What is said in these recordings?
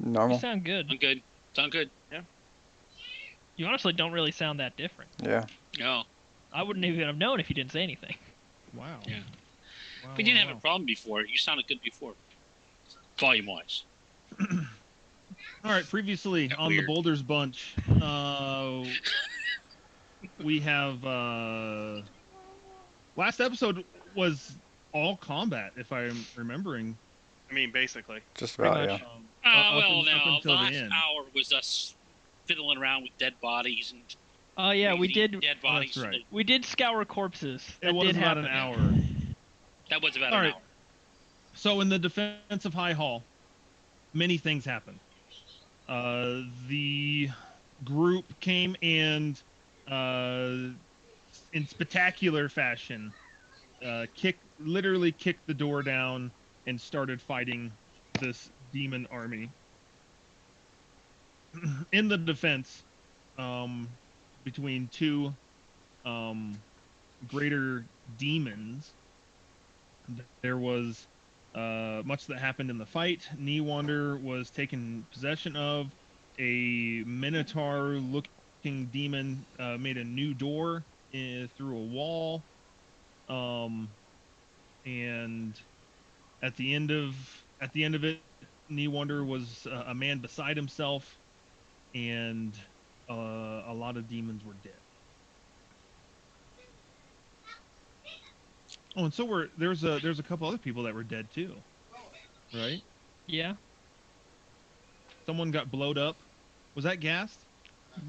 You Normal. sound good. I'm good. Sound good. Yeah. You honestly don't really sound that different. Yeah. No. I wouldn't even have known if you didn't say anything. Wow. Yeah. Wow, We didn't wow, have a problem before. You sounded good before. Volume-wise. All right, previously Got on weird. the Boulders Bunch, we have last episode was all combat, if I'm remembering. I mean, basically. Just Pretty about, much. yeah. Up until the the last end. hour was us fiddling around with dead bodies and Oh yeah, we crazy did. dead Oh, bodies. that's right. We did scour corpses. It That was did about happen. an hour. That was about All an right. hour. So in the defense of High Hall, many things happened. The group came and, in spectacular fashion, literally kicked the door down and started fighting this demon army. In the defense, between two greater demons, there was much that happened in the fight. Newander was taken possession of. A minotaur-looking demon made a new door through a wall. And at the end of it, Newander was a man beside himself, and a lot of demons were dead. Oh, and so there's a couple other people that were dead too, right? Yeah. Someone got blowed up. Was that gassed?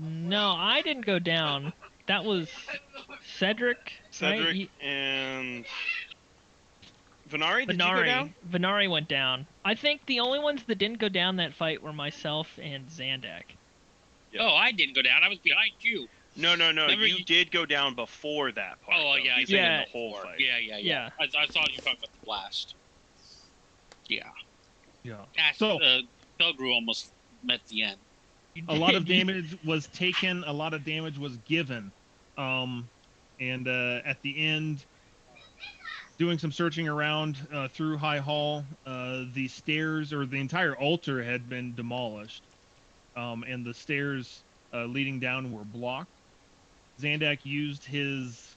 No, I didn't go down. That was Cedric. Cedric right? and Venari, did you go down? Venari went down. I think the only ones that didn't go down that fight were myself and Zandak. Yeah. Oh, I didn't go down. I was behind you. No. Remember You did go down before that part. Oh, though. yeah. He's saying Yeah. the whole fight. Yeah. I thought you were talking about the blast. Yeah. Yeah. So, Pelgrew almost met the end. A lot of damage was taken. A lot of damage was given. And at the end, doing some searching around through High Hall, the stairs or the entire altar had been demolished. And the stairs leading down were blocked. Zandak used his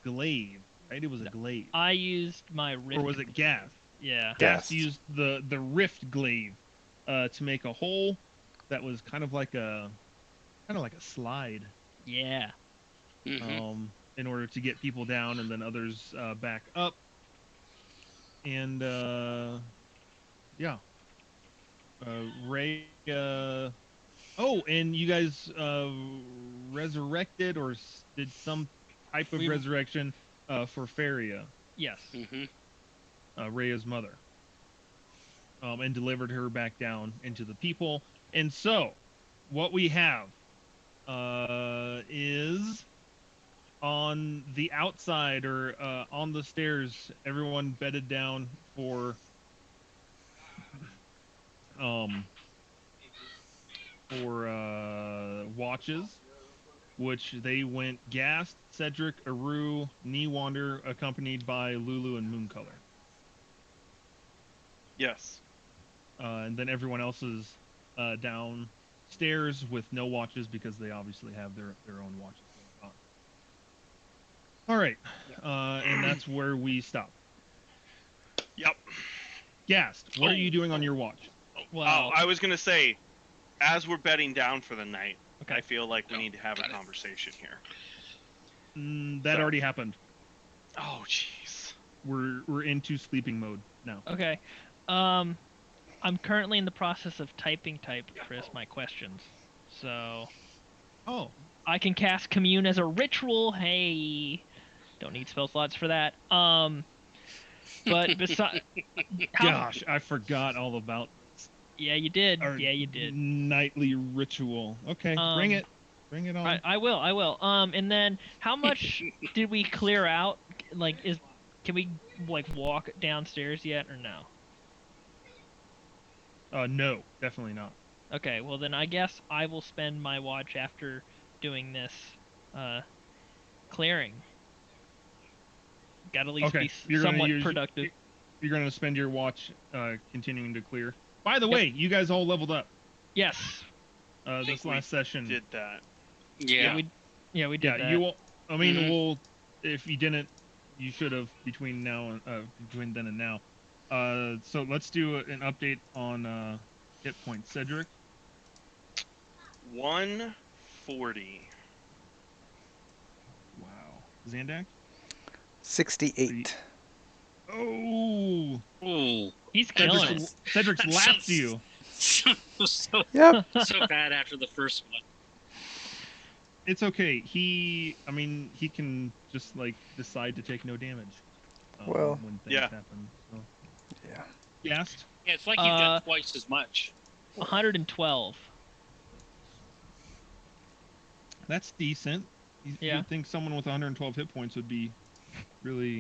glaive, right? It was a glaive. I used my rift. Or was it Gath? Yeah. Gath used the rift glaive to make a hole that was kind of like a slide. Yeah. Mm-hmm. In order to get people down and then others back up. And yeah. Ray and you guys resurrected or did some type of resurrection for Faria. Yes. Mm-hmm. Rhea's mother. And delivered her back down into the people. And so, what we have is on the outside or on the stairs, everyone bedded down for watches, which they went Gast, Cedric, Aru, Newander, accompanied by Lulu and Mooncolor. Yes. And then everyone else is downstairs with no watches because they obviously have their own watches going on. All right, and that's where we stop. Yep. Gast, what are you doing on your watch? Well, I was gonna say, as we're bedding down for the night, Okay. I feel like we need to have a conversation here. That already happened. Oh, jeez. We're into sleeping mode now. Okay. I'm currently in the process of typing Chris my questions. So Oh. I can cast Commune as a ritual. Hey. Don't need spell slots for that. But besides Gosh, I forgot all about Yeah, you did. our Yeah, you did. nightly ritual. Okay, bring it. Bring it on. I will. And then how much did we clear out? Like, can we walk downstairs yet or no? No, definitely not. Okay, well then I guess I will spend my watch after doing this clearing. Gotta at least be somewhat productive. You're gonna spend your watch continuing to clear. By the way, you guys all leveled up Yes. I think this last session. Did that? Yeah. We did Yeah, that. you will. I mean, Mhm. we'll. If you didn't, you should have between now and between then and now. So let's do an update on hit points. Cedric. 140. Wow. Zandak. 68. Oh. Ooh. He's killing it. Cedric's lapped you. so Yep. so bad after the first one. It's okay. He can just like decide to take no damage. Well, when things yeah. happen. So. Yeah. Yast. Yeah, it's like you've done twice as much. 112. That's decent. Yeah. You'd think someone with 112 hit points would be really.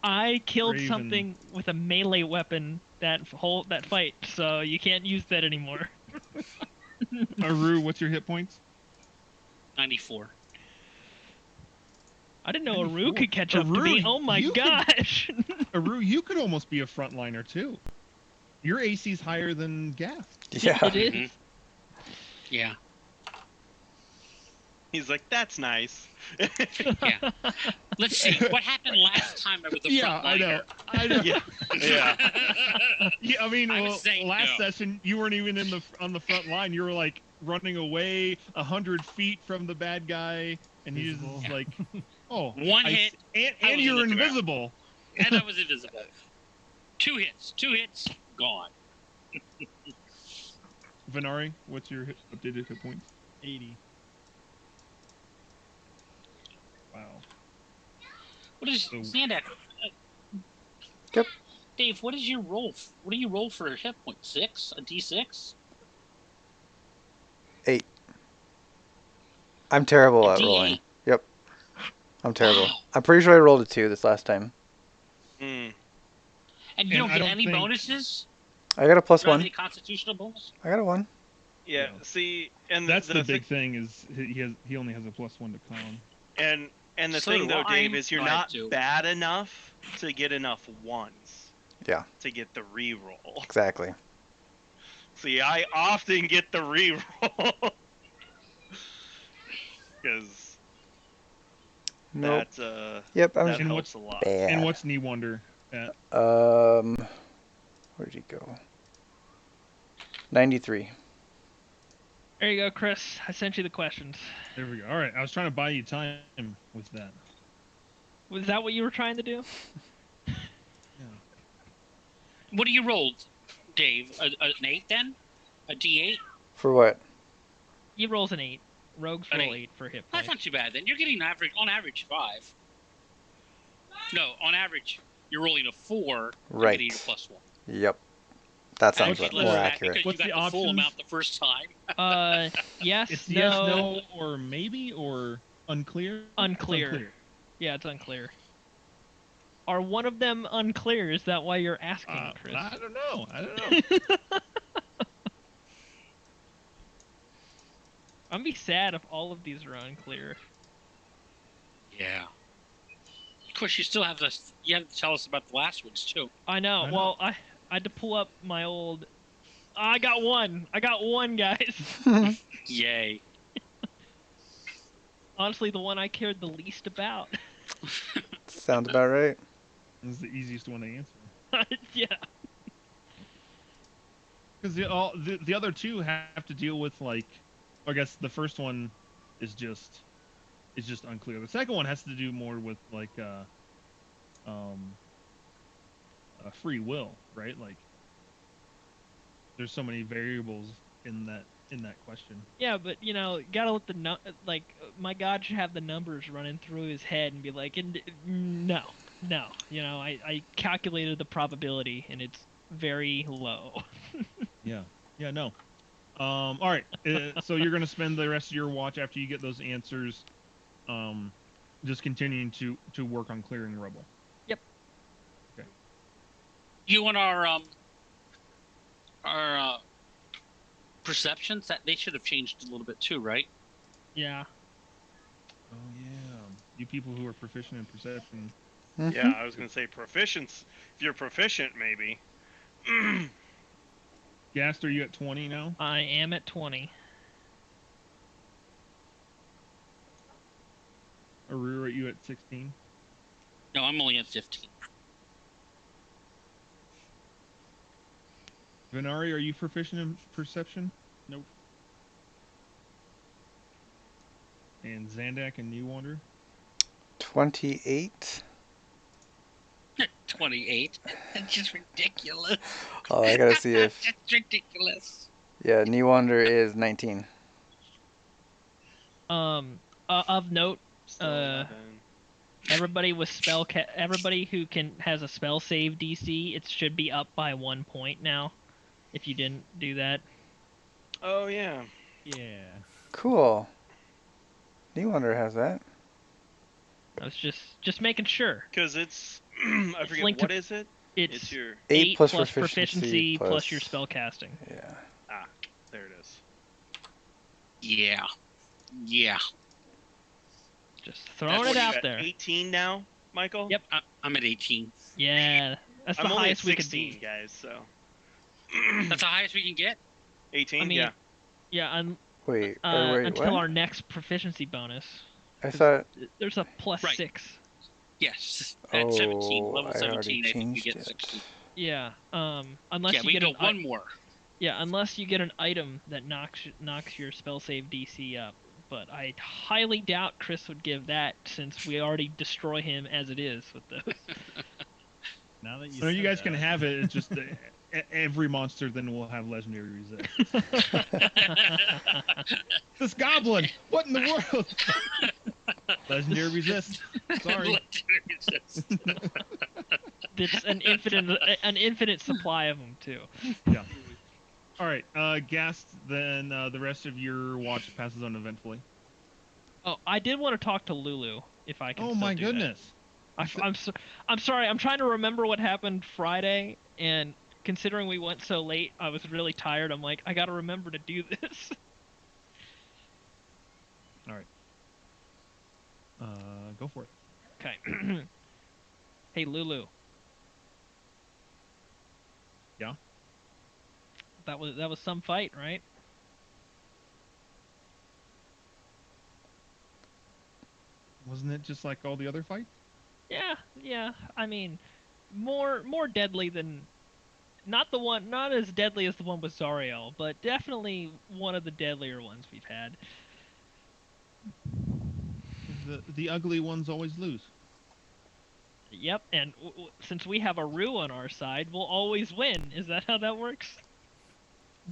I killed Brave something with a melee weapon that fight, so you can't use that anymore. Aru, what's your hit points? 94. I didn't know Aru 94. could catch up to me. Aru, Oh my you could- gosh! Aru, you could almost be a frontliner too. Your AC's higher than Gaff. Yeah. It is. Mhm. Yeah. He's like, that's nice. Yeah. Let's see. What happened last time I was the Yeah, I know. I know. Yeah. Yeah. Yeah, I mean, I would well, say last no. session you weren't even on the front line. You were like running away 100 feet from the bad guy, and you Visible. just like, oh, One I hit, s- I and was you're in the ground. invisible. And I was invisible. 2 hits, gone. Venari, what's your updated hit points? 80. Wow. What is So- Zandak? Yep. Dave, what is your roll? What do you roll for a hit point? 6? A D6? 8. I'm terrible A at D8. rolling. Yep. I'm terrible. Wow. I'm pretty sure I rolled a 2 this last time. Mm. And you And don't I get don't any think- bonuses? I got a You plus don't have 1. any constitutional bonus? I got a 1. Yeah. Yeah. See, and That's the thing, big thing is he only has a +1 to con. and the So thing do though, I. Dave, is you're I have not to. bad enough to get enough ones. Yeah. To get the reroll. Exactly. See, I often get the reroll. Because Nope. that Yep. I'm that And helps a lot. bad. And what's Knee Wonder at? Where'd he go? 93. There you go, Chris. I sent you the questions. There we go. All right, I was trying to buy you time with that. Was that what you were trying to do? What do you roll, Dave? An 8 then? A D8? For what? He rolls an 8. Rogues An roll 8. 8 for hit That's points. not too bad then. You're getting on average 5. No, on average, you're rolling a 4. You're Right. getting your +1. Yep. That sounds Actually, less more than that, accurate. Because What's you the got the full options? amount the first time. Yes, It's no, yes, no, or maybe, or unclear. It's unclear. Yeah, it's unclear. Are one of them unclear? Is that why you're asking, Chris? I don't know. I don't know. I'm be sad if all of these are unclear. Yeah. Of course, you still have this. You have to tell us about the last ones too. I know. I know. Well, I had to pull up my old. I got one. I got one, guys. Yay. Honestly, the one I cared the least about. Sounds about right. This is the easiest one to answer. Yeah. Because the other two have to deal with like, I guess the first one is just unclear. The second one has to do more with like free will, right? Like there's so many variables in that question. Yeah, but you know, gotta let my God should have the numbers running through his head and be like, no, you know, I calculated the probability and it's very low. Yeah, no. All right. So you're gonna spend the rest of your watch after you get those answers, just continuing to work on clearing rubble. You and our perceptions that they should have changed a little bit too, right? Yeah. Oh yeah, you people who are proficient in perception. Mhm. Yeah, I was gonna say proficiency. If you're proficient, maybe. Gast, are you at 20 now? I am at 20. Aru, are you at 16? No, I'm only at 15. Venari, are you proficient in perception? Nope. And Zandak and New Wander? 28. 28. That's just ridiculous. Oh, I gotta see if. That's ridiculous. Yeah, New Wonder is 19. Of note, Still 11. everybody with everybody who has a spell save DC, it should be up by 1 point now. If you didn't do that, Oh yeah. Yeah. Cool. New Wonder has that. I was just making sure. Because it's I It's forget linked what to- is it? It's your 8 plus proficiency plus plus your spell casting. Yeah. there it is. Yeah. Yeah. Just throwing What, it you out at there. 18 now, Michael? Yep. I'm at 18. Yeah, that's the I'm only at highest we could 16, be. guys. So That's the highest we can get. 18. I mean, yeah. Yeah, Wait, wait, until what? our next proficiency bonus. I thought. There's a plus Right. 6. Yes. At 17, Oh, level I already 17, I think we changed get it. 16. Yeah. Unless Yeah, you we get can go one more. Yeah, unless you get an item that knocks your spell save DC up. But I highly doubt Chris would give that, since we already destroy him as it is with those. Now that you No, said you guys that. can have it. It's just every monster then will have legendary resist. This goblin! What in the world? Legendary resist. Sorry. Legendary resist. It's an infinite supply of them too. Yeah. All right, Gast. Then the rest of your watch passes uneventfully. Oh, I did want to talk to Lulu if I can. Oh still my do that. goodness. I'm sorry. I'm trying to remember what happened Friday, and considering we went so late, I was really tired. I'm like, I gotta remember to do this. All right. Go for it. Okay. Hey, Lulu. Yeah. That was some fight, right? Wasn't it just like all the other fights? Yeah. I mean, more deadly than not as deadly as the one with Zariel, but definitely one of the deadlier ones we've had. The ugly ones always lose. Yep, and since we have a Rue on our side, we'll always win. Is that how that works?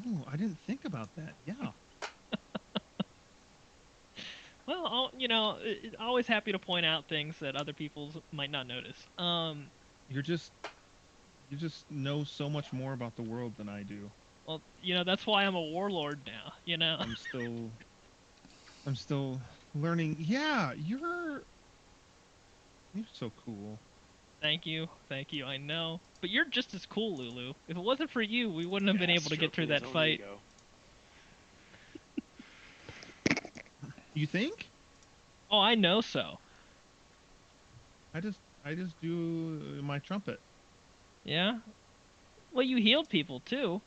Oh, I didn't think about that. Yeah. Well, always happy to point out things that other people might not notice. You just know so much more about the world than I do. Well, that's why I'm a warlord now. I'm still learning. Yeah, you're so cool. Thank you. I know, but you're just as cool, Lulu. If it wasn't for you, we wouldn't have been able to get through that fight. You think? Oh, I know so. I just do my trumpet. Yeah. Well, you healed people too.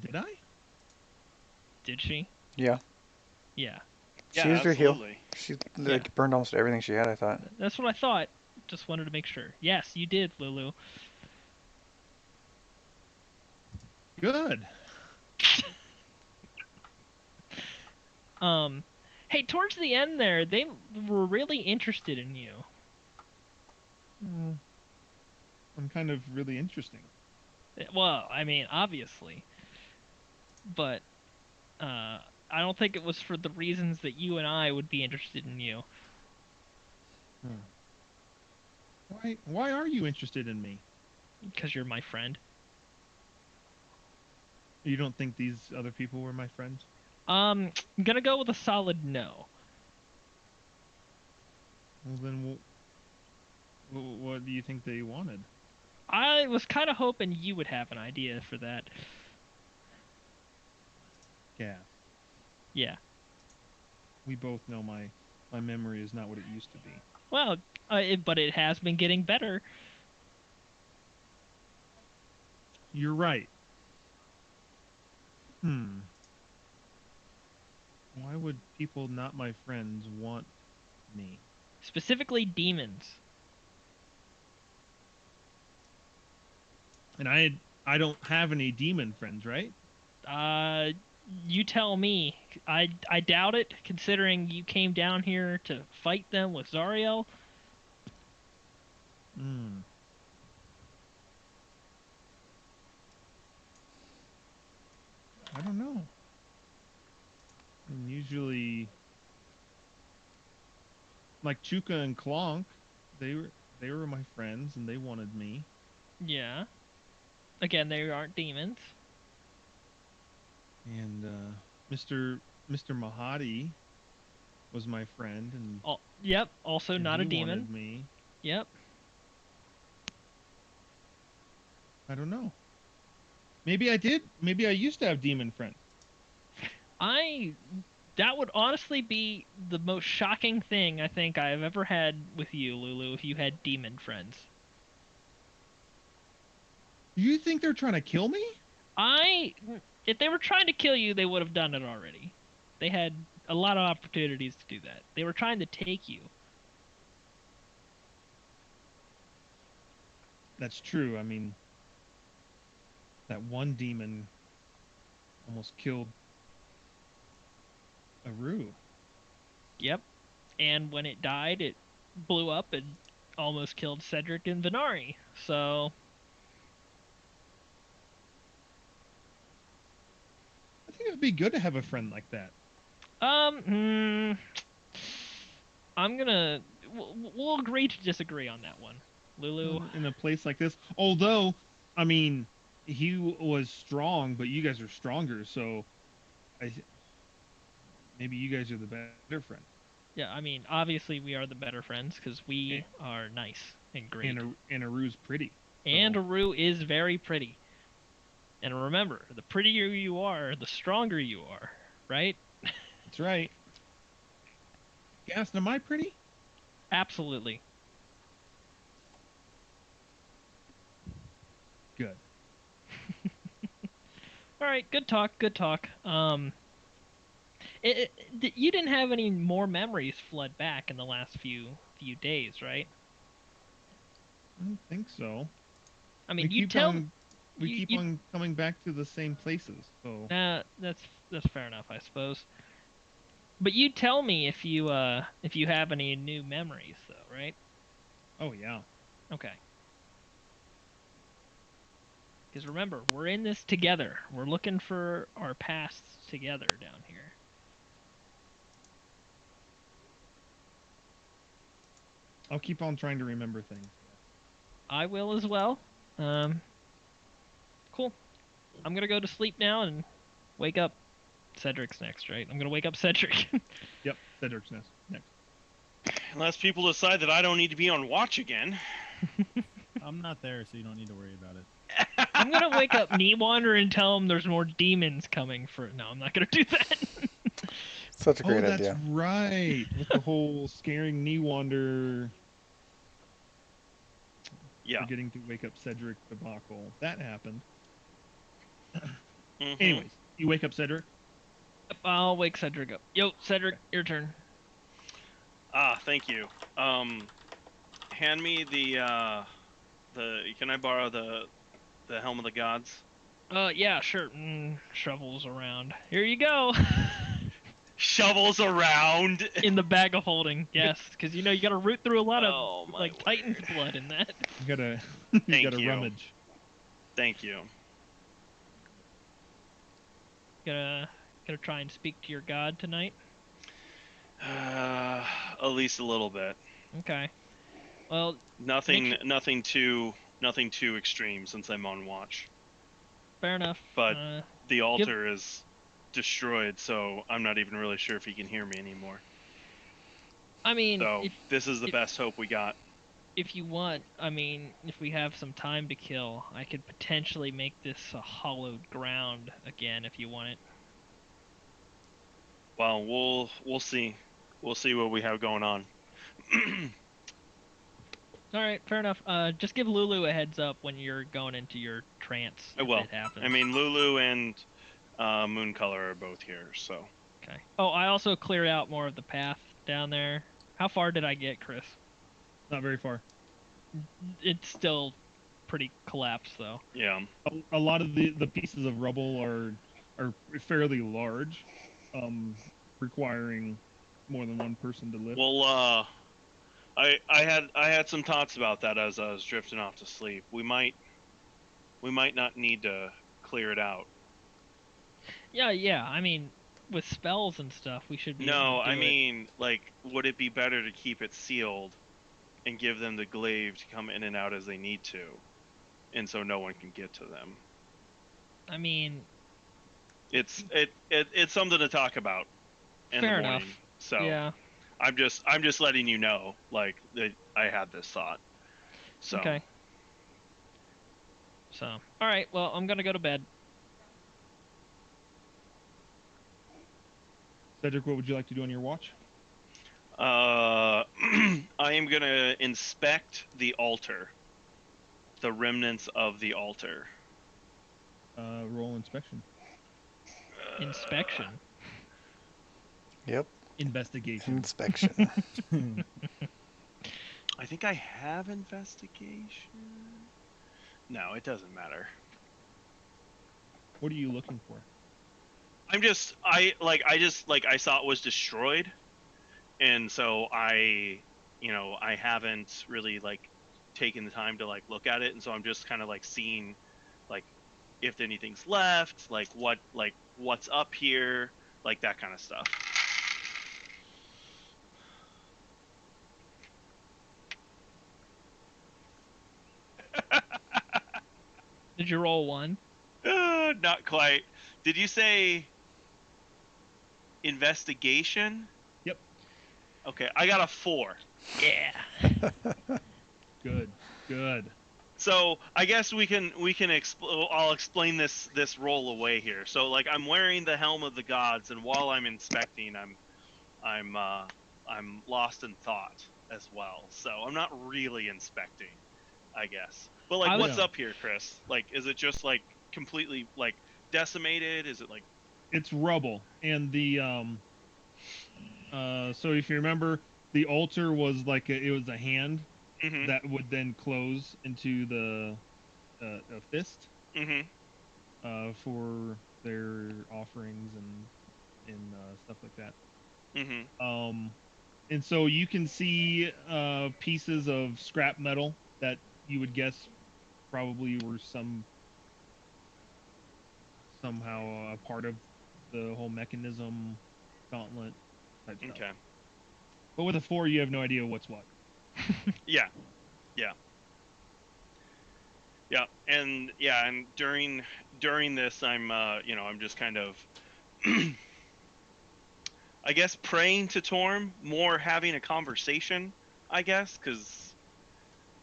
Did I? Did she? Yeah. Yeah. She used her heal. Absolutely. She burned almost everything she had, I thought. That's what I thought. Just wanted to make sure. Yes, you did, Lulu. Good. Hey, towards the end there, they were really interested in you. I'm kind of really interesting. Well, I mean, obviously. But, I don't think it was for the reasons that you and I would be interested in you. Why are you interested in me? Because you're my friend. You don't think these other people were my friends? I'm gonna go with a solid no. Well, then what do you think they wanted? I was kind of hoping you would have an idea for that. Yeah. Yeah. We both know my memory is not what it used to be. Well, but it has been getting better. You're right. Why would people not my friends want me? Specifically demons. And I don't have any demon friends, right? You tell me. I doubt it, considering you came down here to fight them with Zariel. Hmm. I don't know. And usually, like Chuka and Klonk, they were my friends and they wanted me. Yeah. Again, they aren't demons. And Mr. Mahadi was my friend, and Yep. Also not he a demon. wanted me. Yep. I don't know. Maybe I did. Maybe I used to have demon friends. That would honestly be the most shocking thing I think I've ever had with you, Lulu, if you had demon friends. Do you think they're trying to kill me? I If they were trying to kill you, they would have done it already. They had a lot of opportunities to do that. They were trying to take you. That's true. I mean, that one demon almost killed Aru. Yep. And when it died, it blew up and almost killed Cedric and Venari. So, I think it would be good to have a friend like that. um, hmm, I'm gonna we'll agree to disagree on that one, Lulu. In a place like this. Although, I mean, he was strong, but you guys are stronger, so I maybe you guys are the better friend. Yeah, I mean, obviously we are the better friends because And we are nice and great. and Aru's pretty. And So Aru is very pretty. And remember, the prettier you are, the stronger you are, right? that's right. Gaston, am I pretty? Absolutely. Good. All right, good talk, good talk. You didn't have any more memories flood back in the last few days, right? I don't think so. I We mean, keep on we you keep you on coming back to the same places. So that's fair enough, I suppose. But you tell me if you have any new memories though, right? oh yeah. Okay. Because remember, we're in this together. We're looking for our pasts together down here. I'll keep on trying to remember things. Yeah. I will as well. Um, cool. I'm gonna go to sleep now and wake up. Cedric's next, right? I'm gonna wake up Cedric. Yep. Cedric's next. Unless people decide that I don't need to be on watch again. I'm not there, so you don't need to worry about it. I'm gonna wake up Newander and tell him there's more demons coming for. No, I'm not gonna do that. Such a Oh, great that's idea. right. With the whole scaring Newander Yeah. forgetting to wake up Cedric debacle. That happened. Mm-hmm. Anyways, you wake up Cedric. I'll wake Cedric up. Yo, Cedric, your turn. Thank you. Hand me the. Can I borrow the helm of the gods? Yeah, sure. Shovels around. Here you go. Shovels around. In the bag of holding, yes, because you know you got to root through a lot of Oh my like Titan's word. blood in that. You gotta you Thank gotta you. rummage. Thank you. Gonna try and speak to your god tonight. At least a little bit. Okay. Well, Nothing. make Nothing too extreme since I'm on watch. fair enough. But the Give. altar is destroyed, so I'm not even really sure if he can hear me anymore. I mean, So this is the if best hope we got. if you want, I mean, if we have some time to kill, I could potentially make this a hollowed ground again if you want it. Well, we'll see. We'll see what we have going on. All right, fair enough. Just give Lulu a heads up when you're going into your trance I if will. it happens. I mean, Lulu and Mooncolor are both here, so. Okay. Oh, I also cleared out more of the path down there. How far did I get, Chris? Not very far. It's still pretty collapsed, though. Yeah. A lot of the pieces of rubble are fairly large, requiring more than one person to lift. Well, I had some thoughts about that as I was drifting off to sleep. We might not need to clear it out. Yeah. I mean, with spells and stuff, we should be able No, to I do it. mean, like, would it be better to keep it sealed and give them the glaive to come in and out as they need to, and so no one can get to them? I mean, It's something to talk about in the fair morning. enough. So Yeah. I'm just letting you know, like, that I had this thought. So Okay. So, all right. Well, I'm gonna go to bed. Cedric, what would you like to do on your watch? I am gonna inspect the altar, the remnants of the altar. Roll inspection. Inspection. Yep. Investigation. Inspection. I think I have investigation. No, it doesn't matter. What are you looking for? I saw it was destroyed, and so I haven't really like taken the time to like look at it, and so I'm just kind of like seeing like if anything's left, like what's up here, like that kind of stuff. Did you roll one? Not quite. Did you say investigation? Yep. Okay, I got a 4. Yeah. Good. Good. So I guess I'll explain this roll away here. So like I'm wearing the helm of the gods, and while I'm inspecting, I'm lost in thought as well. So I'm not really inspecting, I guess. But like, I was- what's up here, Chris? Like, is it just like completely like decimated? Is it like? It's rubble, and the so if you remember, the altar was like it was a hand Mm-hmm. that would then close into the a fist Mm-hmm. for their offerings and stuff like that. Mm-hmm. And so you can see pieces of scrap metal that you would guess probably were somehow a part of the whole mechanism, gauntlet type stuff. Okay. But with a 4, you have no idea what's what. Yeah. Yeah. Yeah, and during this, I'm just kind of, I guess, praying to Torm, more having a conversation, I guess, because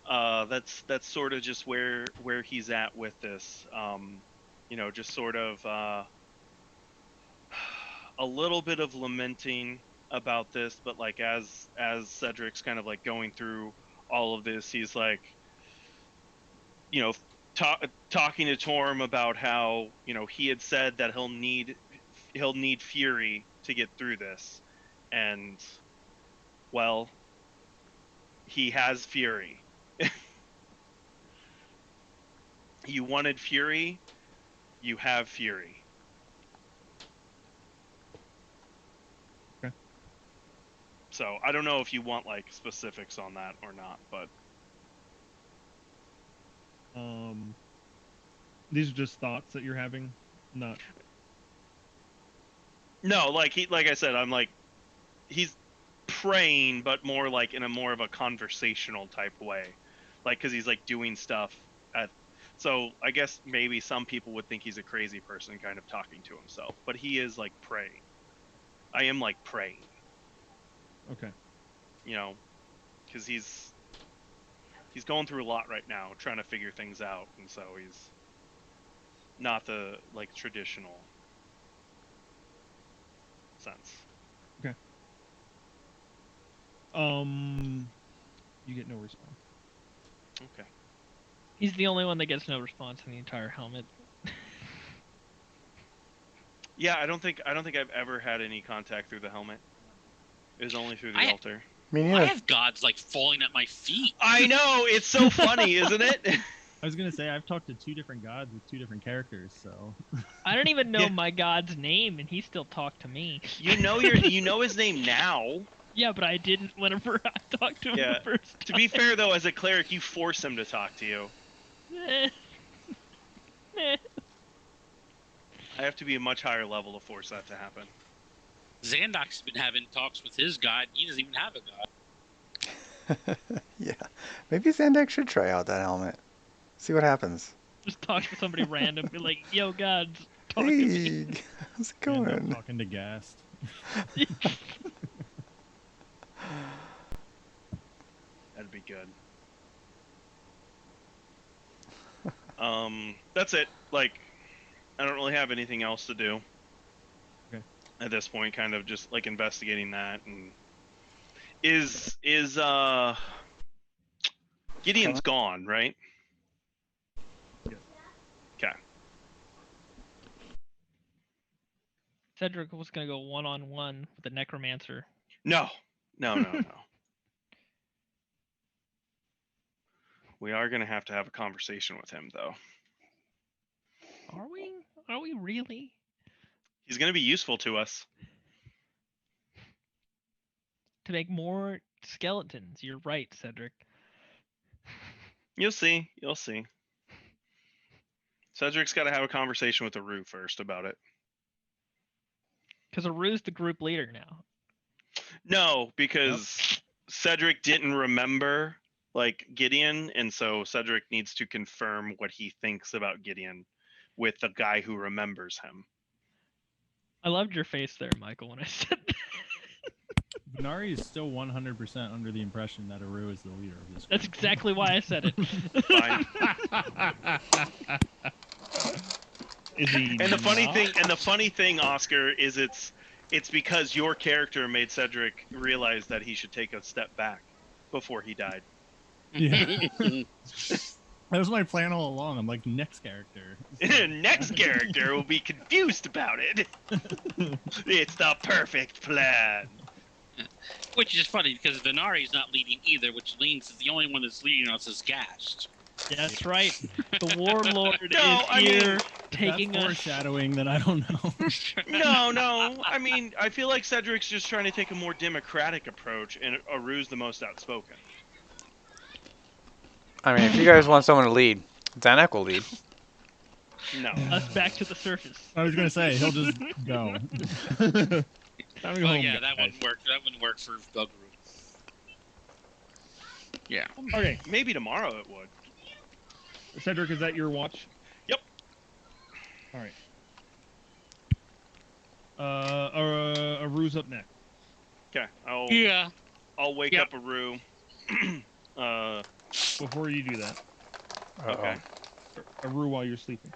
that's sort of just where he's at with this. Just sort of a little bit of lamenting about this, but like as Cedric's kind of like going through all of this, he's like, you know, talking to Torm about how he had said that he'll need fury to get through this, and well, he has fury. You wanted fury, you have fury. Okay. So I don't know if you want like specifics on that or not, but These are just thoughts that you're having, not. no, like I said, I'm like he's praying, but more like in a more of a conversational type way, like because he's like doing stuff at. So I guess maybe some people would think he's a crazy person, kind of talking to himself, but he is like praying. I am like praying, Okay. Because he's going through a lot right now, trying to figure things out, and so he's not the like traditional sense. Okay. You get no response. Okay. He's the only one that gets no response in the entire helmet. Yeah, I don't think I've ever had any contact through the helmet. It was only through the altar. Me I neither. have gods like falling at my feet. I know, it's so funny, isn't it? I was gonna say I've talked to 2 different gods with 2 different characters, so I don't even know Yeah. my god's name, and he still talked to me. You know his name now. Yeah, but I didn't whenever I talked to him Yeah. the first time. To be fair though, as a cleric, you force him to talk to you. Eh. Eh. I have to be a much higher level to force that to happen. Xandok's been having talks with his god. He doesn't even have a god. Yeah. Maybe Zandak should try out that helmet. See what happens. Just talk to somebody random, be like, "Yo, gods, talk to me." Hey, how's it end up going? talking to Gast. That'd be good. That's it. Like, I don't really have anything else to do. Okay. At this point, kind of just like investigating that. And is Gideon's gone, right? Yes. Okay. Cedric was gonna go one-on-one with the necromancer. No. We are gonna have to have a conversation with him, though. Are we? Are we really? He's gonna be useful to us. To make more skeletons. You're right, Cedric. You'll see. You'll see. Cedric's got to have a conversation with Aru first about it. Because Aru's the group leader now. No, because Cedric didn't remember like Gideon, and so Cedric needs to confirm what he thinks about Gideon with the guy who remembers him. I loved your face there, Michael, when I said that. Venari is still 100% under the impression that Aru is the leader of this That's group. exactly why I said it. Fine. Is he? And the not? funny thing, Oscar, is it's because your character made Cedric realize that he should take a step back before he died. Yeah. That was my plan all along. I'm like, next character. Next character will be confused about it. It's the perfect plan. Which is funny because Venari's not leading either, which means that the only one that's leading us is Gast. That's right. The warlord No, is I here mean, taking That's us. foreshadowing that I don't know. No. I mean, I feel like Cedric's just trying to take a more democratic approach, and Aru's the most outspoken. I mean, if you guys want someone to lead, Zanak will lead. No. Us back to the surface. I was gonna say he'll just go. Time to go Oh home, yeah, that guys. wouldn't work. That wouldn't work for Buggeroo. Yeah. Okay, Maybe tomorrow it would. Cedric, is that your watch? Yep. All right. Aru's up next. Okay. Yeah. I'll wake Yep. up Aru. Before you do that, Okay. Aru, while you're sleeping.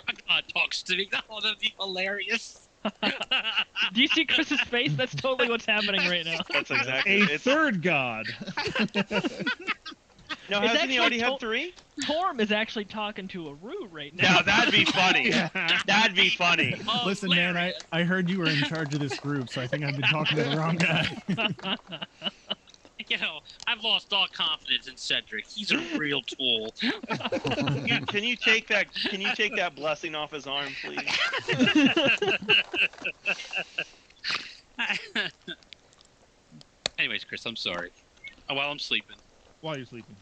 My God talks to me. Oh, that'd be hilarious. Do you see Chris's face? That's totally what's happening right now. That's exactly. A third god. No, It's hasn't he already actually had 3? Torm is actually talking to Aru right Now now. that'd be funny. That'd be funny. Oh, Listen, man, hilarious. I heard you were in charge of this group, so I think I've been talking to the wrong guy. You know, I've lost all confidence in Cedric. He's a real tool. Can you take that blessing off his arm, please? Anyways, Chris, I'm sorry. While I'm sleeping. While you're sleeping.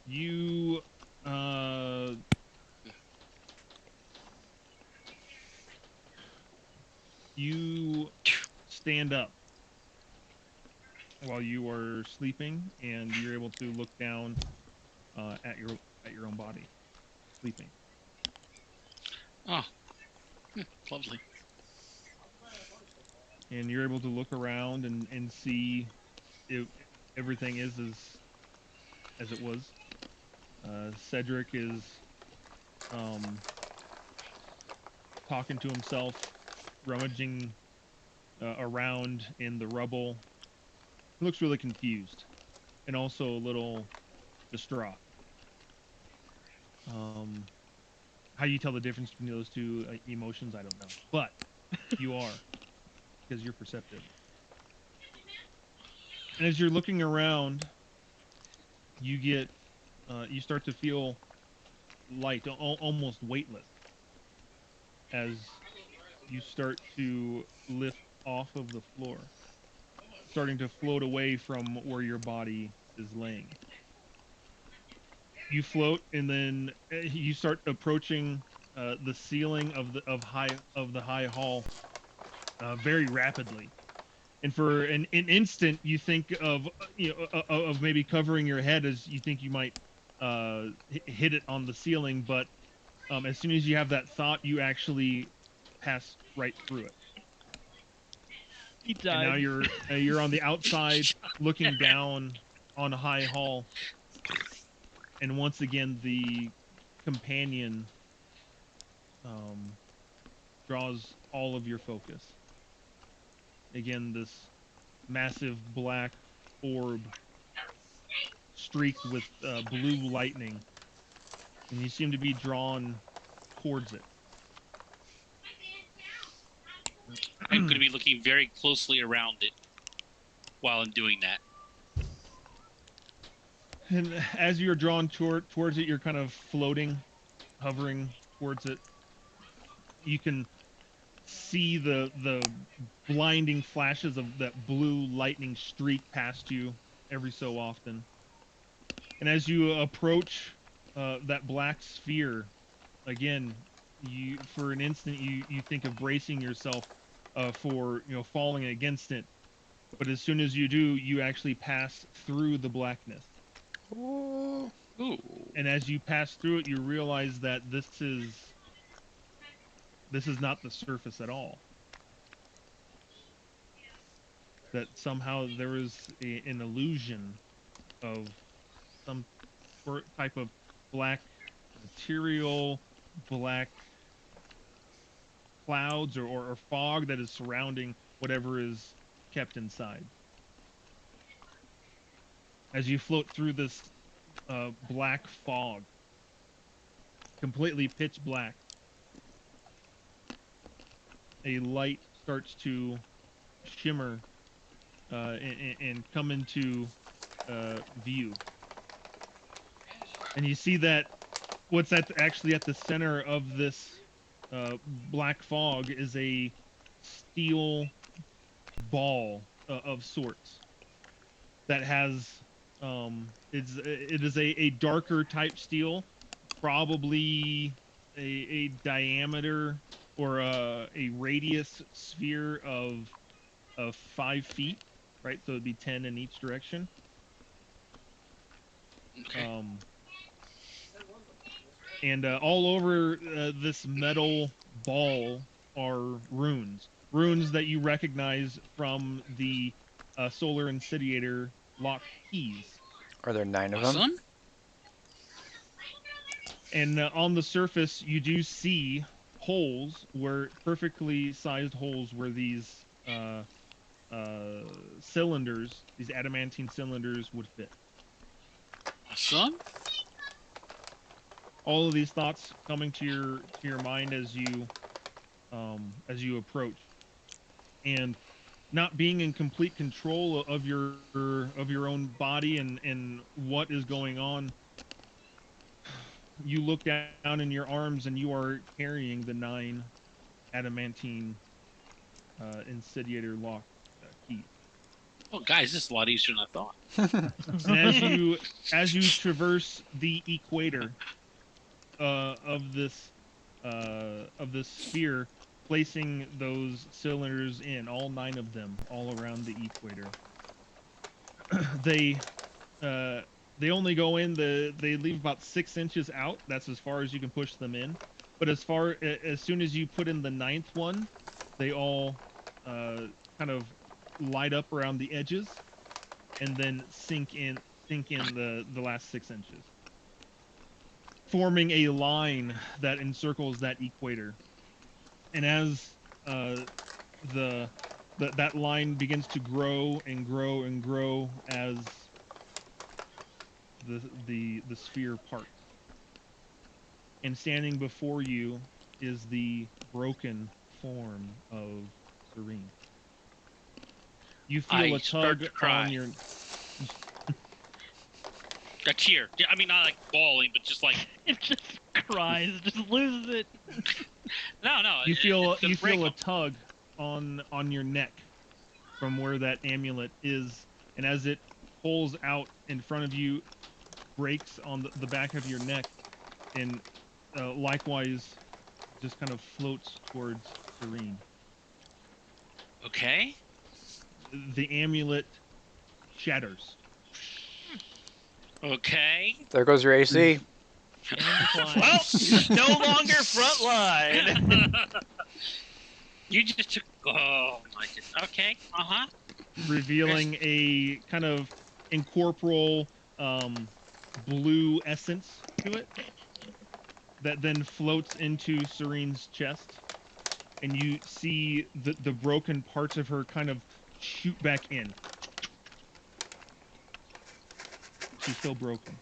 You you stand up while you are sleeping, and you're able to look down at your own body, sleeping. Oh, lovely. And you're able to look around and see if everything is as it was. Cedric is talking to himself, rummaging around in the rubble. He looks really confused and also a little distraught. How you tell the difference between those two emotions, I don't know, but you are, because you're perceptive. And as you're looking around, you start to feel light, almost weightless, as you start to lift off of the floor, starting to float away from where your body is laying. You float, and then you start approaching the ceiling of the high hall very rapidly. And for an instant, you think of of maybe covering your head, as you think you might hit it on the ceiling. But as soon as you have that thought, you actually pass right through it. He And now died. you're on the outside looking down on a high hall, and once again the companion draws all of your focus. Again, this massive black orb streaked with blue lightning, and you seem to be drawn towards it. I'm going to be looking very closely around it while I'm doing that. And as you're drawn towards it, you're kind of floating, hovering towards it. You can see the blinding flashes of that blue lightning streak past you every so often. And as you approach that black sphere, again, you for an instant you think of bracing yourself for falling against it, but as soon as you do, you actually pass through the blackness. Ooh. Ooh. And as you pass through it, you realize that this is not the surface at all. That somehow there is an illusion of some type of black material, black clouds or fog that is surrounding whatever is kept inside. As you float through this black fog, completely pitch black, a light starts to shimmer and come into view. And you see that what's actually at the center of this black fog is a steel ball of sorts that has it is a darker type steel, probably a diameter or a radius sphere of 5 feet, right? So it'd be 10 in each direction. Okay. And all over this metal ball are runes that you recognize from the solar incendiator lock keys. Are there 9 of them? Awesome. And on the surface, you do see holes, where perfectly sized holes where these cylinders, these adamantine cylinders, would fit. Awesome. All of these thoughts coming to your mind as you approach, and not being in complete control of your own body and what is going on. You look down in your arms, and you are carrying the 9 adamantine incendiator lock keys. Oh, guys, this is a lot easier than I thought. And as you traverse the equator of this sphere, placing those cylinders in, all 9 of them, all around the equator, they only go in they leave about 6 inches out. That's as far as you can push them in. But as soon as you put in the 9th one, they all kind of light up around the edges, and then sink in the last 6 inches, forming a line that encircles that equator. And as the that line begins to grow and grow and grow as the sphere parts. And standing before you is the broken form of Serene. You feel I a start tug to cry. on your. A tear. I mean, not like bawling, but just like It just cries, just loses it. no. You feel it's gonna break a 'em. tug on your neck from where that amulet is, and as it pulls out in front of you, breaks on the back of your neck, and likewise just kind of floats towards Serene. Okay. The amulet shatters. Okay. There goes your AC. And decline. Well, no longer front line. You just took. Oh my goodness. Okay. Revealing a kind of incorporeal blue essence to it that then floats into Serene's chest, and you see the broken parts of her kind of shoot back in. She's still broken.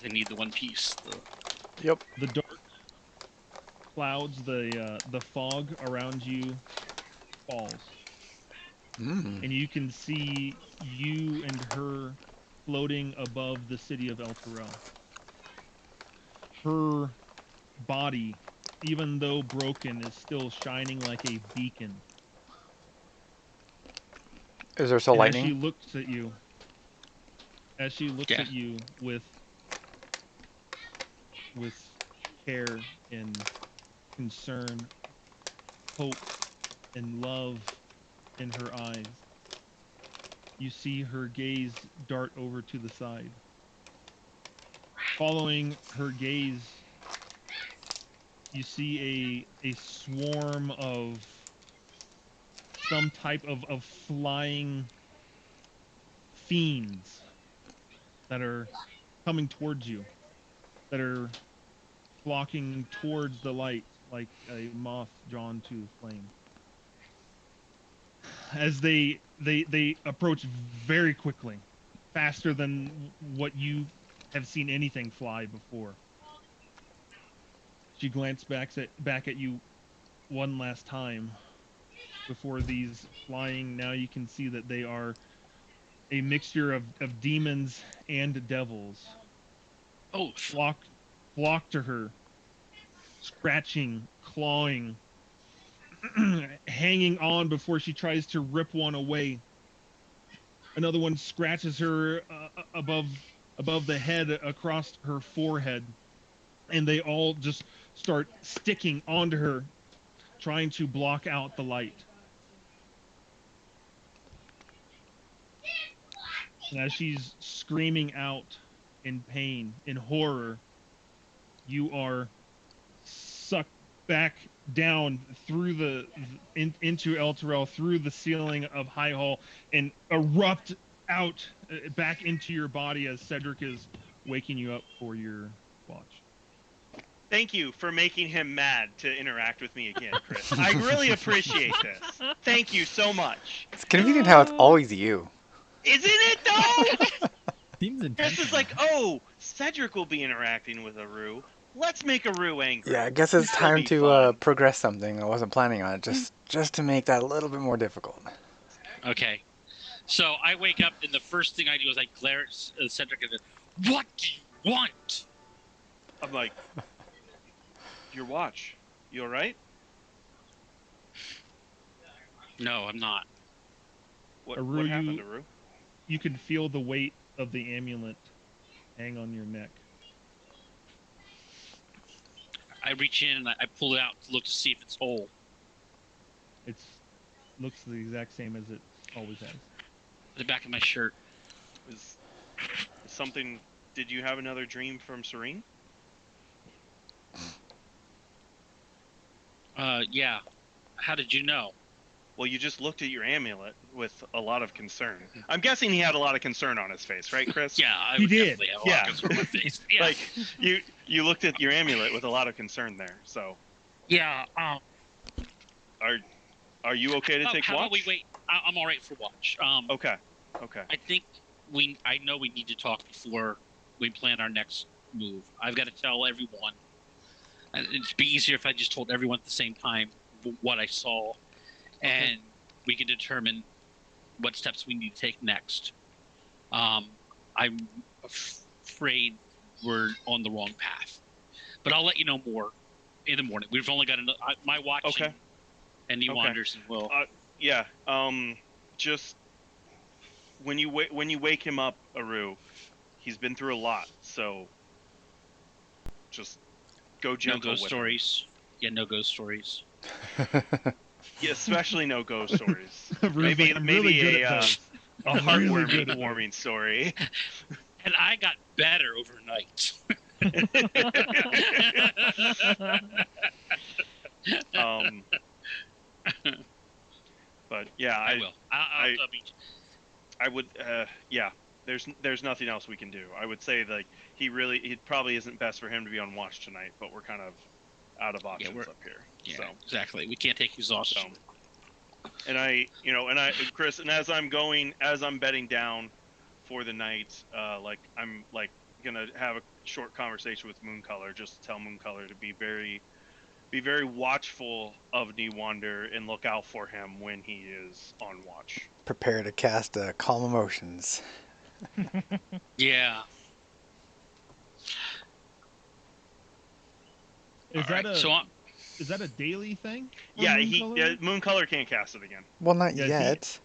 They need the one piece. Yep. The dark clouds, the fog around you falls, and you can see you and her floating above the city of El Terrell. Her body, even though broken, is still shining like a beacon. Is there still And lightning? as she looks Yeah. at you with care and concern, hope and love in her eyes, you see her gaze dart over to the side. Following her gaze, you see a swarm of some type of flying fiends that are coming towards you, that are flocking towards the light like a moth drawn to flame. As they approach very quickly, faster than what you have seen anything fly before. She glanced back at you one last time before these flying. Now you can see that they are a mixture of demons and devils. Oh. Flock to her, scratching, clawing, hanging on before she tries to rip one away. Another one scratches her above the head, across her forehead, and they all just start sticking onto her, trying to block out the light. And as she's screaming out in pain, in horror, you are sucked back down through into El Terrell, through the ceiling of High Hall, and erupt out back into your body as Cedric is waking you up for your watch. Thank you for making him mad to interact with me again, Chris. I really appreciate this. Thank you so much. It's convenient how it's always you. Isn't it though? Seems Chris is intentional. like, oh, Cedric will be interacting with Aru. Let's make Aru angry. Yeah, I guess it's It'll time be to fun. progress something. I wasn't planning on it, just to make that a little bit more difficult. Okay. So I wake up, and the first thing I do is I glare at Cedric and then, what do you want? I'm like, your watch. You all right? No, I'm not. Aru, What happened, Aru? You can feel the weight of the amulet hang on your neck. I reach in and I pull it out to look to see if it's whole. It's looks the exact same as it always has. The back of my shirt. Is something? Did you have another dream from Serene? Yeah. How did you know? Well, you just looked at your amulet with a lot of concern. I'm guessing he had a lot of concern on his face, right, Chris? Yeah, I He would did. definitely have a lot of concern on my face. Yeah. Like you looked at your amulet with a lot of concern there. So yeah. are Are you okay to take how watch? about we wait? I'm all right for watch. Okay. Okay. I think I know we need to talk before we plan our next move. I've got to tell everyone. And it'd be easier if I just told everyone at the same time what I saw, and we can determine what steps we need to take next. I'm afraid we're on the wrong path, but I'll let you know more in the morning. We've only got my watching, Okay. and he Okay. wanders and will. Yeah. Just when you wake him up, Aru, he's been through a lot, so just go No gentle ghost with stories. Yeah, no ghost stories. him. Yeah, especially no ghost stories. Rue's maybe like, I'm really maybe good at those. a I'm really good at heartwarming story. And I got better overnight. But yeah, I will. I'll be. I would, yeah. There's nothing else we can do. I would say like it probably isn't best for him to be on watch tonight, but we're kind of out of options up here. Yeah, So exactly. We can't take exhaustion. and Chris, and as I'm bedding down for the night, I'm gonna have a short conversation with Mooncolor, just to tell Mooncolor to be very watchful of Newander and look out for him when he is on watch. Prepare to cast calm emotions. Yeah. Is All that right, is that a daily thing? for Yeah, Mooncolor? Mooncolor can't cast it again. Well, not Yeah, yet.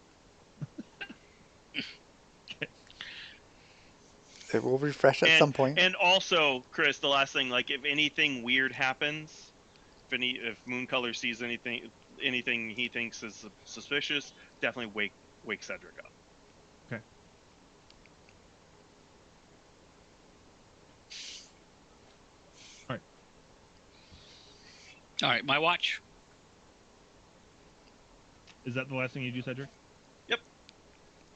It will refresh at some point. And also, Chris, the last thing, like if anything weird happens, if Mooncolor sees anything he thinks is suspicious, definitely wake Cedric up. Okay. all right, my watch. Is that the last thing you do, Cedric? Yep.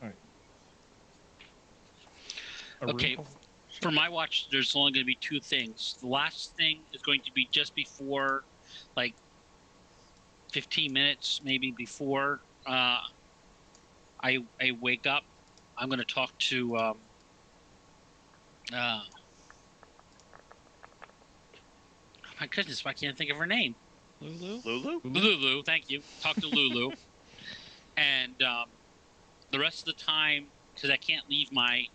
All right. Aru? Okay, for my watch, there's only going to be two things. The last thing is going to be just before, like, 15 minutes, maybe before I wake up. I'm going to talk to oh my goodness, why can't I think of her name? Lulu? Lulu, thank you. Talk to Lulu. And the rest of the time, because I can't leave my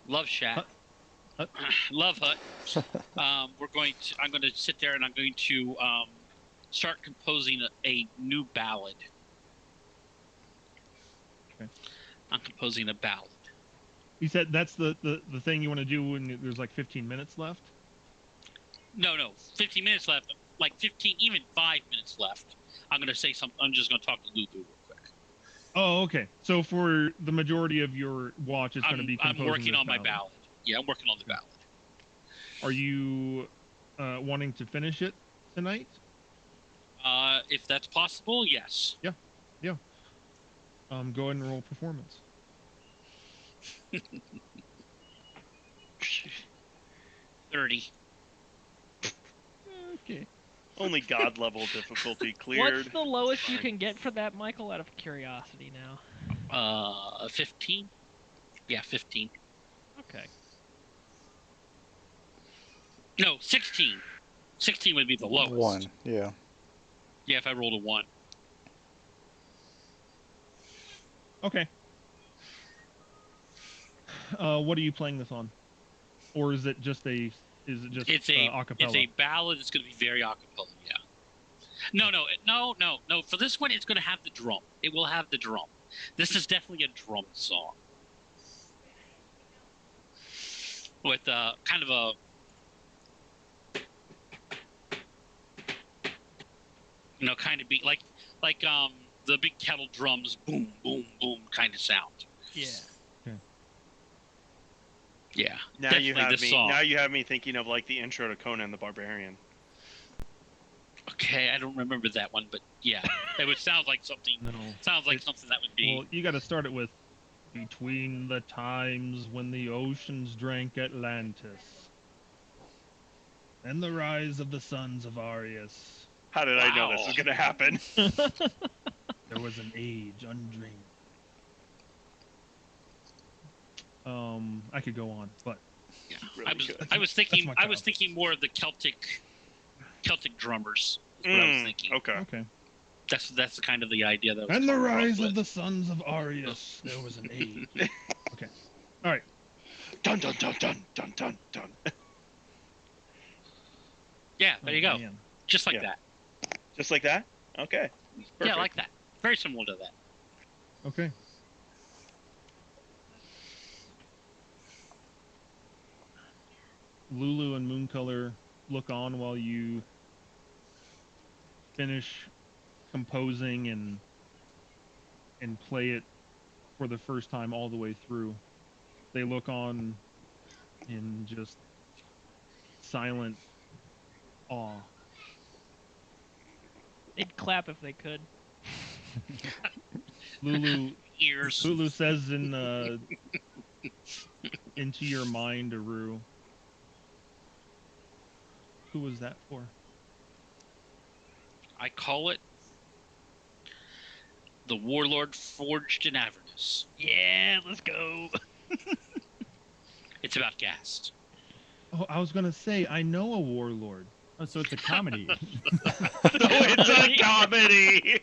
love shack, love hut. I'm going to sit there and I'm going to start composing a new ballad. Okay. I'm composing a ballad. You said that's the thing you want to do when there's like 15 minutes left? No, 15 minutes left. Like 15, even 5 minutes left. I'm going to say something. I'm just going to talk to Lulu real quick. Oh, okay. So for the majority of your watch, it's going to be composing I'm working this on my ballad. ballad. Yeah, I'm working on the ballad. Are you wanting to finish it tonight? If that's possible, yes. Yeah. Go ahead and roll performance. 30. Okay. Only God level difficulty cleared. What's the lowest you can get for that, Michael? Out of curiosity now. 15. Yeah, 15. Okay. No, 16. 16 would be the lowest. 1, yeah. Yeah, if I rolled a 1. Okay. What are you playing this on? Or is it just a It's acapella? It's a ballad. It's going to be very acapella. Yeah. No. For this one, it's going to have the drum. It will have the drum. This is definitely a drum song with kind of a kind of beat like the big kettle drums, boom, boom, boom, kind of sound. Yeah. Yeah. Now you have me thinking of like the intro to Conan the Barbarian. Okay, I don't remember that one, but yeah, it would sound like something. No. Sounds like something that would be. Well, you got to start it with between the times when the oceans drank Atlantis and the rise of the sons of Arius. How did I know this was gonna happen? There was an age undreamed. I could go on, but Yeah. Really good. I was thinking my I was childhood. thinking more of the Celtic drummers. Is what I was thinking. Okay. okay. That's kind of the idea that I was And the coming up rise with. of the sons of Arius. There was an age. Okay. All right. Dun dun dun dun dun dun dun. Yeah, there you go. Man. Just like Yeah. that. Just like that. Okay. Yeah, Perfect. like that. Very similar to that. Okay. Lulu and Mooncolor look on while you finish composing and play it for the first time all the way through. They look on in just silent awe. They'd clap if they could. Lulu Ears. Lulu says into your mind, Aru. Who was that for? I call it the Warlord Forged in Avernus. Yeah, let's go. It's about Gast. Oh, I was gonna say I know a warlord. Oh, so it's a comedy. It's a comedy.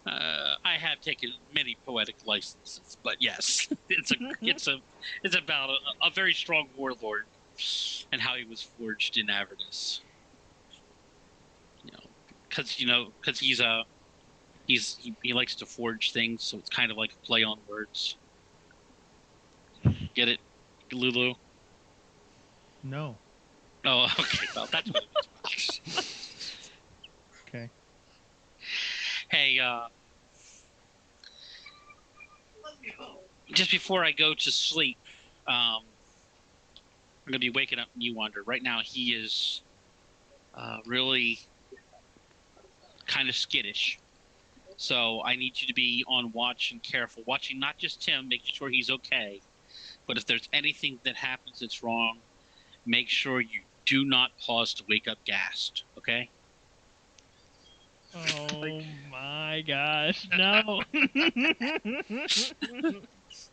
I have taken many poetic licenses, but yes, it's about a very strong warlord and how he was forged in Avernus. Because he likes to forge things, so it's kind of like a play on words. Get it, Lulu? No. Oh, okay. Well, that's what it is. Okay. Hey, just before I go to sleep, I'm gonna be waking up Newwander. Right now, he is really kind of skittish. So I need you to be on watch and careful, watching not just him, making sure he's okay, but if there's anything that happens that's wrong, make sure you do not pause to wake up Gast. Okay? Oh my gosh, no.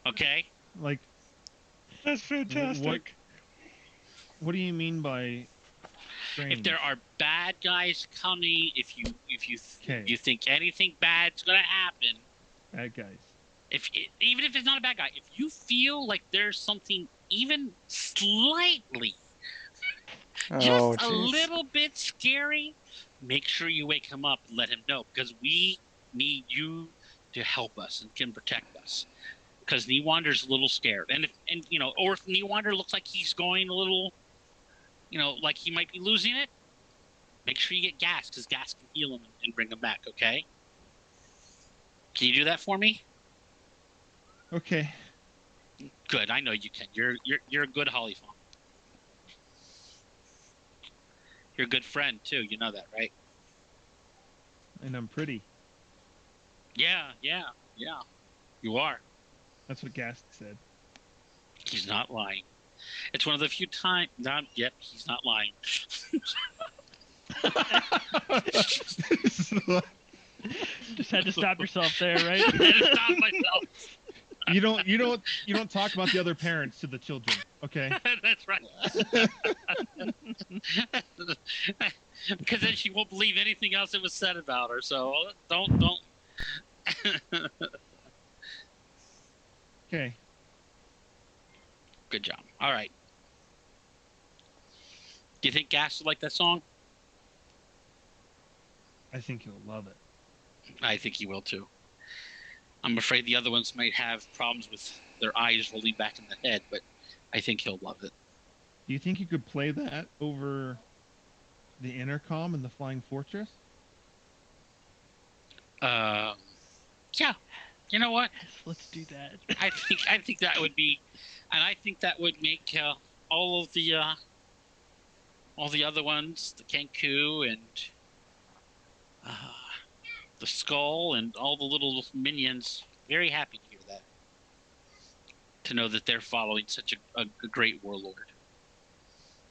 Okay? Like, That's fantastic. what do you mean by strange? If there are bad guys coming, if you Okay. you think anything bad's gonna happen, bad guys. even if it's not a bad guy, if you feel like there's something even slightly, Oh, just a jeez. little bit scary, make sure you wake him up and let him know, because we need you to help us and can protect us. Because Newander's a little scared, and if Newander looks like he's going a little, like he might be losing it, make sure you get Gas, because Gas can heal him and bring him back. Okay? Can you do that for me? Okay. Good. I know you can. You're a good Hollyphone. You're a good friend too. You know that, right? And I'm pretty. Yeah. You are. That's what Gast said. He's not lying. It's one of the few times. Yep, he's not lying. Just had to stop yourself there, right? I had to stop myself. you don't talk about the other parents to the children, okay? That's right. Because then she won't believe anything else that was said about her. So don't. Okay. Good job. All right. Do you think Gas will like that song? I think you'll love it. I think he will too. I'm afraid the other ones might have problems with their eyes rolling back in the head, but I think he'll love it. Do you think you could play that over the intercom in the Flying Fortress? Yeah. You know what? Yes, let's do that. I think that would be, and I think that would make all the other ones, the Kenku and the Skull and all the little minions, very happy to hear that. To know that they're following such a great warlord.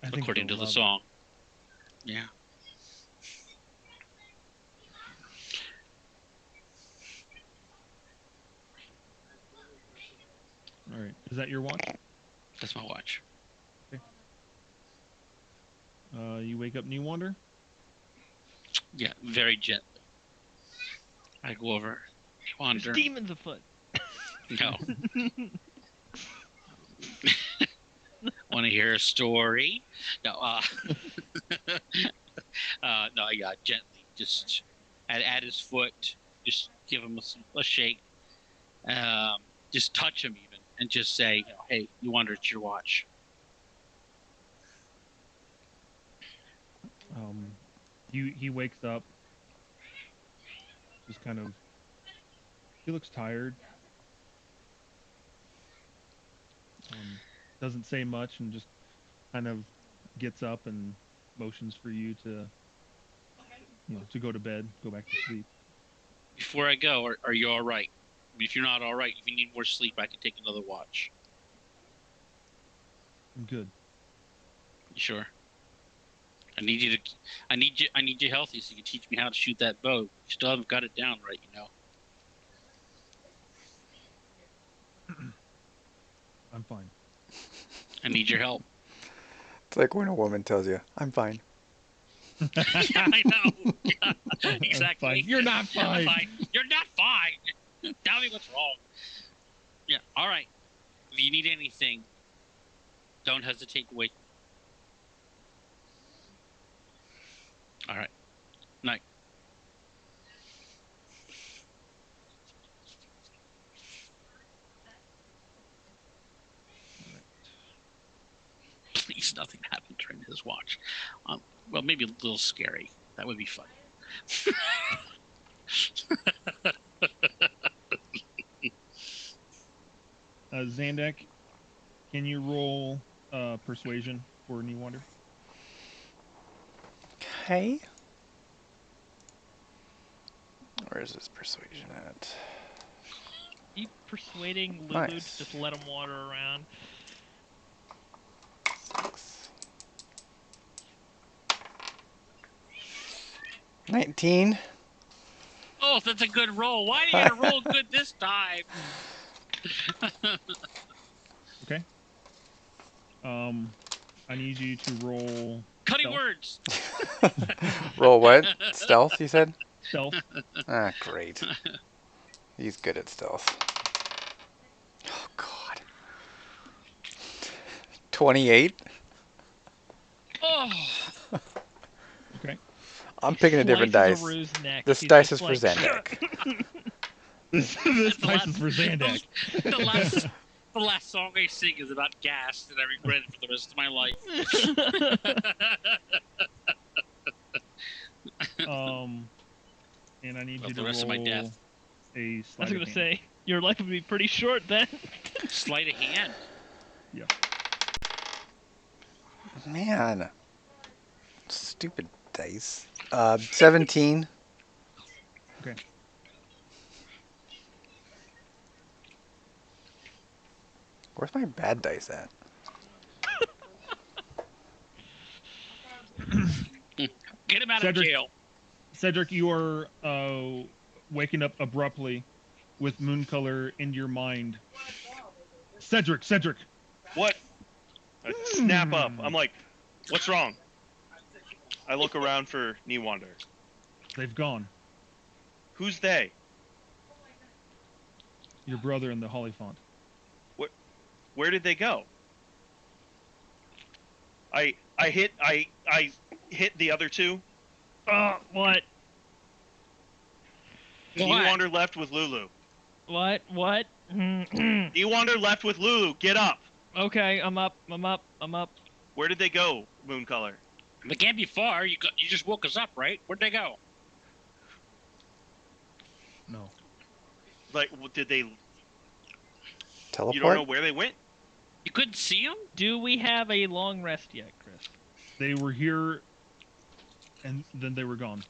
I think according to they'll the love it. song. Yeah. All right. Is that your watch? That's my watch. You wake up Newander? Yeah, very gently. I go over. There's Wander. demons afoot. No. Want to hear a story? No. No. Yeah, gently, just at his foot, just give him a shake. Just touch him even, and just say, "Hey, you Wander, it's your watch." He wakes up. Just kind of. He looks tired. Doesn't say much and just kind of gets up and motions for you to, to go to bed, go back to sleep. Before I go, are you all right? If you're not all right, if you need more sleep, I can take another watch. I'm good. You sure? I need you healthy so you can teach me how to shoot that bow. You still haven't got it down right, I'm fine. I need your help. It's like when a woman tells you, "I'm fine." I know. Exactly. Fine. You're not I'm fine. fine. You're not fine. Tell me what's wrong. Yeah. All right. If you need anything, don't hesitate to wait. All right. Night. Please, nothing happened during his watch. Well, maybe a little scary. That would be fun. Zandak, can you roll persuasion for Newander? Okay. Where is this persuasion at? Keep persuading Lulu Nice. to just let him wander around. 6. 19. Oh, that's a good roll. Why are you gonna roll good this time? Okay. I need you to roll Cutting stealth. words. Roll what? Stealth, you said? Stealth. Ah, great. He's good at stealth. Oh, God. 28? Oh. Okay. I'm picking a different Slices dice. Aru's neck. This He's dice just is for like, Zandak. This The dice last- is for Zandak. The last song I sing is about gas, and I regret it for the rest of my life. And I need Well, you the to rest of my roll death. a I was sleight gonna of hand. say your life would be pretty short then. Sleight of hand. Yeah. Man. Stupid dice. 17. Okay. Where's my bad dice at? Get him out Cedric. of jail. Cedric, you are waking up abruptly with Mooncolor in your mind. Cedric. What? I snap up. I'm like, what's wrong? I look around for Newander. They've gone. Who's they? Your brother and the Hollyphant. Where did they go? I hit the other two. What? What? Newander left with Lulu. What? Newander left with Lulu. Get up. Okay, I'm up. Where did they go, Mooncolor? They can't be far. You just woke us up, right? Where'd they go? No. Like, did they? Teleport? You don't know where they went? You couldn't see them? Do we have a long rest yet, Chris? They were here, and then they were gone.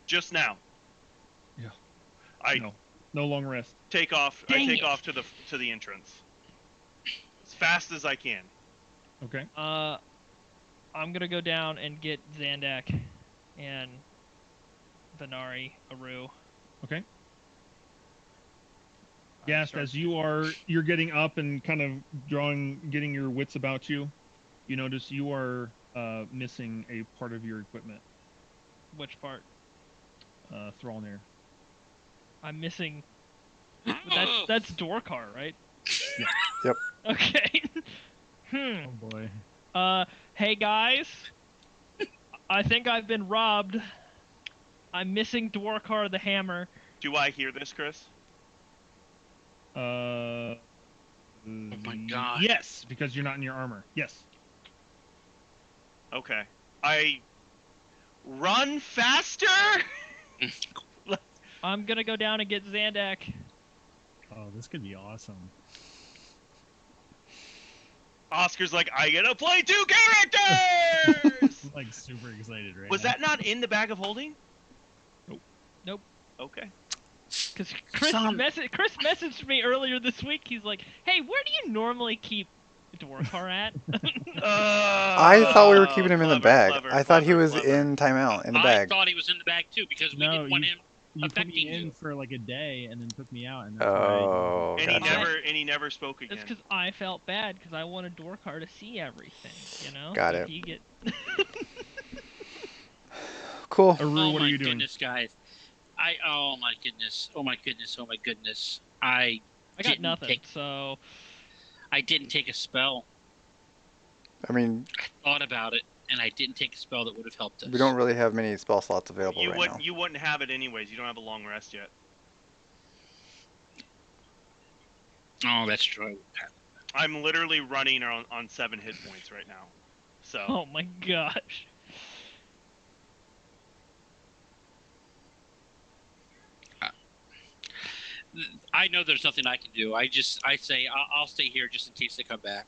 Just now. Yeah. I No long rest. take off. Dang I take it. off to the entrance as fast as I can. Okay. I'm gonna go down and get Zandak and Venari, Aru. Okay. I Gast, start- as you're getting up and kind of getting your wits about you, you notice you are missing a part of your equipment. Which part? Thrallnir. I'm missing. That's Dorkar, right? Yeah. Yep. Okay. Oh boy. Hey guys. I think I've been robbed. I'm missing Dwarkar the hammer. Do I hear this, Chris? Oh my God. Yes, because you're not in your armor. Yes. Okay. I run faster. I'm gonna go down and get Zandak. Oh, this could be awesome. Oscar's like, I get to play 2 characters. I'm like super excited right Was now. that not in the bag of holding? Nope. Okay. Because Chris messaged me earlier this week. He's like, "Hey, where do you normally keep Dwarkar at?" I thought we were keeping him in the bag. I thought he was clever. in timeout in the I bag. thought he was in the bag too because we No, didn't want him You put me affecting in you. for like a day and then took me out, and that's Oh, And he gotcha. never spoke again. That's because I felt bad because I wanted Dwarkar to see everything. You know. Got So it. If you get. Cool. Aru, Oh what my are you doing? goodness, guys! Oh my goodness! Oh my goodness! Oh my goodness! I I got didn't nothing. take- So I didn't take a spell. I mean, I thought about it, and I didn't take a spell that would have helped us. we don't really have many spell slots available you right wouldn't now. you wouldn't have it anyways. You don't have a long rest yet. Oh, that's true. I'm literally running on 7 hit points right now. So oh my gosh. I know there's nothing I can do. I say I'll stay here just in case they come back.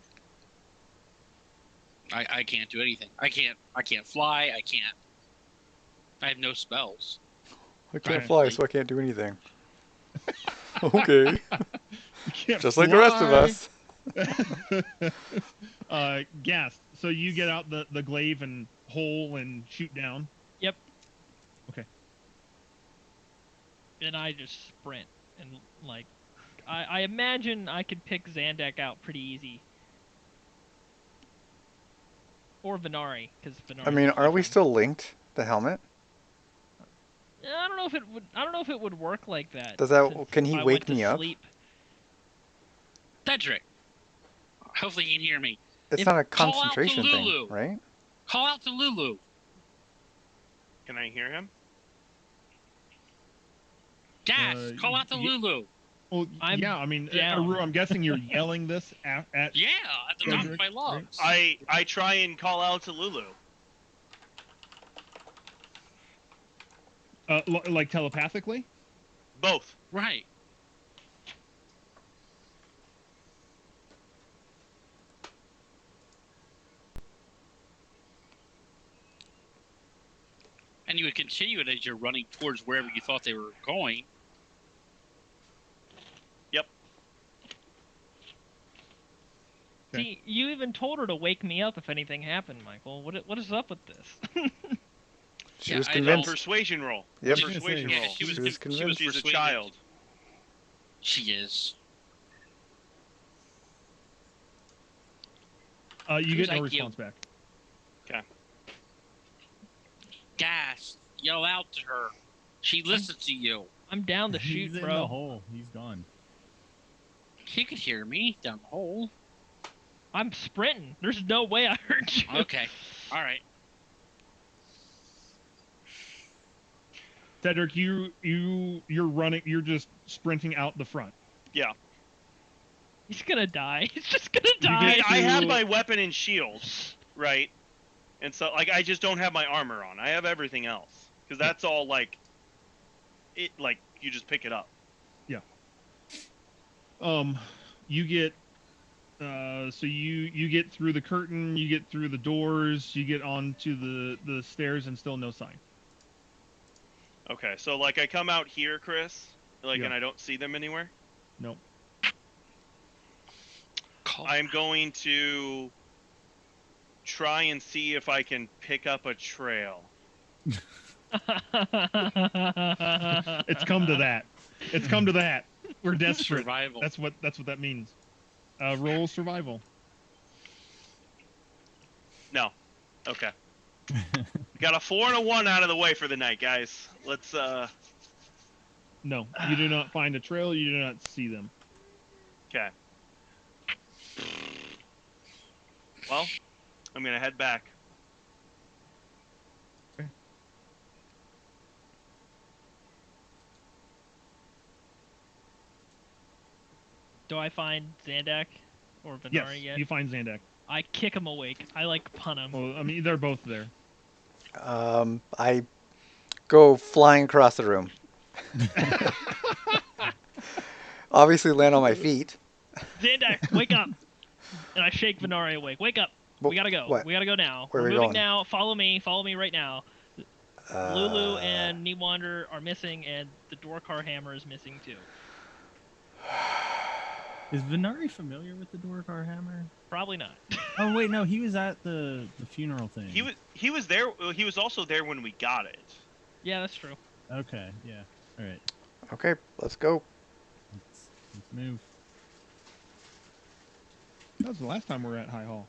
I can't do anything. I can't fly. I have no spells. I can't Right. fly, so I can't do anything. Okay. You can't Just like the rest of fly. us. Gast. So you get out the glaive and hole and shoot down. Yep. Okay. And I just sprint and like, I imagine I could pick Zandak out pretty easy. Or Venari, because Venari. I mean, are we still linked? The helmet? I don't know if it would. I don't know if it would work like that. Does that? since Can he I wake went to me up? sleep. Cedric, hopefully you can hear me. It's not a Call out to concentration thing, Lulu. right? Call out to Lulu. can I hear him? Gas. Call out to Lulu. Well, I'm yeah. I mean, down. Aru, I'm guessing you're yelling this at Yeah, at the top of Cedric, my lungs. I try and call out to Lulu. like telepathically. Both. Right. And you would continue it as you're running towards wherever you thought they were going. Yep. Okay. See, you even told her to wake me up if anything happened, Michael. What is up with this? She Yeah, was I convinced. Persuasion roll. Yep. Persuasion Yeah, roll. she was convinced. She's a persuaded. child. She is. You get no Like you. response back. Gas. Yell out to her. She listens to you. I'm down to He's shoot, in the bro. hole. He's gone. She could hear me down the hole. I'm sprinting. There's no way I heard you. Okay. All right. Cedric, you're running. You're just sprinting out the front. Yeah. He's gonna die. He's just gonna You die. get I have to- my weapon and shield, right? And so like I just don't have my armor on. I have everything else because that's all like it. Like you just pick it up. You get. So you get through the curtain. You get through the doors. You get onto the stairs, and still no sign. Okay, so like I come out here, Chris, like, Yeah. and I don't see them anywhere. Nope. Call. I'm going to try and see if I can pick up a trail. It's come to that. It's come to that. We're desperate. Survival. That's what that means. Roll survival. No. Okay. Got a 4 and a 1 out of the way for the night, guys. Let's No, you do not find a trail. You do not see them. Okay. Well, I'm gonna head back. Do I find Zandak or Yes, Venari yet? you find Zandak. I kick him awake. I like punt him. Well, I mean, they're both there. I go flying across the room. Obviously land on my feet. Zandak, wake up! And I shake Venari awake. Wake up! We gotta go. What? We gotta go now. Where are We're we moving going? now. Follow me. Follow me right now. Lulu Uh, and Newander are missing, and the Dorkar hammer is missing too. Is Venari familiar with the Dorkar hammer? Probably not. Oh wait, no, he was at the funeral thing. He was there. He was also there when we got it. Yeah, that's true. Okay, yeah. All right, Okay, let's go. let's move. That was the last time we were at High Hall.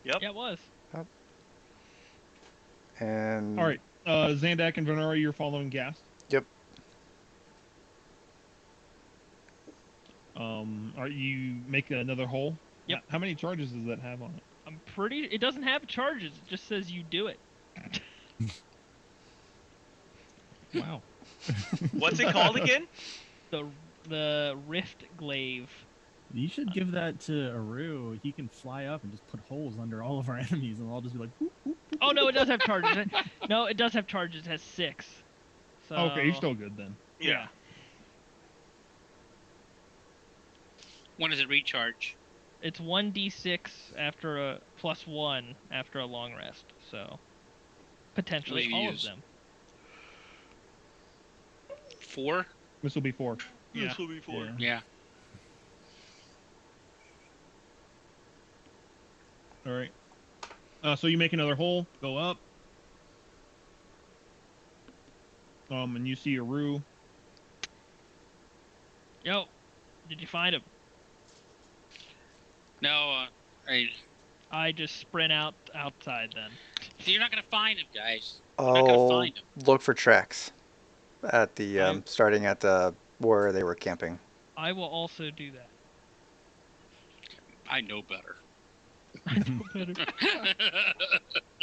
Yep. Yeah, it was. And All right, Zandak and Venari, you're following Gast. Yep. Are you make another hole? Yep. How many charges does that have on it? I'm pretty. It doesn't have charges. It just says you do it. Wow. What's it called again? The Rift Glaive. You should give that to Aru. He can fly up and just put holes under all of our enemies, and they'll all just be like, boop, boop, boop, Oh no, boop. it does have charges. No, it does have charges. It has 6. So Okay, you're still good then. Yeah. When does it recharge? It's 1d6 after a +1 after a long rest. So potentially What do you all use? of them. 4? This will be 4. Yeah. This will be 4. Yeah. Yeah. All right. So you make another hole, go up. And you see Aru. Yo, did you find him? No, I just sprint outside then. you're not gonna find him, guys. You're not gonna I'll find him. look for tracks at the I'm- starting at the where they were camping. I will also do that. I know better. I know better.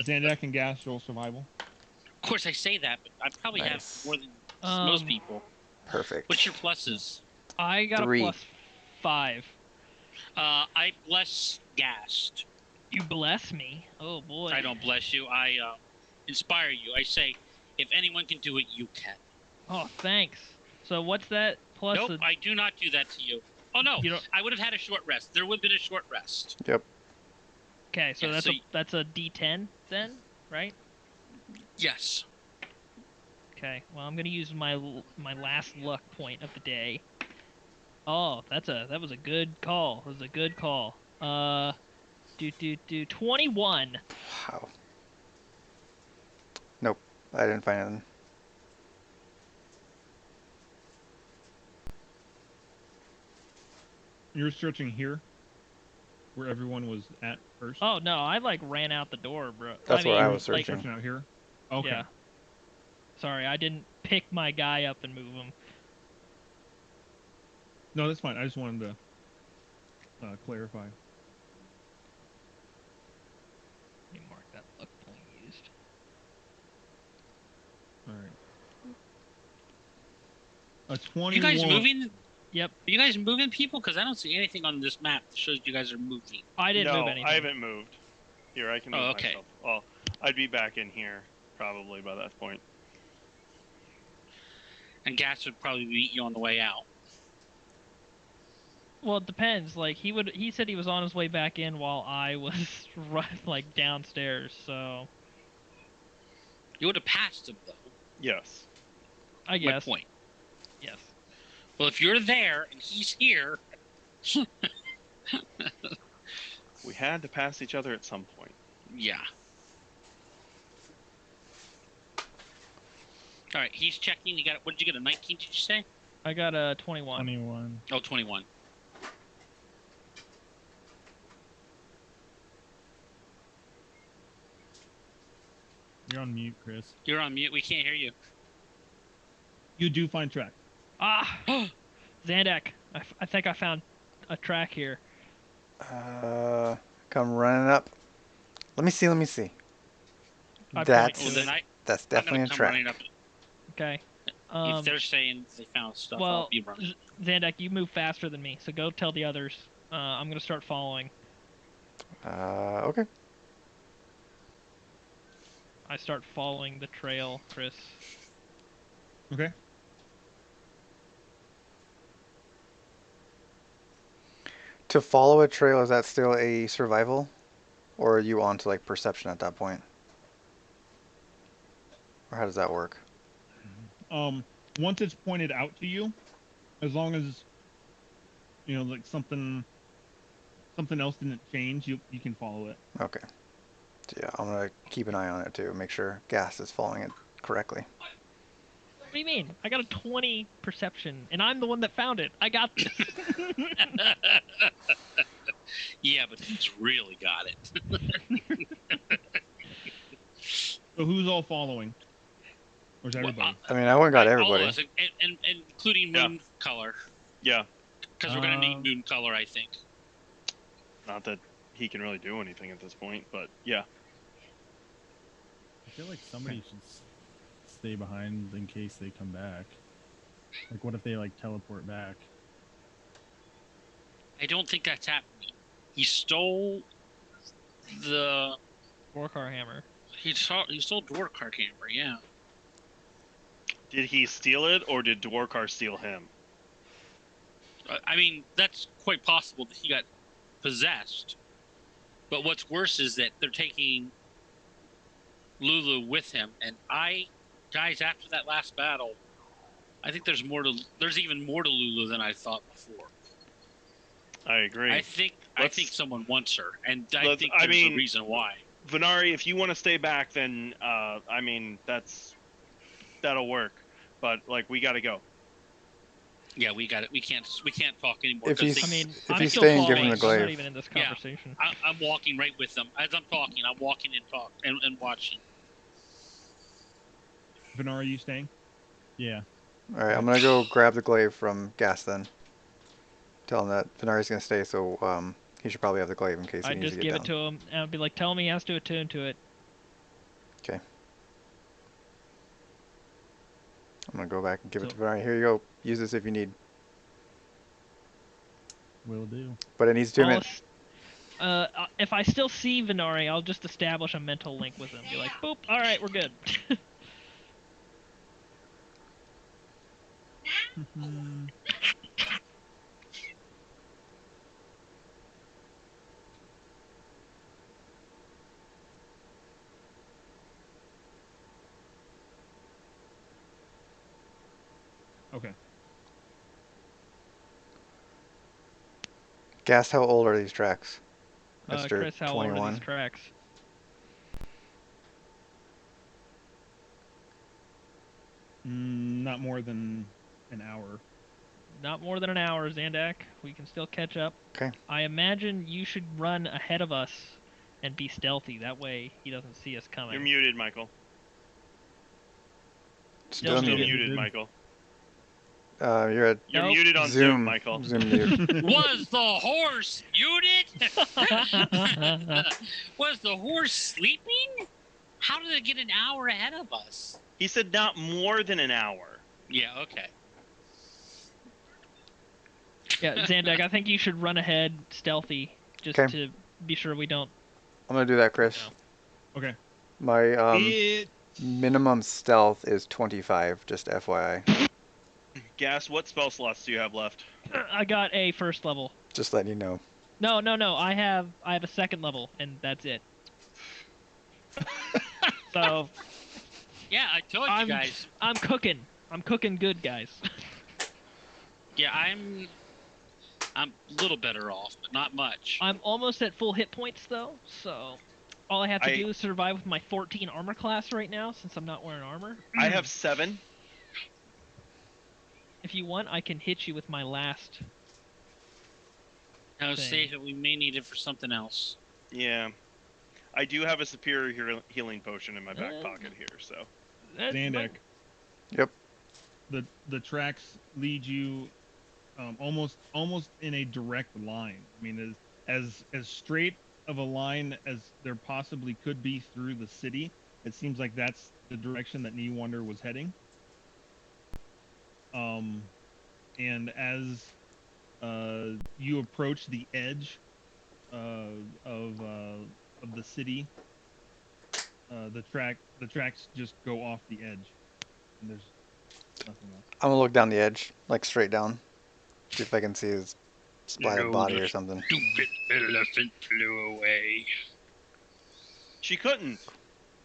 Zandak and Gast roll survival. Of course, I say that, but I probably Nice. have more than Um, most people. Perfect. What's your pluses? I got 3. a +5. I bless Gast. You bless me. Oh boy. I don't bless you. I inspire you. I say, if anyone can do it, you can. Oh, thanks. So what's that plus? Nope, I do not do that to you. Oh no, You don't- I would have had a short rest. There would have been a short rest. Okay, so Yeah, that's a D10 then, right? Yes. Okay. Well, I'm gonna use my last luck point of the day. Oh, that was a good call. That was a good call. 21. Wow. Nope, I didn't find anything. You're searching here, where everyone was at first. Oh no, I like ran out the door, bro. That's where I mean, was like, searching. Searching out here. Okay. Yeah. Sorry, I didn't pick my guy up and move him. No, that's fine. I just wanted to clarify. Let me mark that luck point used. All right. A 21. You guys moving? Yep. Are you guys moving people? Because I don't see anything on this map that shows you guys are moving. I didn't no, move anything. I haven't moved. Here, I can move Oh, okay. myself. Well, I'd be back in here probably by that point. And Gas would probably meet you on the way out. Well, it depends. Like he said he was on his way back in while I was like downstairs. So You would have passed him, though. Yes. I My guess. point. Yes. Well, if you're there and he's here, We had to pass each other at some point. Yeah. All right, he's checking. You got what did you get? A 19? Did you say? I got a 21. 21. Oh, 21. You're on mute, Chris. You're on mute. We can't hear you. You do find track. Ah, Zandak. I think I found a track here. Come running up. Let me see. I point That's to Well, then it. that's I'm definitely gonna a come track. running up. Okay. If they're saying they found stuff, I'll Well, be running. Zandak, you move faster than me, so go tell the others. I'm gonna start following. Okay. I start following the trail, Chris. Okay. To follow a trail, is that still a survival? Or are you on to like perception at that point? Or how does that work? Once it's pointed out to you, as long as like something else didn't change, you can follow it. Okay. So yeah, I'm gonna keep an eye on it too, make sure Gas is following it correctly. What do you mean? I got a 20 perception, and I'm the one that found it. I got this. Yeah, but he's really got it. So who's all following? Or is everybody? I mean, I wouldn't got All everybody. of us, and including Yeah. Moon Color, Yeah. because we're gonna need Moon Color, I think. Not that he can really do anything at this point, but yeah. I feel like somebody should stay behind in case they come back. Like, what if they like teleport back? I don't think that's happening. He stole the. Warcar hammer. He stole Dwarkar Hammer. Yeah. Did he steal it, or did Dwarkar steal him? I mean, that's quite possible that he got possessed. But what's worse is that they're taking Lulu with him, and guys, after that last battle, I think there's even more to Lulu than I thought before. I agree. I think someone wants her, and I think I there's mean, a reason why. Venari, if you want to stay back, then I mean that'll work. But like, we gotta go. Yeah, we got it. We can't talk anymore. If 'cause he's- I mean, If I'm he's still staying, give following. him the I'm glaive. not even in this Yeah. conversation. I'm walking right with them as I'm talking. I'm walking and watching. Venara, are you staying? Yeah. All right, I'm gonna go grab the glaive from Gas then. Tell him that Venari's gonna stay, so he should probably have the glaive in case he I'd needs just to get give down. it to him, and I'd be like, tell him he has to attune to it. Okay. I'm gonna go back and give it So- to Venari. Here you go. Use this if you need. Will do. But it needs 2 minutes. If I still see Venari, I'll just establish a mental link with him. Be like, boop, all right, we're good. Okay. Gas, how old are these tracks? Mr. Chris, how old are 21. these tracks? Not more than an hour. Not more than an hour, Zandak. We can still catch up. Okay. I imagine you should run ahead of us and be stealthy. That way he doesn't see us coming. You're muted, Michael. Still Still muted. muted, Michael. You're at You're Nope. muted on Zoom, Michael. Zoom mute. Was the horse muted? Was the horse sleeping? How did it get an hour ahead of us? He said not more than an hour. Yeah, okay. Yeah, Zandak, I think you should run ahead stealthy just 'Kay. to be sure we don't. I'm gonna do that, Chris. No. Okay. My It minimum stealth is 25, just FYI. Gas, what spell slots do you have left? I got a first level. Just letting you know. No. I have a second level, and that's it. So Yeah, I told you guys. I'm cooking. I'm cooking good, guys. Yeah, I'm I'm a little better off, but not much. I'm almost at full hit points though, so all I have to do is survive with my 14 armor class right now since I'm not wearing armor. I have 7. If you want, I can hit you with my last. Now thing. save it. We may need it for something else. Yeah. I do have a superior healing potion in my back pocket here, so. Zandak. Yep. The tracks lead you almost in a direct line. I mean, as straight of a line as there possibly could be through the city. It seems like that's the direction that Newander was heading. And as you approach the edge of the city, the tracks just go off the edge, and there's nothing else. I'm gonna look down the edge, like straight down, see if I can see his splattered body or something. Stupid elephant flew away. She couldn't.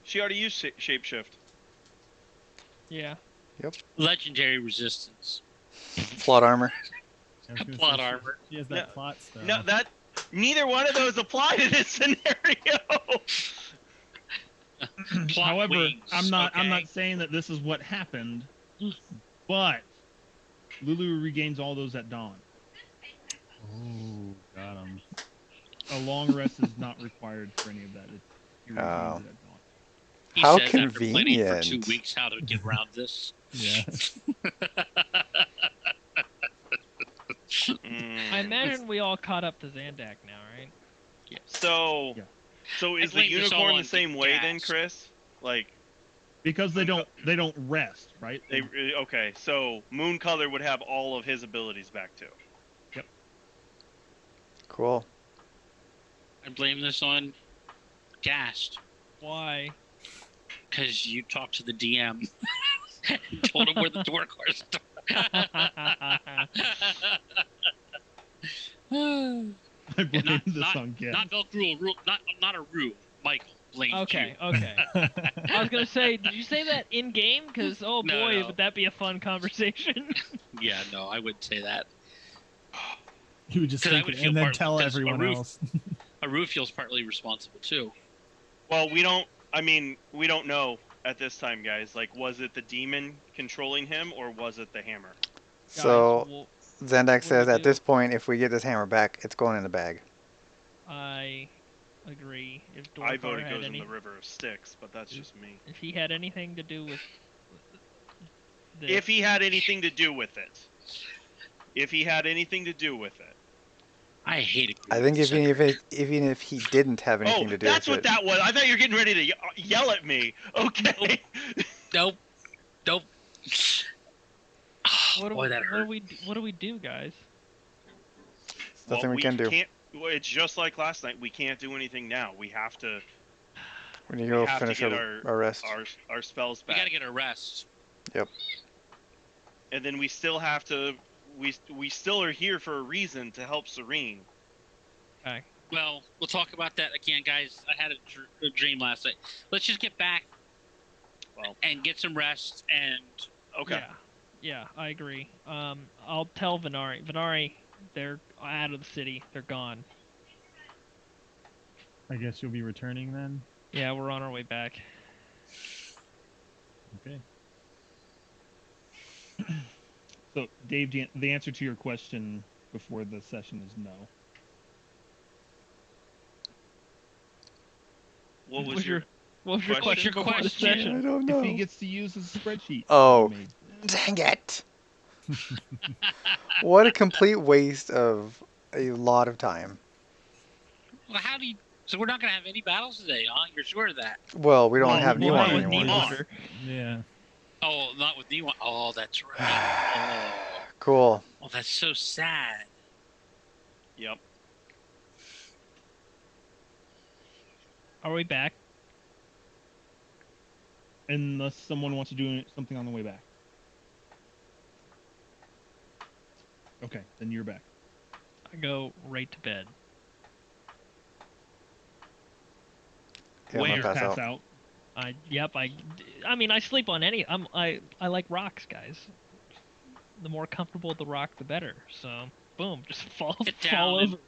She already used shapeshift. Yeah. Legendary resistance. Plot armor. I was gonna Plot say, armor. She has that plot stuff. No, neither one of those apply to this scenario. Plot However, wings, I'm not okay? saying that this is what happened, but Lulu regains all those at dawn. Oh, got him. A long rest is not required for any of that. He regains Oh. it at dawn. He How says after planning for 2 convenient. weeks how to get around this. Yeah. I imagine we all caught up to Zandak now, right? So, Yeah. so I is the blame this all unicorn on the same the way then, gas. Chris? Like Because they don't rest, right? they okay. So Moon Color would have all of his abilities back too. Cool. I blame this on Gast. Why? Because you talked to the DM and told him where the door cards I blame this on Geth. Not Velcro, not a Rue. Michael blames Okay, you. okay. I was gonna say, did you say that in game? Because oh No, boy, no. would that be a fun conversation? Yeah, no, I wouldn't say that. You would just 'Cause I think would it feel and then part- tell because everyone Aruf- else. Aru feels partly responsible too. Well, we don't. I mean, we don't know at this time, guys. Like, was it the demon controlling him, or was it the hammer? So Guys, Zandak do says we at do? this point, if we get this hammer back, it's going in the bag. I agree. If I Dorkar vote it had goes any, in the river of Styx, but that's just me. if he had anything to do with this, If he had anything to do with it. If he had anything to do with it. I hate it. I think even if he didn't have anything Oh, to do that's with what it, that was. I thought you were getting ready to yell at me. Okay. Nope. Oh, what do, boy, that hurt. what do we do, guys? there's nothing we can do. Can't, well, it's just like last night. We can't do anything now. We have to. We need to we go have to finish get our rest. our spells We back. gotta get a rest. And then we still have to. We still are here for a reason to help Serene. Okay. Well, we'll talk about that again, guys. I had a dream last night. Let's just get back and get some rest. And Okay. Yeah, I agree. I'll tell Venari. Venari, they're out of the city. They're gone. I guess you'll be returning then. Yeah, we're on our way back. Okay. So, Dave, the answer to your question before the session is no. What was your? What was your question? question before the Question. I session? don't know. If he gets to use his spreadsheet. Oh. he made. Dang it! What a complete waste of a lot of time. well, how do you? So we're not gonna have any battles today, huh? You're sure of that? Well, we don't Well, have we'll Niwan have with anymore. Niwan. Yeah. Oh, not with Niwan. Oh, that's right. Cool. Oh, that's so sad. Yep. Are we back? Unless someone wants to do something on the way back. Okay, then you're back. I go right to bed. Yeah, I'm gonna Where? pass out. out. I mean, I sleep on any. I like rocks, guys. The more comfortable the rock, the better. So boom, just fall Sit fall down and over.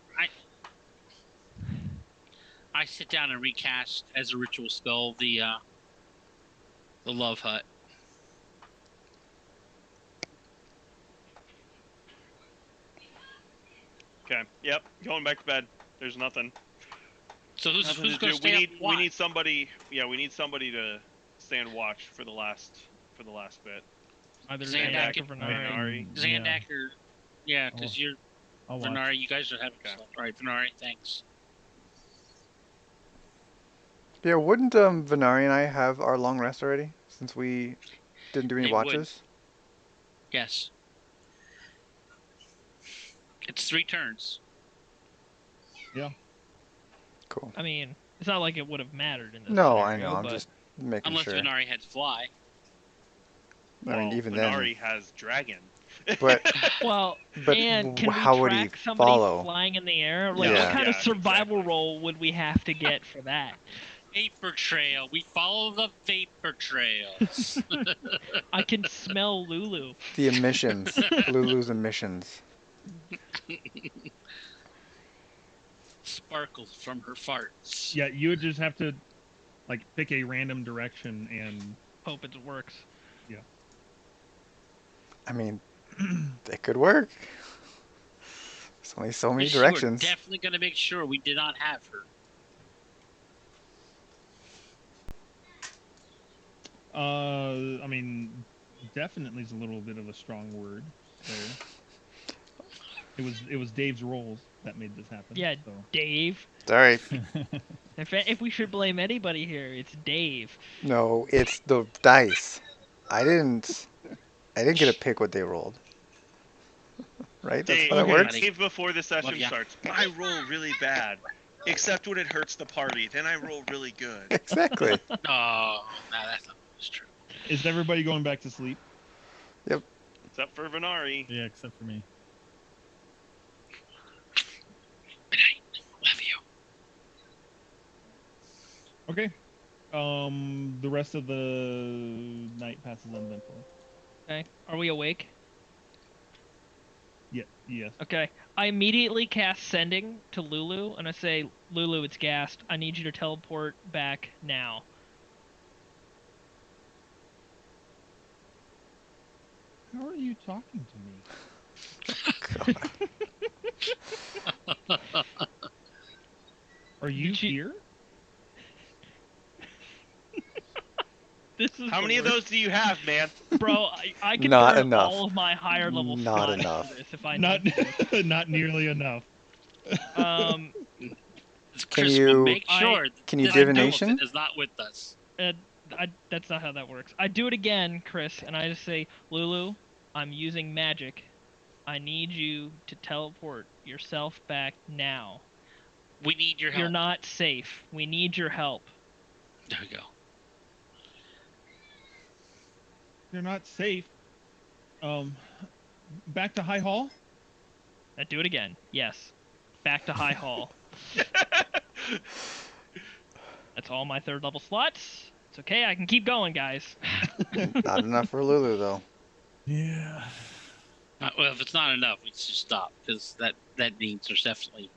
I sit down and recast as a ritual spell the love hut. Okay. Yep. Going back to bed. There's nothing. So who's Nothing to gonna do. stay up and We watch? need somebody. Yeah, we need somebody to stand watch for the last bit. Either Zandak Zandak or and Venari. Zandak or yeah, because you're I'll watch. Venari. You guys are having Okay. slept. All right, Venari. Thanks. Yeah, wouldn't Venari and I have our long rest already since we didn't do any They would. watches? Yes. It's 3 turns. Cool. I mean, it's not like it would have mattered in this No, scenario, I know. I'm but just making Unless sure. Venari had fly. I mean, Well, even Venari has dragon. But well, but and can we how would he track somebody follow? flying in the air? Like, what Yeah. kind of Yeah, survival exactly. roll would we have to get for that? Vapor trail. We follow the vapor trail. I can smell Lulu. The emissions, Lulu's emissions. Sparkles from her farts. Yeah, you would just have to like pick a random direction and Hope it works. I mean, it could work. There's only so many You were directions. definitely going to make sure we did not have her. I mean, definitely is a little bit of a strong word there. It was Dave's rolls that made this happen. Yeah, So. Dave. Sorry. If we should blame anybody here, it's Dave. No, it's the dice. I didn't get to pick what they rolled. Right? That's how that Okay. works? Dave, before the session Love ya. starts, I roll really bad, except when it hurts the party. Then I roll really good. Exactly. Oh, no, that's not always true. Is everybody going back to sleep? Except for Venari. Yeah, except for me. Good night. Love you. Okay. The rest of the night passes uneventfully. Okay, are we awake? Yeah. Yes. Okay, I immediately cast Sending to Lulu, and I say, Lulu, it's gassed. I need you to teleport back now. How are you talking to me? Are you Did she- here? This is How the many of worst. those do you have, man? Bro, I can Not burn enough. all of my higher level Not slots enough. for this if I Not need to. not nearly enough. Chris you- will make sure Can you this divination? elephant is not with us. That's not how that works. I do it again, Chris, and I just say, Lulu, I'm using magic. I need you to teleport yourself back now. We need your help. You're not safe. We need your help. There we go. They're not safe. Back to High Hall. I do it again. Yes. Back to High Hall. That's all my third level slots. It's okay. I can keep going, guys. Not enough for Lulu, though. Yeah. Well, if it's not enough, we should stop because that means there's definitely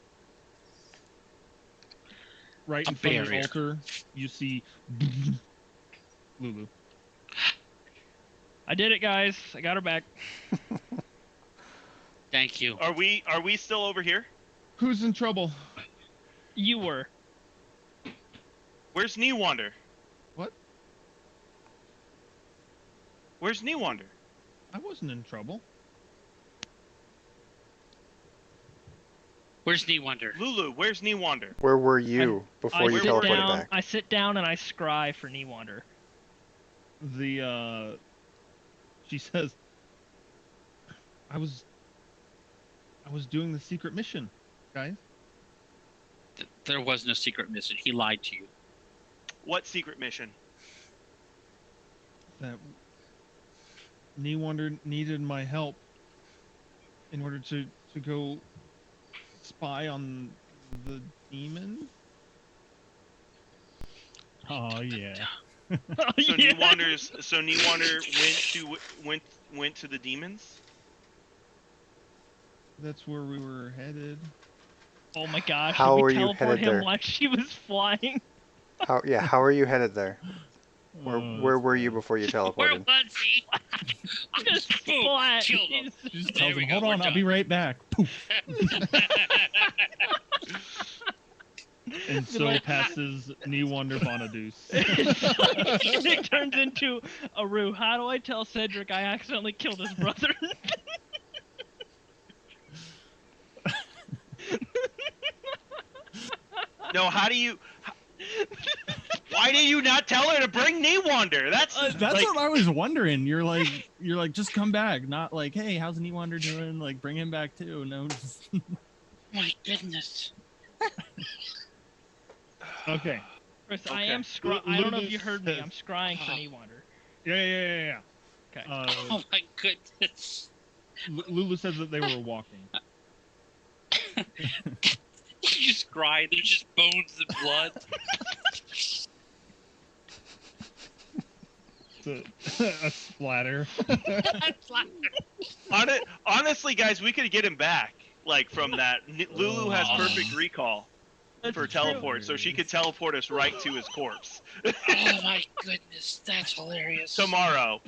Right A in front of the barrier. altar, you see Lulu. I did it, guys. I got her back. Thank you. Are we still over here? Who's in trouble? You were. Where's Newander? What? Where's Newander? I wasn't in trouble. Where's Wonder? Lulu, where's Newander? Where were you before I you sit teleported down. back? I sit down and I scry for Newander. She says, I was doing the secret mission, guys. There was no secret mission. He lied to you. What secret mission? That Newander needed my help in order to go spy on the demon. Oh yeah. So Yeah. Newander went to the demons? That's where we were headed. Oh my gosh, did How we are you teleport headed him there? while she was flying? How are you headed there? Where That's were you bad. before you Where teleported? was he? Just Boom, splat. killed him. She just There tells we him, go, "Hold we're on, I'll be done." right back." Poof. And Be so like- passes Niwander Bonaduce. It turns into Aru. How do I tell Cedric I accidentally killed his brother? No, how do you? Why did you not tell her to bring Niwander? That's That's like, what I was wondering. You're like, just come back, not like, hey, how's Newander doing? Like, bring him back too. No, just My goodness. Okay. Chris, Okay. I am I don't know if you heard me. I'm scrying for Newander. Yeah. Okay. Oh my goodness. Lulu says that they were walking. You just cry. There's just bones and blood. It's a splatter. honestly, guys, we could get him back. Like from that, Lulu has Oh. perfect recall That's for true. teleport, so she could teleport us right to his corpse Oh my goodness. That's hilarious. tomorrow.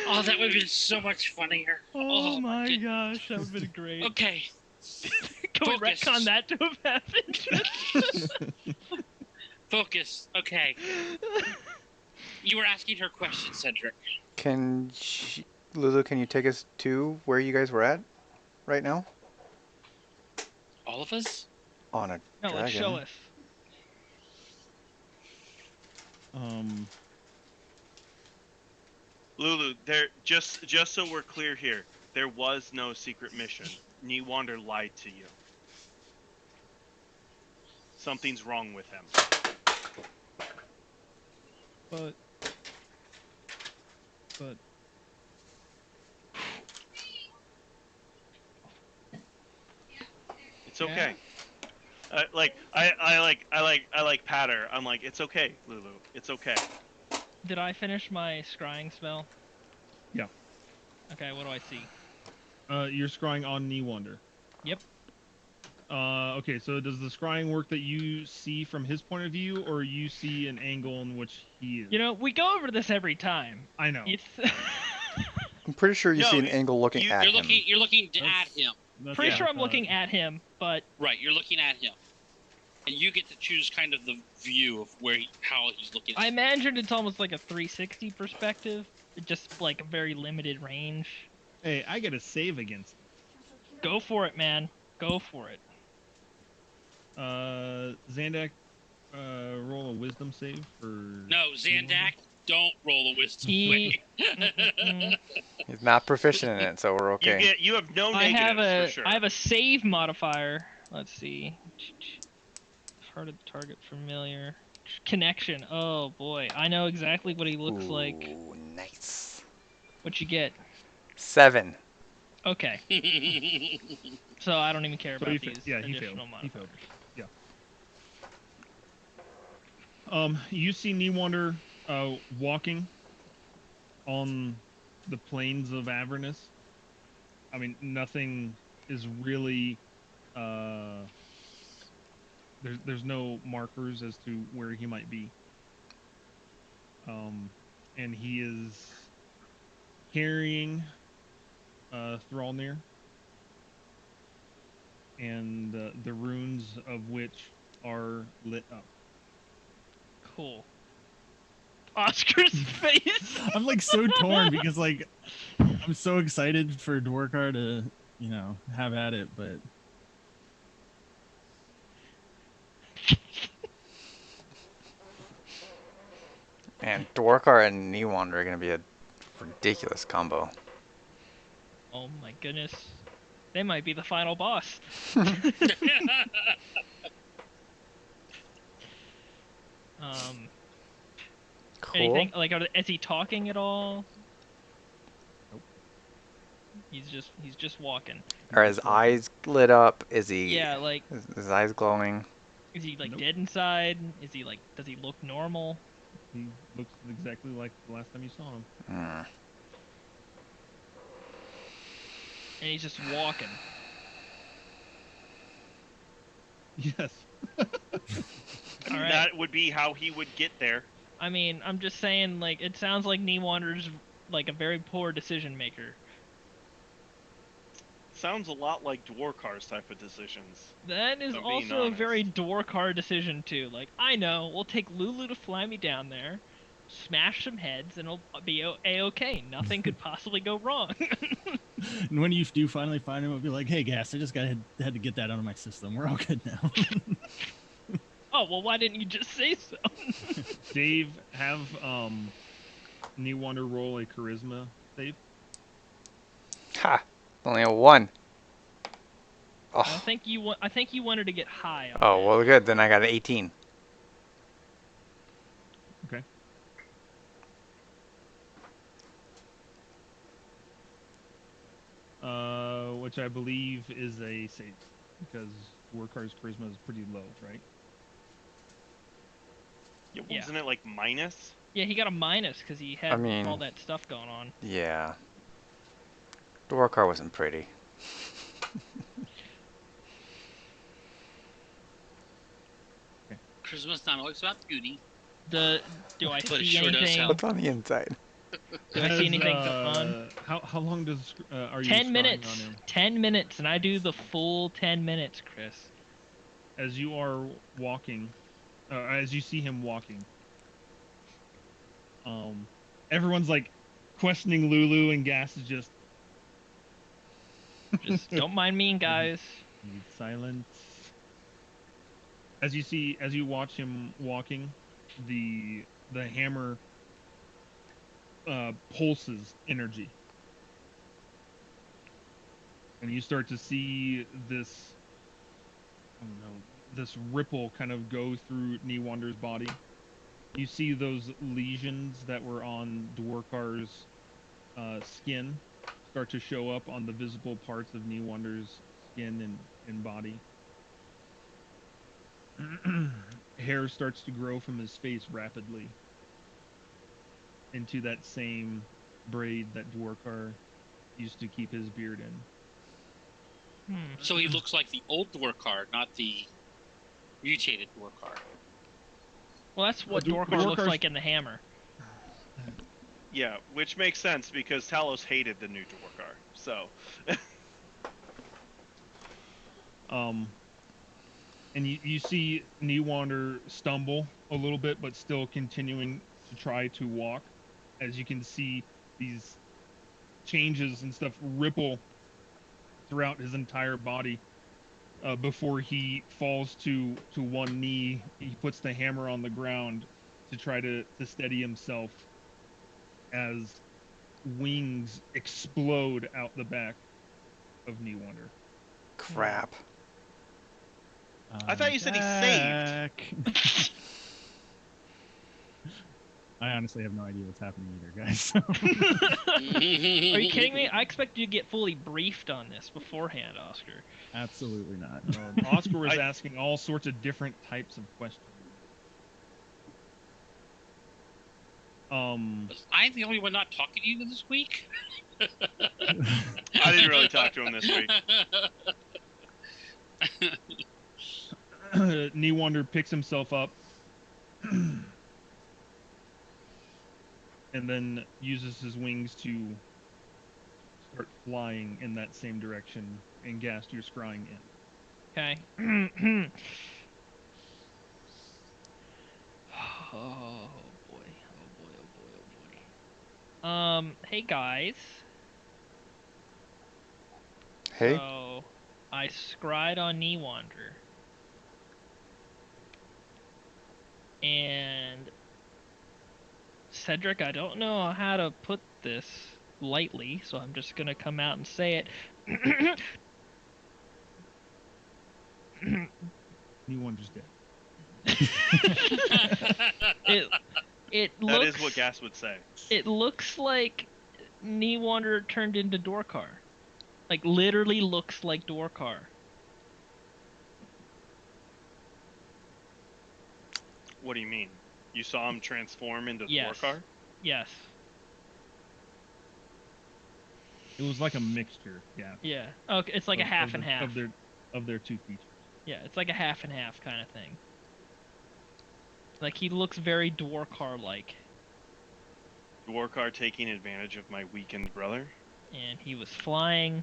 Oh, that would have been so much funnier. Oh my goodness. gosh, that would have been great. Okay. Can we Focus. retcon that to have happened? Focus. Okay. You were asking her question, Cedric. Lulu, can you take us to where you guys were at right now? All of us? On a No, dragon. let's show us. Lulu, there just so we're clear here, there was no secret mission. Niwander lied to you. Something's wrong with him. But It's okay. I like pat her. I'm like, it's okay, Lulu. It's okay. Did I finish my scrying spell? Yeah. Okay, what do I see? you're scrying on Niwander. Yep. Okay, so does the scrying work that you see from his point of view, or you see an angle in which he is? You know, we go over this every time. I know. I'm pretty sure you No, see an angle looking at You're him. looking. You're looking at him. That's Pretty what sure I I'm thought. looking at him, but Right. You're looking at him, and you get to choose kind of the view of how he's looking. I imagined it's almost like a 360 perspective, just like a very limited range. Hey, I get a save against him. Go for it, man. Go for it. Zandak, roll a wisdom save for. No, Zandak, don't roll the wisdom. He. He's not proficient in it, so we're okay. You have no I negatives have for sure. I have a save modifier. Let's see. Heart of the target familiar. Connection. Oh boy, I know exactly what he looks like. Ooh, nice. What you get? 7. Okay, so I don't even care So about he these yeah, he additional failed. He failed. modifiers. Yeah. You see Niwander walking on the plains of Avernus. I mean, nothing is really. There's no markers as to where he might be. And he is carrying Thrallnir, and the runes of which are lit up. Cool. Oscar's face. I'm like so torn because like I'm so excited for Dwarkar to, have at it, but And Dwarkar and Niwander are going to be a ridiculous combo. Oh my goodness. They might be the final boss. Cool. Anything like is he talking at all? Nope. He's just walking. Are his eyes lit up? Is he? Yeah, like Is his eyes glowing? is he like Nope. dead inside? Is he like does he look normal? He looks exactly like the last time you saw him. Hmm. And he's just walking. Yes. I All mean, right. that would be how he would get there. I mean, I'm just saying, like, it sounds like Newander's like a very poor decision maker. Sounds a lot like Dwarkar's type of decisions. That is I'm being also a very honest. Dwarkar decision too. Like, I know, we'll take Lulu to fly me down there, smash some heads, and it'll be a-okay. Nothing could possibly go wrong. And when you do finally find him, it'll be like, "Hey, Gas, I just had to get that out of my system. We're all good now." Oh, well, why didn't you just say so? Dave, have Newander roll a charisma save. Ha! Only a 1. I Oh, think you wanted to get high on oh that. well, good. Then I got an 18. Okay. Which I believe is a save because Dwarkar's charisma is pretty low, right? Yeah, Yeah. wasn't it like minus? Yeah, he got a minus because he I had mean- all that stuff going on. Yeah. Dwarkar wasn't pretty. Charisma's not always about beauty. Do I But it see sure does anything? help. What's on the inside? Do I see anything going on? How long does are you 10 scrying minutes. on him? 10 minutes, and I do the full 10 minutes, Chris. As you are walking, as you see him walking, everyone's like questioning Lulu, and Gas is just Just don't mind me, guys. Need silence. As you watch him walking, the hammer pulses energy, and you start to see this, I don't know, this ripple kind of go through Newander's body. You see those lesions that were on Dwarkar's skin start to show up on the visible parts of Newander's skin and body. Hair starts to grow from his face rapidly into that same braid that Dwarkar used to keep his beard in. So he looks like the old Dwarkar, not the mutated Dwarkar. Well, that's what Well, Dorkar looks Dwarkar's- like in the hammer. Yeah, which makes sense because Talos hated the new Dwarkar. So, And you see Newander stumble a little bit, but still continuing to try to walk. As you can see, these changes and stuff ripple throughout his entire body. Before he falls to one knee, he puts the hammer on the ground to try to steady himself as wings explode out the back of Newander. Crap. I thought you said he saved. I honestly have no idea what's happening either, guys. Are you kidding me? I expect you to get fully briefed on this beforehand, Oscar. Absolutely not. Oscar was asking all sorts of different types of questions. Was I the only one not talking to you this week? I didn't really talk to him this week. Newander picks himself up and then uses his wings to start flying in that same direction. And Gast, you're scrying in. Okay. Oh boy. Oh boy. Oh boy. Oh boy. Hey guys. Hey? So, I scryed on Newander. And Cedric, I don't know how to put this lightly, so I'm just gonna come out and say it. Newander's dead. It That looks is what Gas would say. it looks like Newander turned into Dorkar. Like literally looks like Dorkar. What do you mean? You saw him transform into Yes. Dwarkar? Yes. It was like a mixture, yeah. Yeah. Okay, it's like a half of and the- half. of their two features. Yeah, it's like a half and half kind of thing. Like he looks very Dwarkar-like, Dwarkar taking advantage of my weakened brother. and he was flying.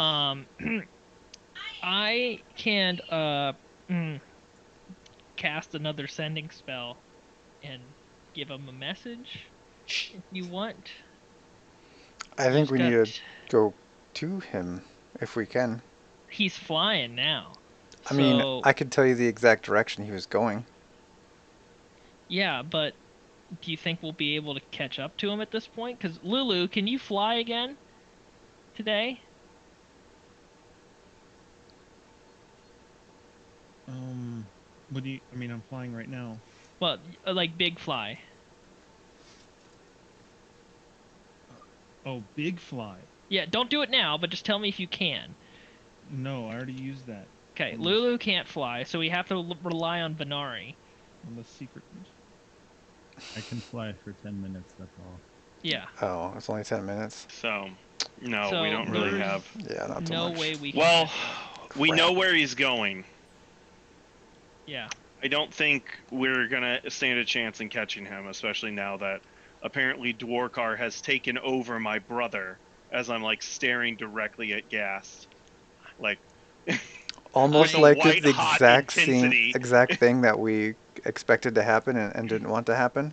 Um, I can cast another sending spell and give him a message if you want. I think He's we need to got go to him if we can. he's flying now. I mean, So I could tell you the exact direction he was going. yeah, but do you think we'll be able to catch up to him at this point? Because Lulu, can you fly again today? What do you? I mean, I'm flying right now. Well, like big fly. Oh, big fly. Yeah, don't do it now, but just tell me if you can. No, I already used that. Okay, on Lulu can't fly, so we have to rely on Venari. On the secret. I can fly for 10 minutes. That's all. Yeah. Oh, it's only 10 minutes. So, no, So we don't really there's have. Yeah, not so no much. way we can. Well, catch up. we Crap. know where he's going. Yeah. I don't think we're gonna stand a chance in catching him, especially now that apparently Dwarkar has taken over my brother. As I'm like staring directly at Gast, like Almost I- like it's white the hot intensity. exact thing that we expected to happen and didn't want to happen.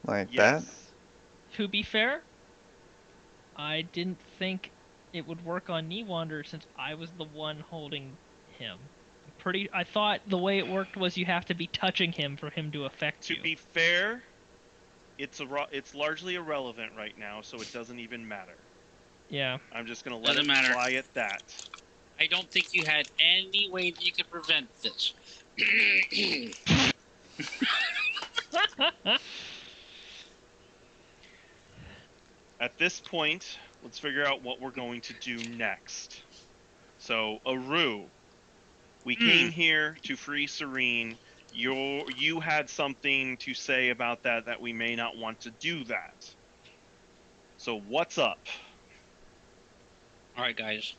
Like that. Yes. To be fair, I didn't think it would work on Newander since I was the one holding him. I thought the way it worked was you have to be touching him for him to affect To you. be fair, it's largely irrelevant right now, so it doesn't even matter. Yeah. I'm just gonna let Doesn't it matter. fly at that. I don't think you had any way that you could prevent this. At this point, let's figure out what we're going to do next. So, Aru, we came here to free Serene. You had something to say about that we may not want to do that. So what's up? All right, guys.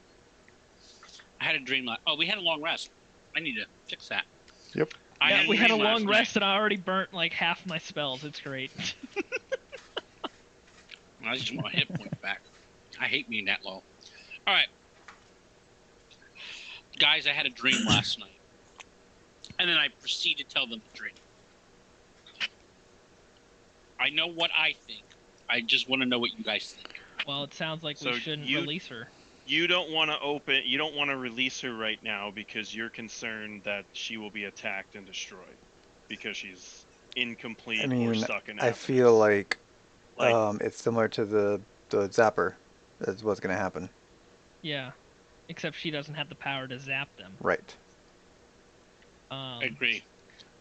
I had a dream last. Oh, we had a long rest. I need to fix that. Yep. I Yeah, we had a dream last long night. rest and I already burnt like half my spells. It's great. I just want my hit points back. I hate being that low. All right, guys. I had a dream last night, and then I proceeded to tell them the dream. I know what I think. I just want to know what you guys think. Well, it sounds like So we shouldn't you- release her. You don't want to release her right now because you're concerned that she will be attacked and destroyed because she's incomplete I or mean, stuck in I Avernus. feel like Like- it's similar to the zapper. That's what's gonna happen. Yeah. Except she doesn't have the power to zap them. Right. I agree.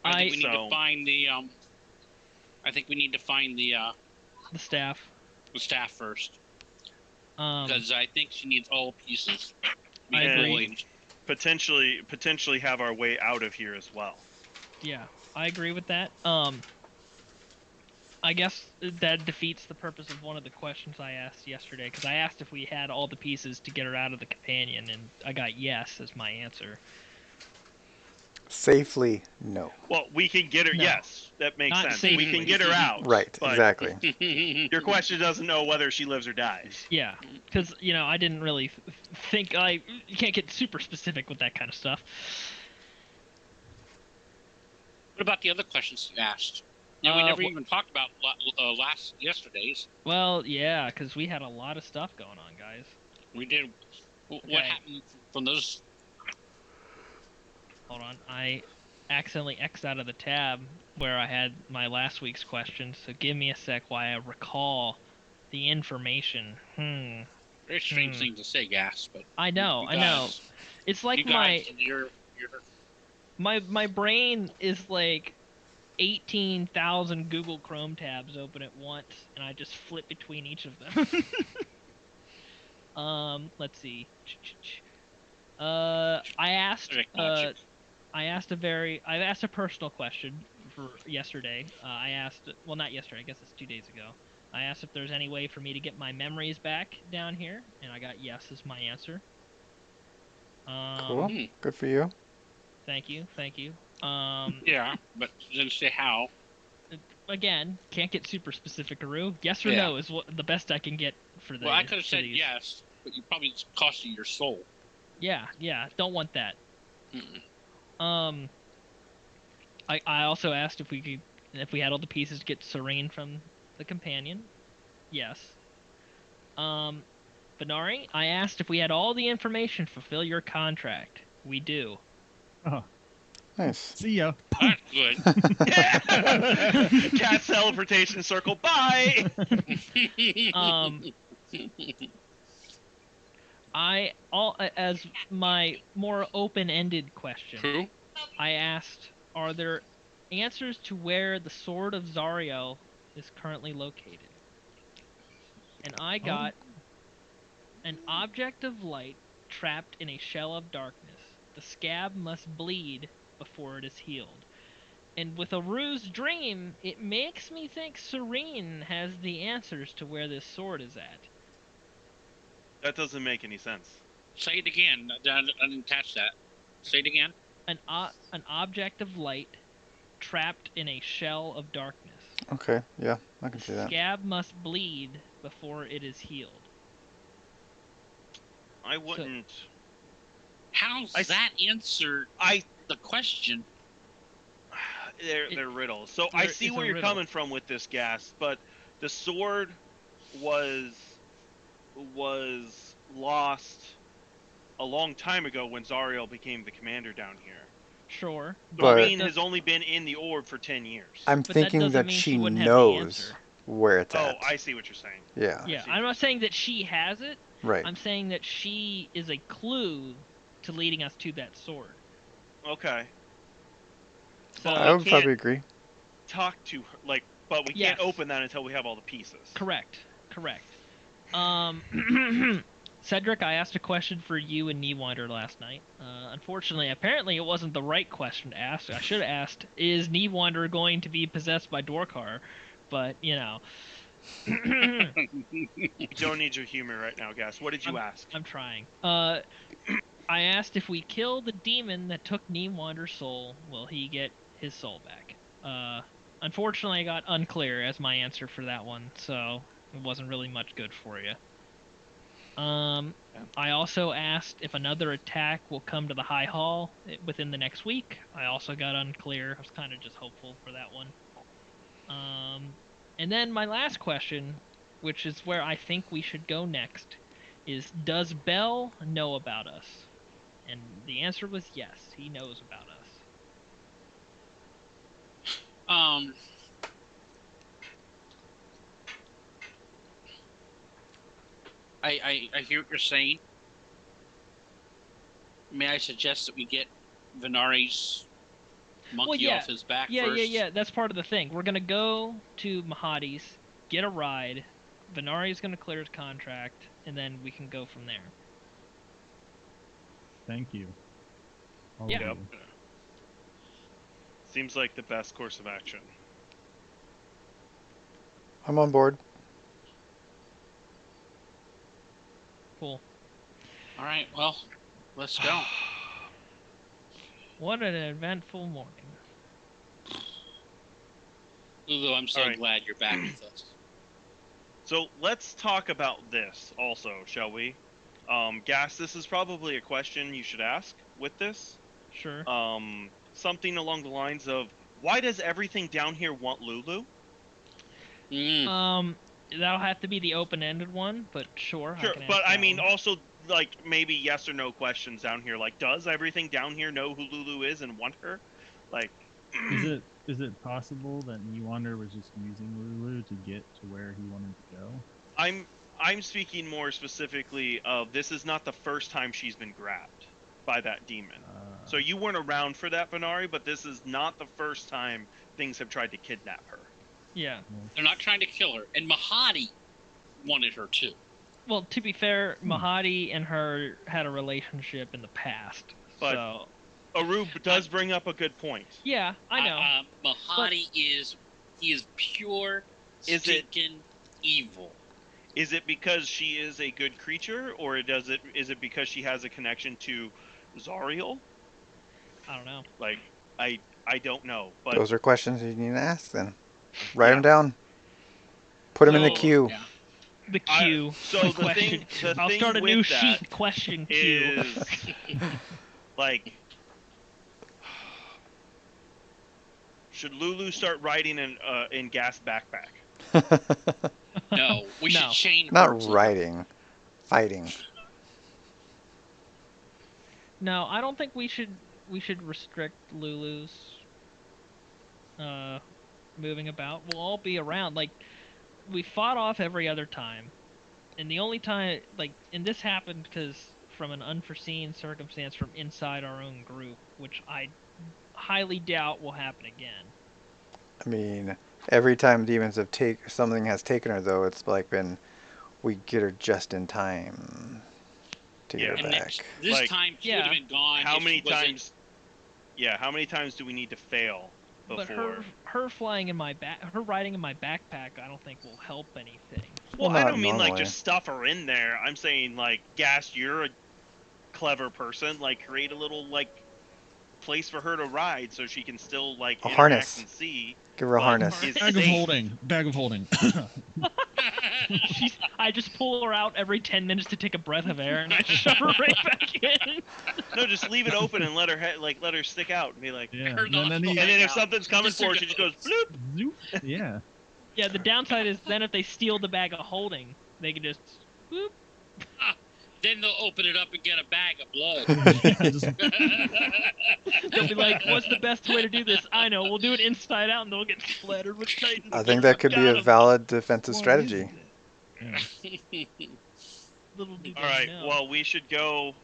I think we need So- to find the. I think we need to find the staff. staff first Um, because I think she needs all pieces. I agree. Avoid- potentially have our way out of here as well. yeah, I agree with that. I guess that defeats the purpose of one of the questions I asked yesterday, because I asked if we had all the pieces to get her out of the companion, and I got yes as my answer. Safely, no. Well, we can get her. No. Yes, that makes Not sense. We safely. can get her out. Right. but Exactly. Your question doesn't know whether she lives or dies. Yeah, because I didn't really think you can't get super specific with that kind of stuff. What about the other questions you asked? Yeah, we never wh- even talked about yesterday's. Well, yeah, because we had a lot of stuff going on, guys. We did. What Okay. happened from those? Hold on, I accidentally X'd out of the tab where I had my last week's questions, so give me a sec while I recall the information. Very strange thing to say, Gas, but I know, you I know. guys- It's like you guys, you're my brain is like 18,000 Google Chrome tabs open at once, and I just flip between each of them. Let's see. I asked Direct logic. I asked a personal question for yesterday. I asked, well, not yesterday, I guess it's 2 days ago. I asked if there's any way for me to get my memories back down here, and I got yes as my answer. Cool. Hmm. Good for you. Thank you. Yeah, but didn't say how. Again, can't get super specific, Aru. Yes or Yeah. no is what the best I can get for Well, I could have for said these. yes, but you probably cost you your soul. Yeah, don't want that. Mm-mm. I also asked if we had all the pieces to get Serene from the companion. Yes. Benari, I asked if we had all the information to fulfill your contract. We do. Oh, Nice. see ya. That's good. Cat teleportation circle. Bye. Um, as my more open-ended question, True. I asked, are there answers to where the Sword of Zariel is currently located? And I got an object of light trapped in a shell of darkness. The scab must bleed before it is healed. And with Aru's dream, it makes me think Serene has the answers to where this sword is at. That doesn't make any sense. Say it again. I didn't catch that. Say it again. An object of light trapped in a shell of darkness. Okay, yeah, I The can see that. scab must bleed before it is healed. I wouldn't. How's I- that answer the question? They're riddles. So I see It's a where you're riddle. coming from with this, Gas, but the sword was lost a long time ago when Zariel became the commander down here. Sure. But- Serene has only been in the orb for 10 years. I'm But that thinking doesn't that mean she she wouldn't have the knows answer. where it's Oh, at. I see what you're saying. Yeah, Yeah, see. I'm not saying that she has it. right. I'm saying that she is a clue to leading us to that sword. Okay. So I would can't- probably agree. Talk to her, but we Yes. can't open that until we have all the pieces. correct. Cedric, I asked a question for you and Kneewinder last night. Unfortunately, apparently it wasn't the right question to ask. I should have asked, is Kneewinder going to be possessed by Dorkar? But, You don't need your humor right now, Gas. What did you ask? I'm trying. I asked if we kill the demon that took Kneewander's soul, will he get his soul back? Unfortunately, I got unclear as my answer for that one, so it wasn't really much good for you. I also asked if another attack will come to the High Hall within the next week. I also got unclear. I was kind of just hopeful for that one. And then my last question, which is where I think we should go next, is does Bell know about us? And the answer was yes, he knows about us. I hear what you're saying. May I suggest that we get Venari's monkey off his back first? Yeah. That's part of the thing. We're gonna go to Mahadi's, get a ride. Venari's gonna clear his contract, and then we can go from there. Thank you. All Yeah. of you. Seems like the best course of action. I'm on board. Cool. All right, well, let's go. What an eventful morning. Lulu, I'm so All right. glad you're back with us. So let's talk about this also, shall we? Gas, this is probably a question you should ask with this. Sure. Something along the lines of, why does everything down here want Lulu? That'll have to be the open-ended one, but sure. Sure, I can but ask I that mean, one. also, like, maybe yes or no questions down here. Like, does everything down here know who Lulu is and want her? Like, Is it possible that Newander was just using Lulu to get to where he wanted to go? I'm speaking more specifically of this is not the first time she's been grabbed by that demon. So you weren't around for that, Benari, but this is not the first time things have tried to kidnap her. Yeah. They're not trying to kill her, and Mahadi wanted her too. Well, to be fair, Mahadi and her had a relationship in the past. But so Aru does bring up a good point. yeah, I know. Mahadi is pure Is it- stinking evil. Is it because she is a good creature, or is it because she has a connection to Zariel? I don't know. Like, I don't know, but Those are questions you need to ask then. Write them Yeah. down. Put them in the So, queue. yeah. The queue. so the question. thing I'll start a with new that sheet. Question queue. is like, should Lulu start riding in Gas backpack? No, we should No. chain her Not to riding, fighting. No, I don't think we should restrict Lulu's moving about. We'll all be around. Like we fought off every other time, and the only time and this happened because from an unforeseen circumstance from inside our own group, which I highly doubt will happen again. I mean, every time demons have something has taken her though, it's like been we get her just in time to get Yeah. her And back. this Like, time she would have been gone. How if many she wasn't- times? Yeah, how many times do we need to fail But before? her flying in my her riding in my backpack, I don't think will help anything. Well, Well, I not don't mean like normally. just stuff her in there. I'm saying like, Gas, you're a clever person. Like, create a little like place for her to ride so she can still like A interact harness. and see. Give her a but harness. is Bag of safe. holding. Bag of holding. I just pull her out every 10 minutes to take a breath of air, and I shove her right back in. No, just leave it open and let her stick out and be like. Yeah. Her And then nostrils And then if out. something's coming for her, she just goes bloop. Zoop. Yeah. Yeah, the downside is then if they steal the bag of holding, they can just whoop. Then they'll open it up and get a bag of blood. Just- They'll be like, "What's the best way to do this?" I know. We'll do it inside out, and they'll get splattered with Titan. I think that could be Got a 'em. valid defensive What strategy. is it? Yeah. Little do All they right. know. Well, we should go.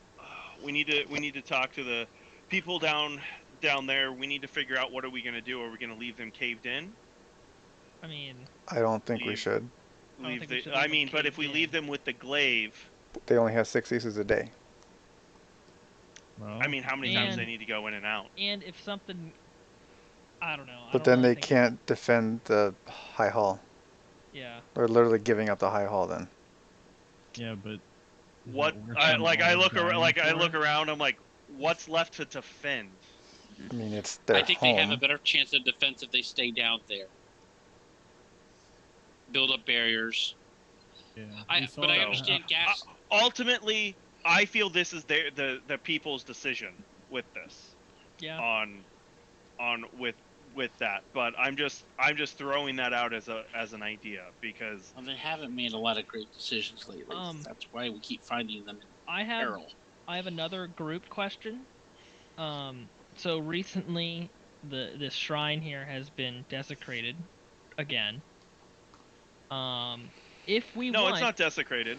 We need to talk to the people down there. We need to figure out what are we gonna do. Are we gonna leave them caved in? I mean, I don't think we Leave- should. don't think we should I leave mean, them but if caved we in. leave them with the glaive, They only have 6 uses a day. Well, I mean, how many times And- they need to go in and out? and if something, I don't know. I But don't then really they think- can't defend the high hall. Yeah. They're literally giving up the high hall then. yeah, but is What? that worth I them like. I all look around. dying Like I for? look around. I'm like, what's left to defend? I mean, it's their I think home. they have a better chance of defense if they stay down there. Build up barriers. Yeah. But I understand Gas. Ultimately, I feel this is the people's decision with this. Yeah. On with that, but I'm just throwing that out as an idea because Well, they haven't made a lot of great decisions lately. That's why we keep finding them in I have peril. another group question. So recently, this shrine here has been desecrated again. If we no, want, it's not desecrated.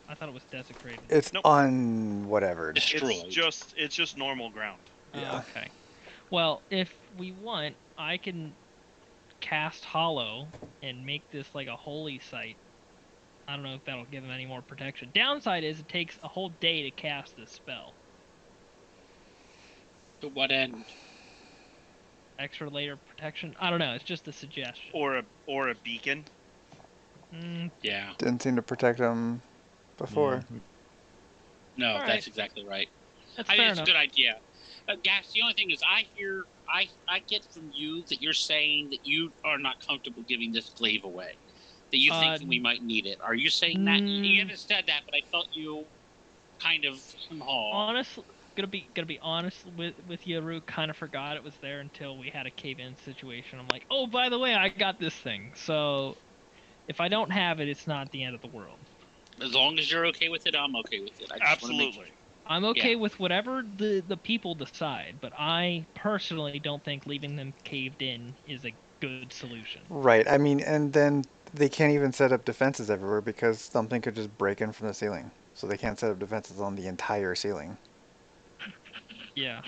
I thought it was desecrated. It's Nope. on whatever. Destroyed. It's just normal ground. Yeah. Okay. Well, if we want, I can cast Hollow and make this like a holy site. I don't know if that'll give him any more protection. Downside is it takes a whole day to cast this spell. To what end? Extra layer protection? I don't know. It's just a suggestion. Or a beacon. Yeah. Didn't seem to protect them before. No, All right. that's exactly right. That's I fair think it's a enough. good idea. Gas, the only thing is I get from you that you're saying that you are not comfortable giving this glaive away. That you think we might need it. Are you saying that? You haven't said that, but I felt you kind of Honestly, gonna be honest with you, Root. Kind of forgot it was there until we had a cave-in situation. I'm like, oh, by the way, I got this thing. So if I don't have it, it's not the end of the world. As long as you're okay with it, I'm okay with it. I just wanna make Absolutely. I'm okay with whatever the people decide, but I personally don't think leaving them caved in is a good solution. Right. I mean, and then they can't even set up defenses everywhere because something could just break in from the ceiling. So they can't set up defenses on the entire ceiling Yeah.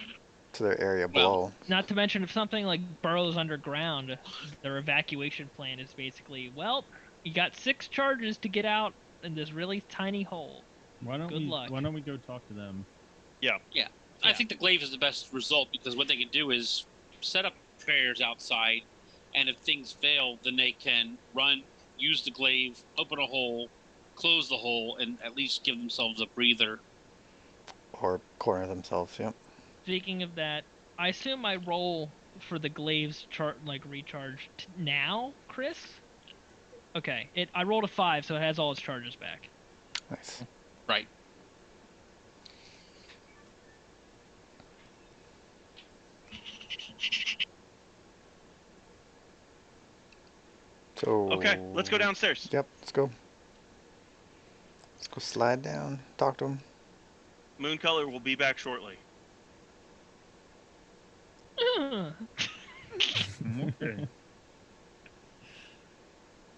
to their area Well, below. Not to mention if something like burrows underground, their evacuation plan is basically, well, you got 6 charges to get out in this really tiny hole. Why don't Good we? luck. Why don't we go talk to them? I think the glaive is the best result because what they can do is set up barriers outside, and if things fail, then they can run, use the glaive, open a hole, close the hole, and at least give themselves a breather. Or corner themselves, yep. Speaking of that, I assume I roll for the glaives recharge now, Chris. Okay, I rolled a 5, so it has all its charges back. Nice. Right. So. Okay, let's go downstairs. Yep, let's go. Let's go slide down. Talk to him. Mooncolor will be back shortly. Okay.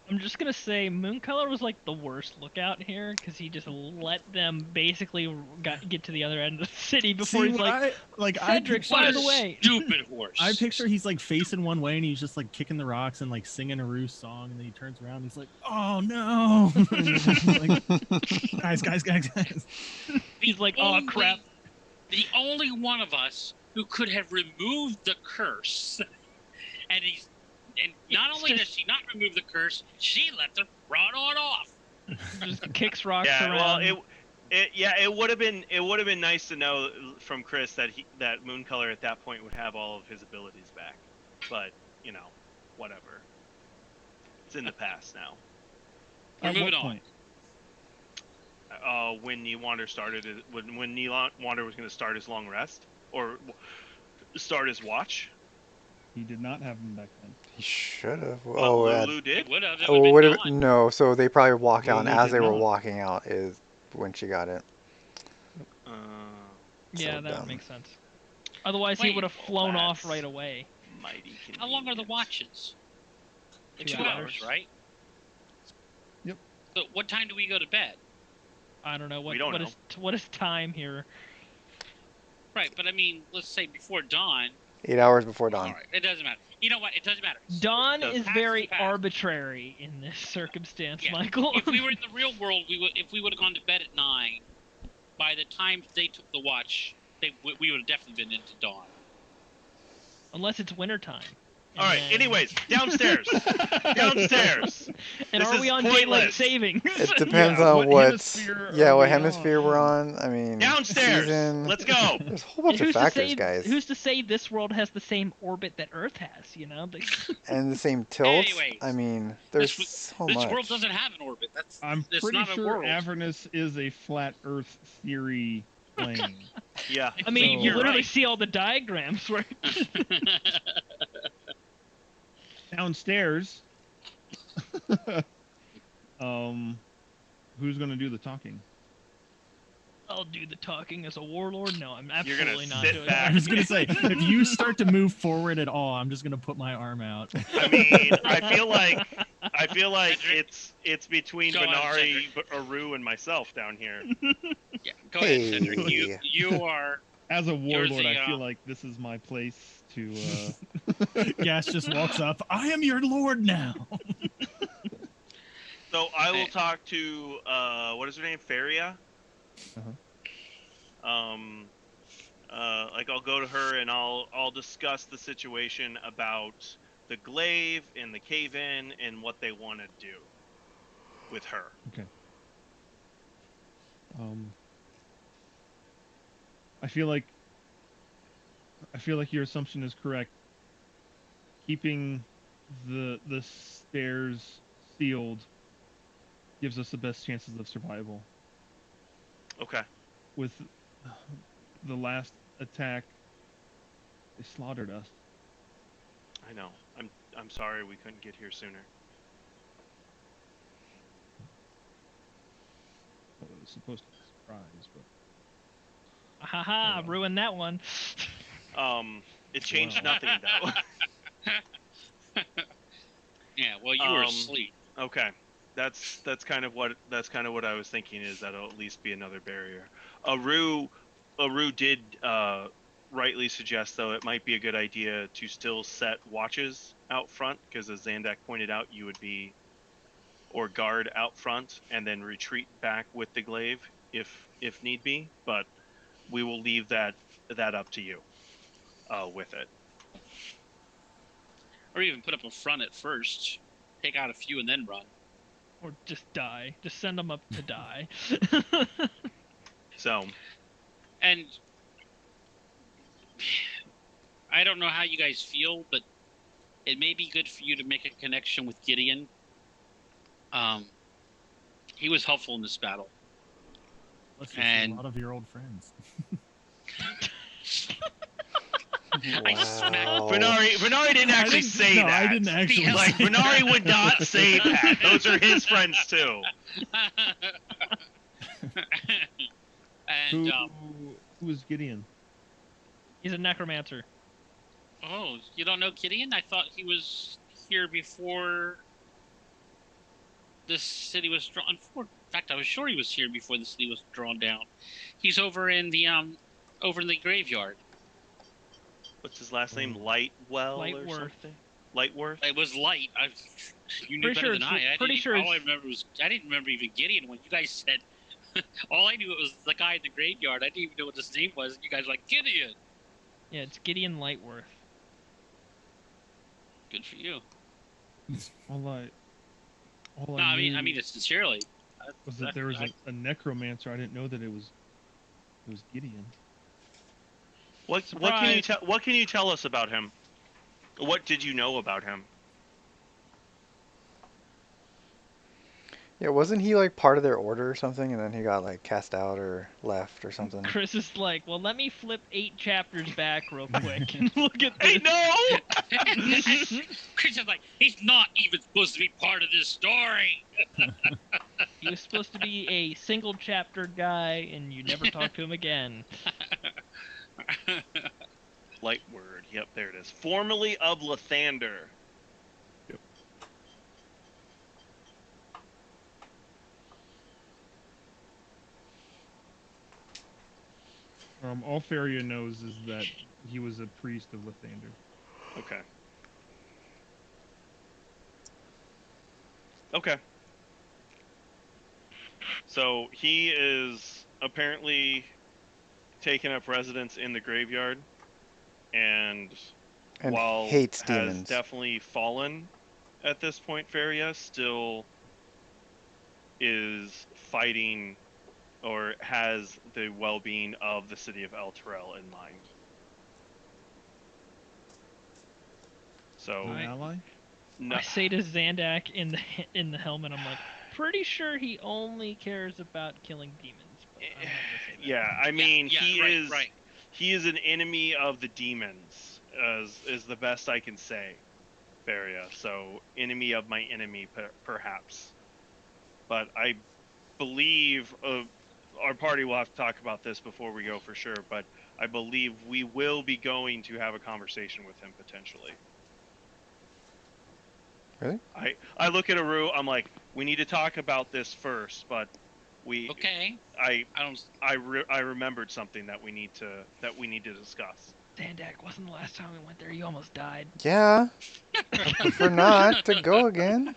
I'm just gonna say Mooncolor was like the worst lookout here because he just let them basically get to the other end of the city before See, he's like, I Cedric, picture, What by a the way. stupid horse. I picture he's like facing one way and he's just like kicking the rocks and like singing a Roo song, and then he turns around and he's like, "Oh no!" And like, guys. He's like, oh crap. The only one of us who could have removed the curse, and not only does she not remove the curse, she let them run on off. Just kicks rocks Yeah, around. well, it would have been nice to know from Chris that Mooncolor at that point would have all of his abilities back, but whatever. It's in the past now. We're At moving what on. point? When Newander started when Newander was going to start his long rest or start his watch. He did not have him back then. He should have. But Oh, Lulu It did. would have. It oh, would would have have been gone. no. So they probably walked out, and Lulu as did they were not. walking out is when she got it. Uh, Yeah, So that dumb. would make sense. Otherwise, he Wait, would have well, flown off that's right away. mighty How long are the convenient. watches? 2 2 hours. hours, right? Yep. So what time do we go to bed? I don't know We don't know. what is time here. Right, but I mean, let's say before dawn. 8 hours before All dawn. right, it doesn't matter. You know what? It doesn't matter. Dawn Does is pass very is pass. arbitrary in this circumstance, Yeah. Michael. If we were in the real world, if we would have gone to bed at 9, by the time they took the watch, we would have definitely been into dawn. Unless it's wintertime. All right. Anyways, downstairs. Downstairs. And This are we is on daylight pointless. savings? It depends Yeah, on what what. hemisphere Yeah, are what we hemisphere on? we're on. I mean, Downstairs. season. Let's go. There's a whole bunch of who's to factors, say? guys, Who's to say this world has the same orbit that Earth has? You know. and the same tilts. Anyways, I mean, there's this so this much. world doesn't have an orbit. I'm It's pretty not a sure world. Avernus is a flat Earth theory plane. Yeah. I mean, So- you You're literally right. see all the diagrams, right? Downstairs. Who's gonna do the talking? I'll do the talking as a warlord. No, I'm You're gonna absolutely not sit doing back. I was gonna say, if you start to move forward at all, I'm just gonna put my arm out. I mean, I feel like Cedric. it's between Go on, Benari, Aru, and myself down here. Yeah, go ahead, Cedric. Hey. You are. As a You're warlord, the, I feel like this is my place to. Gas just walks up. I am your lord now. So I will Hey. talk to what is her name, Feria. Like I'll go to her and I'll discuss the situation about the glaive and the cave-in and what they want to do with her. I feel like your assumption is correct. Keeping the stairs sealed gives us the best chances of survival. Okay. With the last attack, they slaughtered us. I know. I'm sorry we couldn't get here sooner. Well, it was supposed to be a surprise, but Haha, well. ruined that one. It changed Wow. nothing though. Yeah, well, you were asleep. Okay. That's kind of what I was thinking, is that it'll at least be another barrier. Aru did rightly suggest, though, it might be a good idea to still set watches out front, because as Zandak pointed out, you would be or guard out front and then retreat back with the glaive if need be, but we will leave that up to you with it. Or even put up a front at first, take out a few, and then run. Or just die. Just send them up to die. So And I don't know how you guys feel, but it may be good for you to make a connection with Gideon. He was helpful in this battle. Let's just see a lot of your old friends. I smacked Wow. Bernari didn't actually say that. I didn't actually Like say Bernari would not say that. Those are his friends too. And Who is Gideon? He's a necromancer. oh, you don't know Gideon? I thought he was here before this city was drawn. In fact, I was sure he was here before the city was drawn down. He's over in the graveyard. What's his last name? Lightwell or Lightworth. something? Lightworth? It was light. You knew Pretty better sure than it's- I. pretty sure All I it's- remember was I didn't remember even Gideon when you guys said. All I knew it was the guy in the graveyard. I didn't even know what his name was. And you guys were like Gideon. Yeah, it's Gideon Lightworth. Good for you. All I No, I knew mean it sincerely. was that there was a necromancer. I didn't know that it was Gideon. What can you tell us about him? What did you know about him? Yeah, wasn't he like part of their order or something, and then he got like cast out or left or something? Chris is like, well, let me flip 8 chapters back real quick and look at this. Hey, no! Chris is like, he's not even supposed to be part of this story. He was supposed to be a single chapter guy, and you never talk to him again. Lightword. Yep, there it is. Formerly of Lathander. All Faria knows is that he was a priest of Lathander. Okay. Okay. So he is apparently taking up residence in the graveyard, and while hates has demons. definitely fallen at this point, Faria still is fighting or has the well-being of the city of El Terrell in mind. So, An ally? no, I say to Zandak in the helmet, I'm like, pretty sure he only cares about killing demons. But I'm not gonna say that. yeah, I mean, right. he is an enemy of the demons, is the best I can say, Faria. So, enemy of my enemy, perhaps. But I believe our party will have to talk about this before we go for sure. But I believe we will be going to have a conversation with him potentially. Really? I look at Aru. I'm like, we need to talk about this first, but we Okay. I don't. remembered something that we need to discuss. Zandak, wasn't the last time we went there you almost died? Yeah. I prefer not to go again.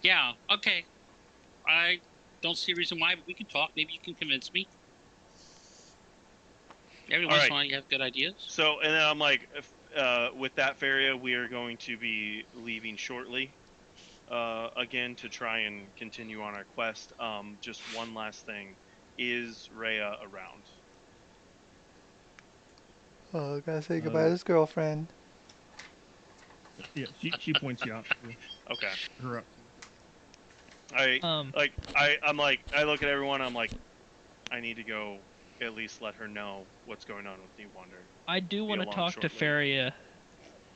Yeah. Okay. I don't see a reason why, but we can talk. Maybe you can convince me. Every once in a while, you have good ideas. So, and then I'm like, with that, Faria, we are going to be leaving shortly. Again, to try and continue on our quest. Just one last thing. Is Rhea around? Oh, I gotta say goodbye to this girlfriend. Yeah, she points you out. Okay. Her up. Um, I'm like, I look at everyone. I'm like, I need to go at least let her know what's going on with New Wonder. I do want to along talk to shortly. Faria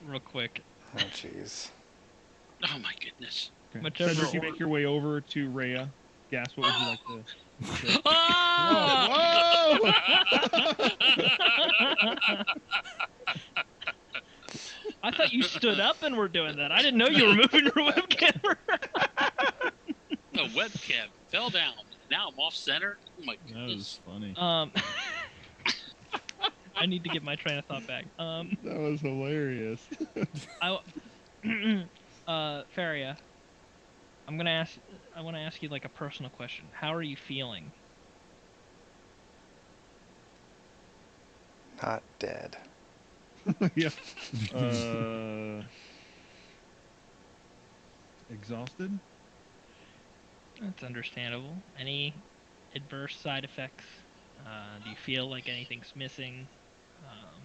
real quick. Oh, jeez. Oh my goodness. Okay. Whichever Cedric, you or- make your way over to Rhea. Gas, what would you like to? Oh! I thought you stood up and were doing that. I didn't know you were moving your webcam. The webcam fell down. Now I'm off center. Oh my That goodness. was funny. I need to get my train of thought back. That was hilarious. Faria, I want to ask you like a personal question. How are you feeling? Not dead. Yeah. Exhausted? That's understandable. Any adverse side effects? Do you feel like anything's missing? Um,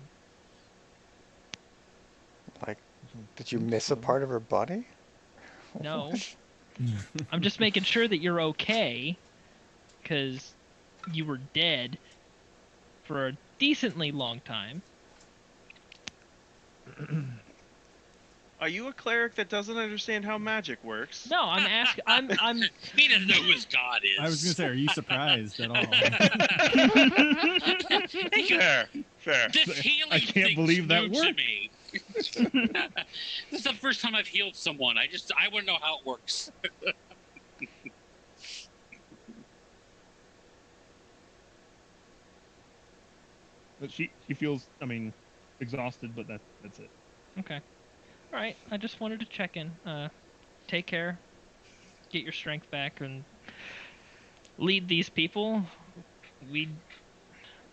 Like, I don't did you think miss a so. part of her body? no. What? I'm just making sure that you're okay, because you were dead for a decently long time. Are you a cleric that doesn't understand how magic works? No, I'm asking. I'm. He doesn't know who his god is. I was gonna say, are you surprised at all? Fair, fair. This healing I can't thing's believe that new to worked. me. This is the first time I've healed someone. I want to know how it works. But she feels, I mean, exhausted, but that's it. Okay. All right. I just wanted to check in. Take care. Get your strength back and lead these people. We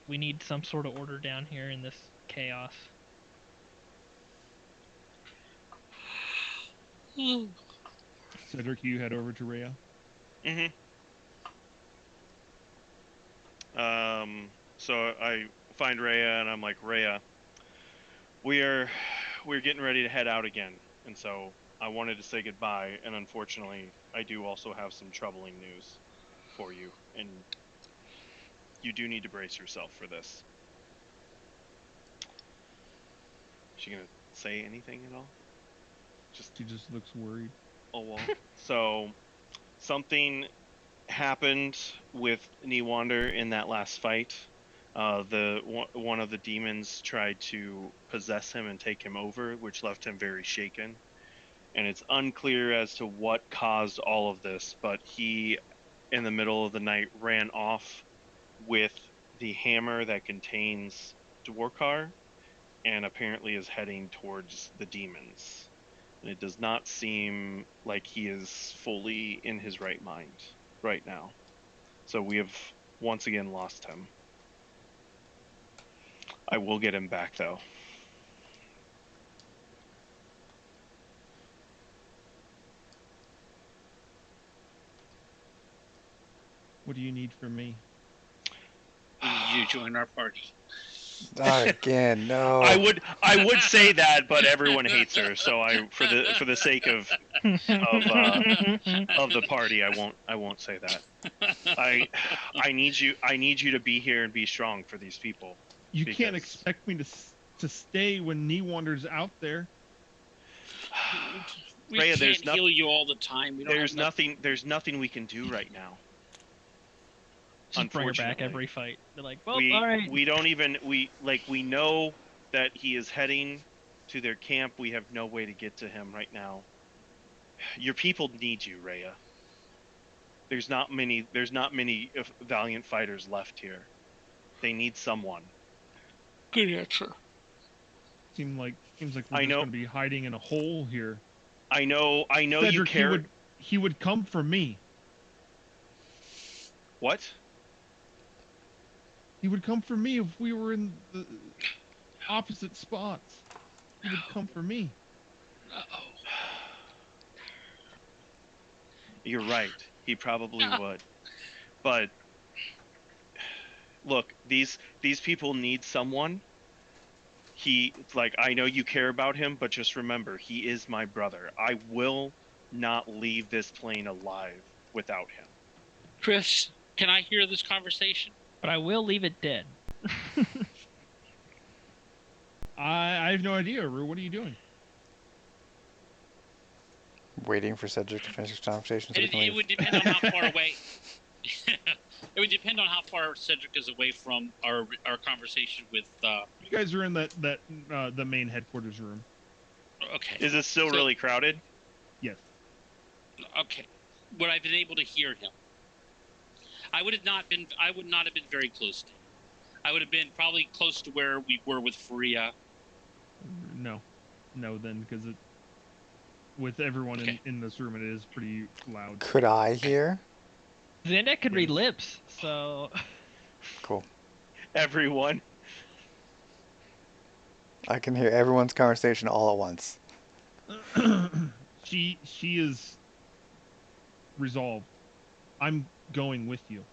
we need some sort of order down here in this chaos. Cedric, you head over to Rhea. Mm-hmm. So I find Rhea and I'm like, Rhea, we're getting ready to head out again, and so I wanted to say goodbye, and unfortunately, I do also have some troubling news for you, and you do need to brace yourself for this. Is she gonna say anything at all? She just looks worried. Oh well. So something happened with Newander in that last fight. One of the demons tried to possess him and take him over, which left him very shaken. And it's unclear as to what caused all of this, but he, in the middle of the night, ran off with the hammer that contains Dwarkar, and apparently is heading towards the demons. And it does not seem like he is fully in his right mind right now. So we have once again lost him. I will get him back though. What do you need from me? We need you to join our party. Not again, no. I would say that, but everyone hates her. So for the sake of the party, I won't say that. I need you to be here and be strong for these people. You Because- can't expect me to stay when Newander's out there. We Rhea, can't heal you all the time. We don't There's have enough- nothing. There's nothing we can do right now. Just bring her back Unfortunately. every fight. They're like, well, we all right. we don't even we know that he is heading to their camp. We have no way to get to him right now. Your people need you, Rhea. There's not many valiant fighters left here. They need someone. Good answer. Seems like we're I just know- gonna be hiding in a hole here. I know you Cedric, care. he would come for me. What? He would come for me if we were in the opposite spots. He would come for me. Uh-oh. You're right. He probably No. would. But look, these people need someone. I know you care about him, but just remember, he is my brother. I will not leave this plane alive without him. Chris, can I hear this conversation? But I will leave it dead. I have no idea, Rue. What are you doing? Waiting for Cedric to finish his conversation so we It, can it leave. would depend on how far away. It would depend on how far Cedric is away from our conversation with. You guys are in the main headquarters room. Okay. Is it still So- really crowded? Yes. Okay. Would I been able to hear him? I would not have been very close to him. I would have been probably close to where we were with Faria. No, then because with everyone Okay. in this room, it is pretty loud. Could I hear? Xander could read Yes. lips, so Cool. Everyone. I can hear everyone's conversation all at once. She is resolved. I'm going with you.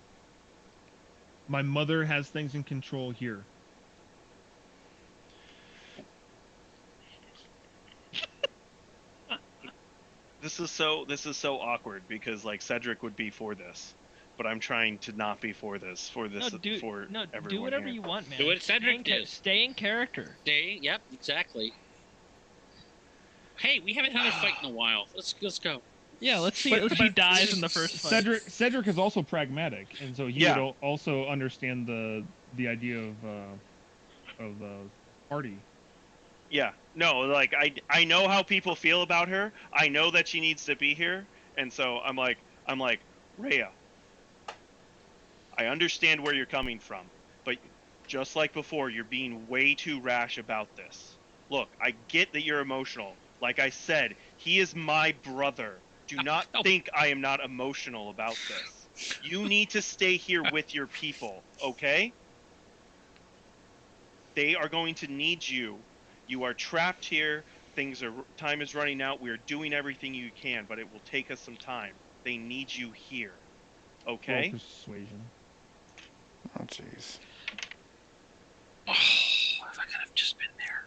My mother has things in control here. This is so awkward because like Cedric would be for this, but I'm trying to not be for this for everyone do whatever here. you want, man. Do what Cedric did. Stay in character. Yep, exactly. Hey, we haven't had a fight in a while. Let's go. Yeah, let's see if he dies in the first fight. Cedric is also pragmatic, and so he would also understand the idea of party. Yeah, no, like I know how people feel about her. I know that she needs to be here, and so I'm like, Rhea, I understand where you're coming from, but just like before, you're being way too rash about this. Look, I get that you're emotional. Like I said, he is my brother. Do not think I am not emotional about this. You need to stay here with your people, okay? They are going to need you. You are trapped here. Time is running out. We are doing everything you can, but it will take us some time. They need you here. Okay? Roll persuasion. Oh, jeez. Oh, if I could have just been there.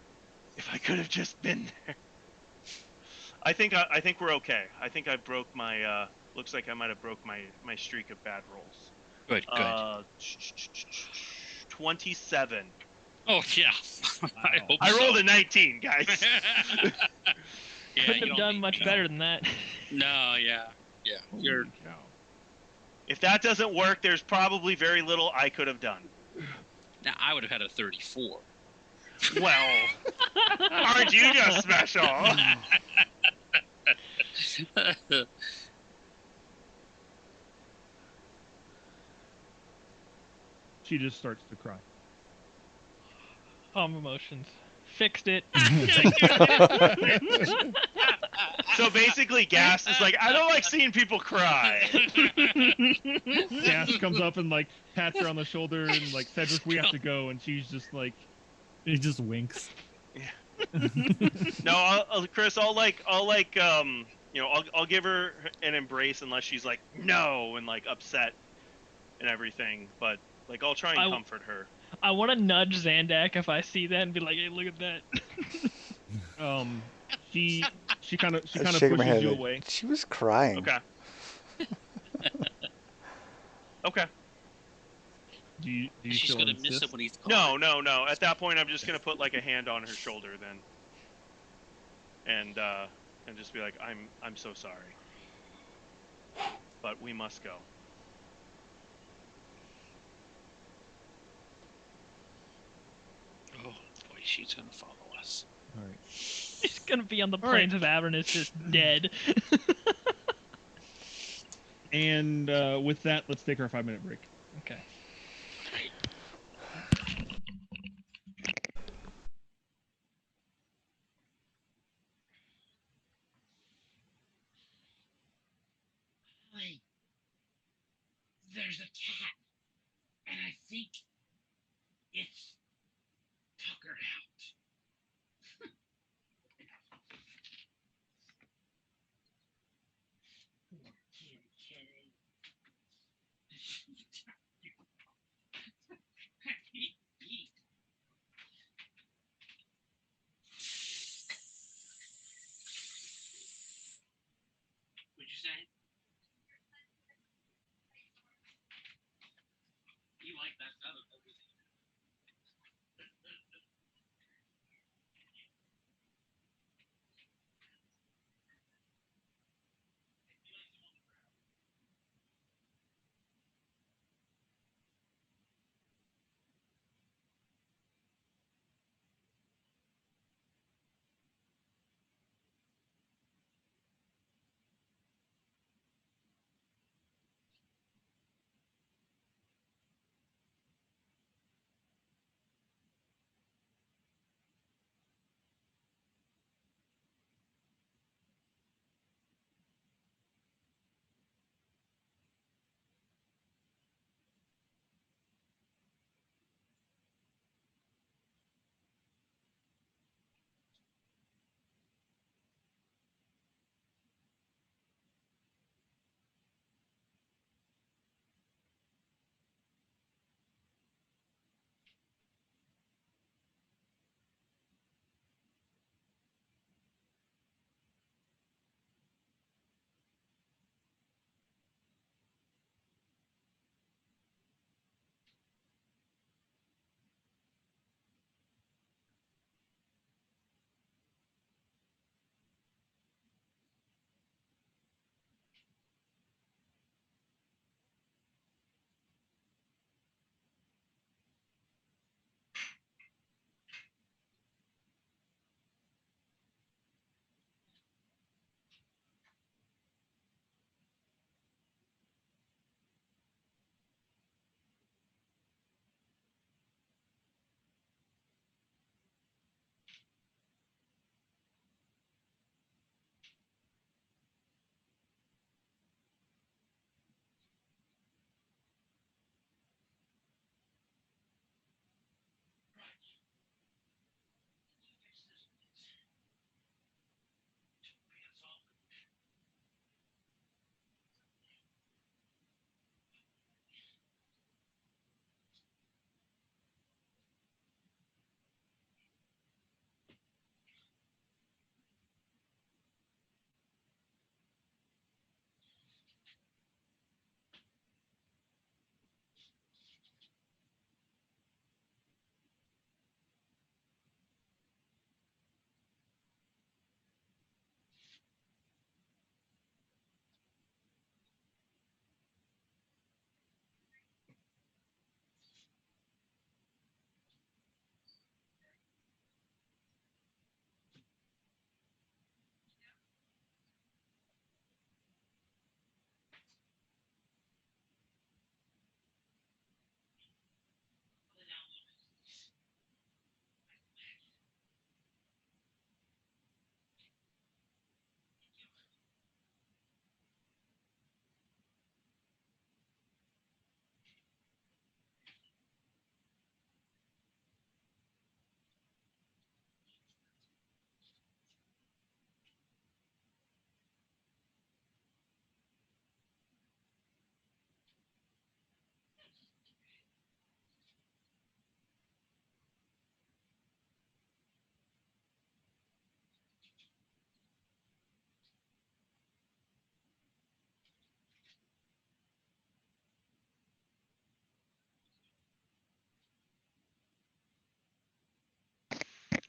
If I could have just been there. I think we're okay. I think I broke my looks like I might have broke my streak of bad rolls. Good. 27. Oh yeah. I hope I so. rolled a 19, guys. Yeah, Couldn't have done much better than that. No, yeah. You're. Holy cow. If that doesn't work, there's probably very little I could have done. Now I would have had a 34. Well, aren't you just special? She just starts to cry. Calm emotions. Fixed it. So basically, Gas is like, I don't like seeing people cry. Gas comes up and like pats her on the shoulder and like, Cedric, we have to go, and she's just like, He just winks. No, Chris, I'll give her an embrace unless she's like no and like upset and everything. But like, I'll try and comfort her. I want to nudge Zandak if I see that and be like, "Hey, look at that." She kind of Shaking my pushes head. you Like, away. she was crying. Okay. Okay. Do you She's still gonna insist? miss it when he's gone. No. At that point, I'm just gonna put like a hand on her shoulder then, and just be like, I'm so sorry, but we must go. Oh boy, she's gonna follow us. All right. He's gonna be on the All plains right. of Avernus, just dead. And with that, let's take our 5-minute break. Okay. Wait. There's a cat, and I think it's tuckered out. Poor kitty. What'd you say? You like that other everything.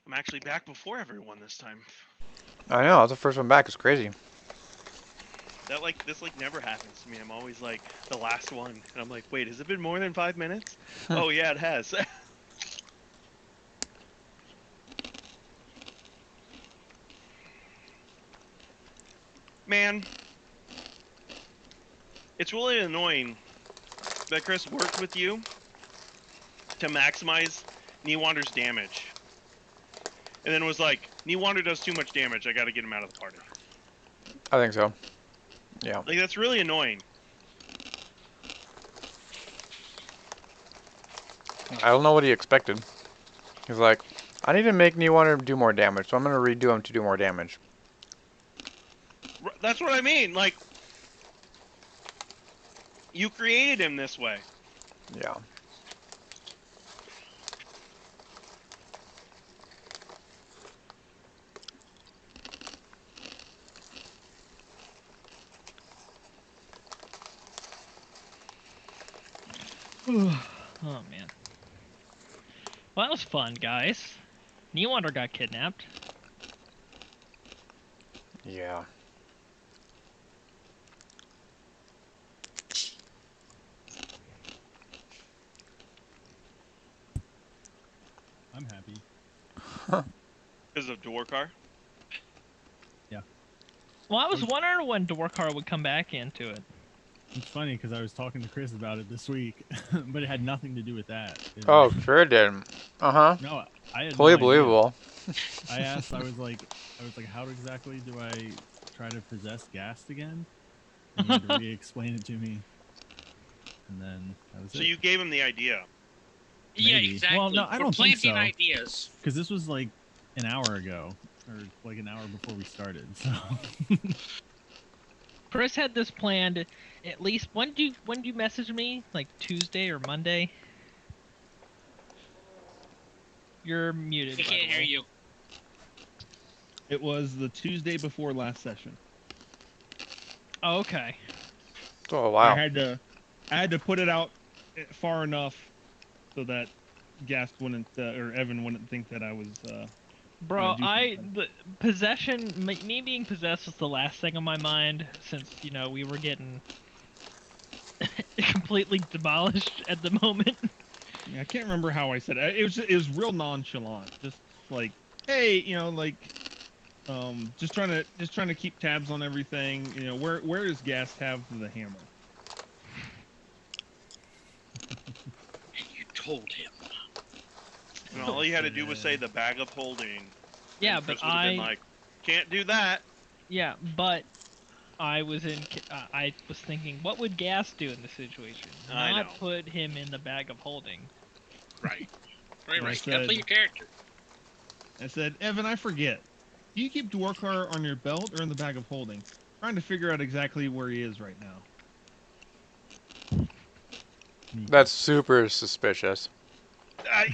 I'm actually back before everyone this time. I know. I was the first one back. It's crazy. This never happens to me. I'm always like the last one, and I'm like, wait, has it been more than 5 minutes? Oh yeah, it has. Man, it's really annoying that Chris worked with you to maximize Newander's damage, and then was like, Newander does too much damage. I got to get him out of the party. I think so. Yeah. Like that's really annoying. I don't know what he expected. He's like, I need to make Newander do more damage, so I'm gonna redo him to do more damage. That's what I mean. Like, you created him this way. Yeah. Oh man. Well, that was fun, guys. Newander got kidnapped. Yeah. I'm happy. Because of Dwarkar. Well, I was wondering when Dwarkar would come back into it. It's funny because I was talking to Chris about it this week, but it had nothing to do with that. Oh, sure it did. Uh-huh. No, I had Totally no idea. believable. I asked. I was like, how exactly do I try to possess Gast again? And he had to re-explain it to me, and then that was So it. you gave him the idea. Yeah, Maybe. exactly. Well, no, I We're don't think planting so. ideas. Because this was like an hour ago, or like an hour before we started. So Chris had this planned at least when did you message me? Like Tuesday or Monday? You're muted. We by can't the hear way. you. It was the Tuesday before last session. Oh, okay. Oh, wow. I had to put it out far enough so that Gast wouldn't or Evan wouldn't think that I was. Bro, do something. the possession, me being possessed was the last thing on my mind since we were getting completely demolished at the moment. Yeah, I can't remember how I said it. It was real nonchalant, just like, hey, just trying to keep tabs on everything. Where does Gast have the hammer? And you told him. And all he had to do was say the bag of holding. Yeah, and but Chris would have been like, can't do that. yeah, but I was I was thinking, what would Gas do in this situation? I Not know. put him in the bag of holding. Right. I Right. said- Gotta play your character. I said, Evan, I forget. Do you keep Dwarkar on your belt or in the bag of holding? Trying to figure out exactly where he is right now. That's super suspicious.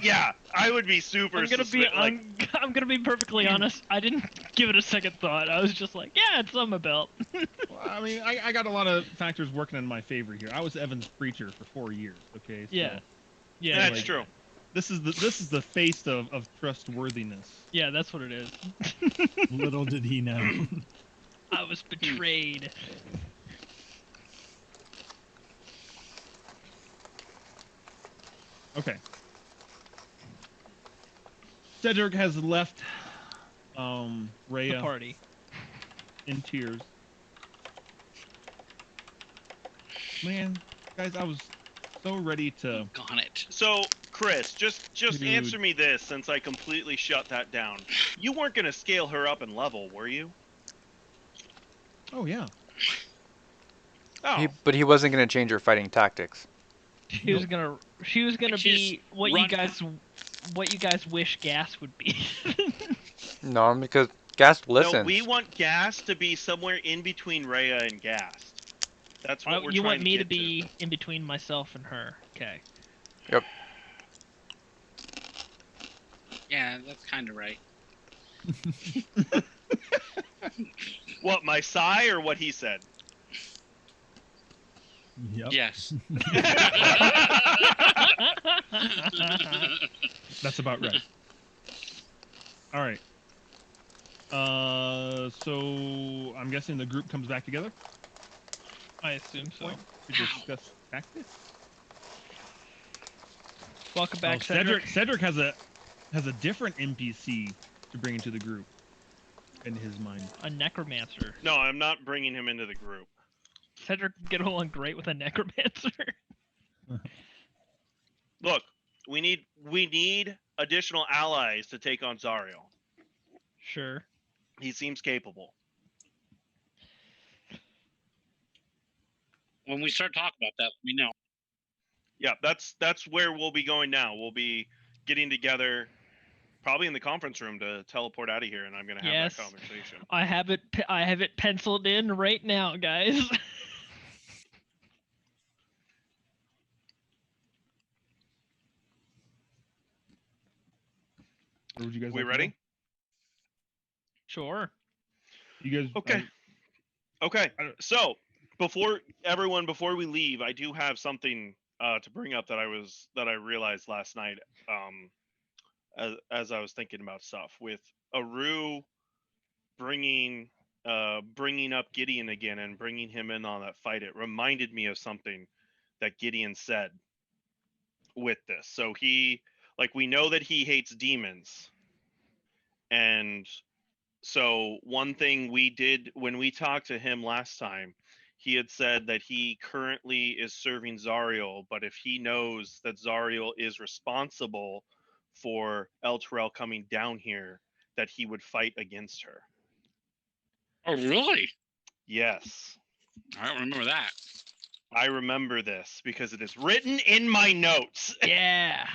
Yeah, I would be super. I'm gonna be I'm gonna be perfectly honest. I didn't give it a second thought. I was just like, yeah, it's on my belt. Well, I mean, I got a lot of factors working in my favor here. I was Evan's preacher for 4 years. Okay. So Yeah. Yeah. That's like- true. This is the face of trustworthiness. Yeah, that's what it is. little did he know. I was betrayed. Okay. Cedric has left The Rhea party. in tears. Man, guys, I was so ready to. Gone it. So, Chris, just Dude. answer me this, since I completely shut that down. You weren't gonna scale her up in level, were you? Oh yeah. Oh, But he wasn't going to change her fighting tactics. She was gonna Which be is what run- you guys wish Gas would be. No, because Gast listens. no, we want Gast to be somewhere in between Rhea and Gast. That's what we're You trying want to me to get be in between myself and her. Okay. Yep. Yeah, that's kind of right. What, my sigh or what he said? Yep. Yes. That's about right. All right. So I'm guessing the group comes back together. I assume so. To discuss tactics. Welcome back, Oh, Cedric. Cedric has a different NPC to bring into the group. In his mind, A necromancer. No, I'm not bringing him into the group. Cedric would get along great with a necromancer. Look, we need additional allies to take on Zariel. Sure. He seems capable. When we start talking about that, let me know. Yeah, that's where we'll be going now. We'll be getting together, probably in the conference room, to teleport out of here, and I'm gonna have Yes. that conversation. I have it penciled in right now, guys. where would you guys? We like to go? ready? Sure. You guys? Okay. Okay. So before we leave, I do have something to bring up that I realized last night. As I was thinking about stuff with Aru bringing up Gideon again and bringing him in on that fight, it reminded me of something that Gideon said with this. So we know that he hates demons, and so one thing we did when we talked to him last time, he had said that he currently is serving Zariel, but if he knows that Zariel is responsible for Elturel coming down here, that he would fight against her. Oh, really? Yes. I don't remember that. I remember this because it is written in my notes. Yeah.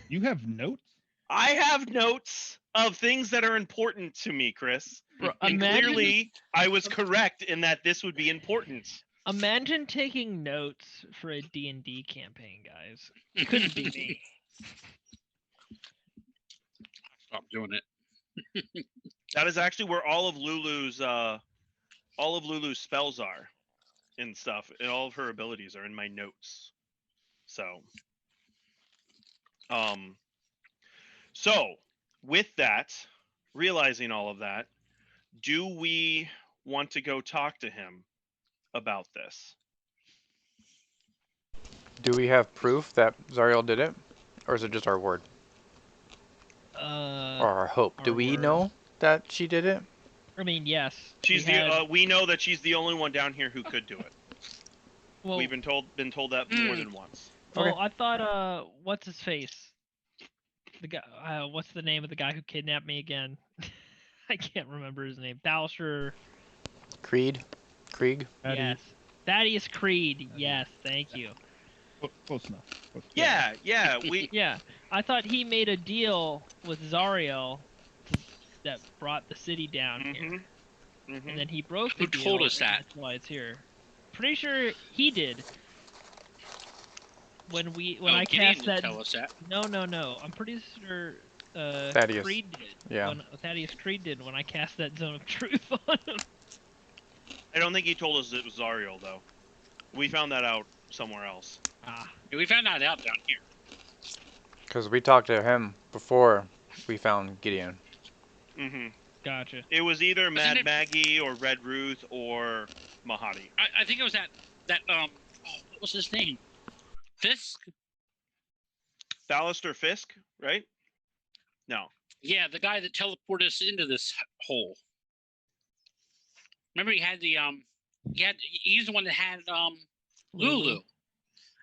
You have notes? I have notes of things that are important to me, Chris. Bro, And imagine, clearly, I was correct in that this would be important. imagine taking notes for a D&D campaign, guys. It couldn't be me. Stop doing it. That is actually where all of Lulu's spells are and stuff, and all of her abilities are in my notes. So with that, realizing all of that, do we want to go talk to him about this? Do we have proof that Zariel did it? Or is it just our word? Or our hope? Do Our we word. know that she did it? I mean, yes. She's we know that she's the only one down here who could do it. Well, We've been told that more than once. well, Okay. I thought, what's his face? The guy, what's the name of the guy who kidnapped me again? I can't remember his name. Baldur. Krieg? Yes. Thaddeus Creed. Yes, thank you. Close enough. Yeah, we Yeah, I thought he made a deal with Zariel that brought the city down here, and then he broke the Who deal. told us and that? That's why it's here. Pretty sure he did. When I Gideon cast didn't that. tell us that. No. I'm pretty sure Thaddeus. Creed did. Yeah. Thaddeus Creed did when I cast that Zone of Truth on him. I don't think he told us it was Zariel though. We found that out somewhere else. Ah, Yeah, we found that out down here. Because we talked to him before we found Gideon. gotcha. It was either Wasn't Mad it- Maggie or Red Ruth or Mahadi. I think it was that what was his name? Fisk? Ballister Fisk, right? No. Yeah, the guy that teleported us into this hole. Remember he had the he's the one that had Lulu.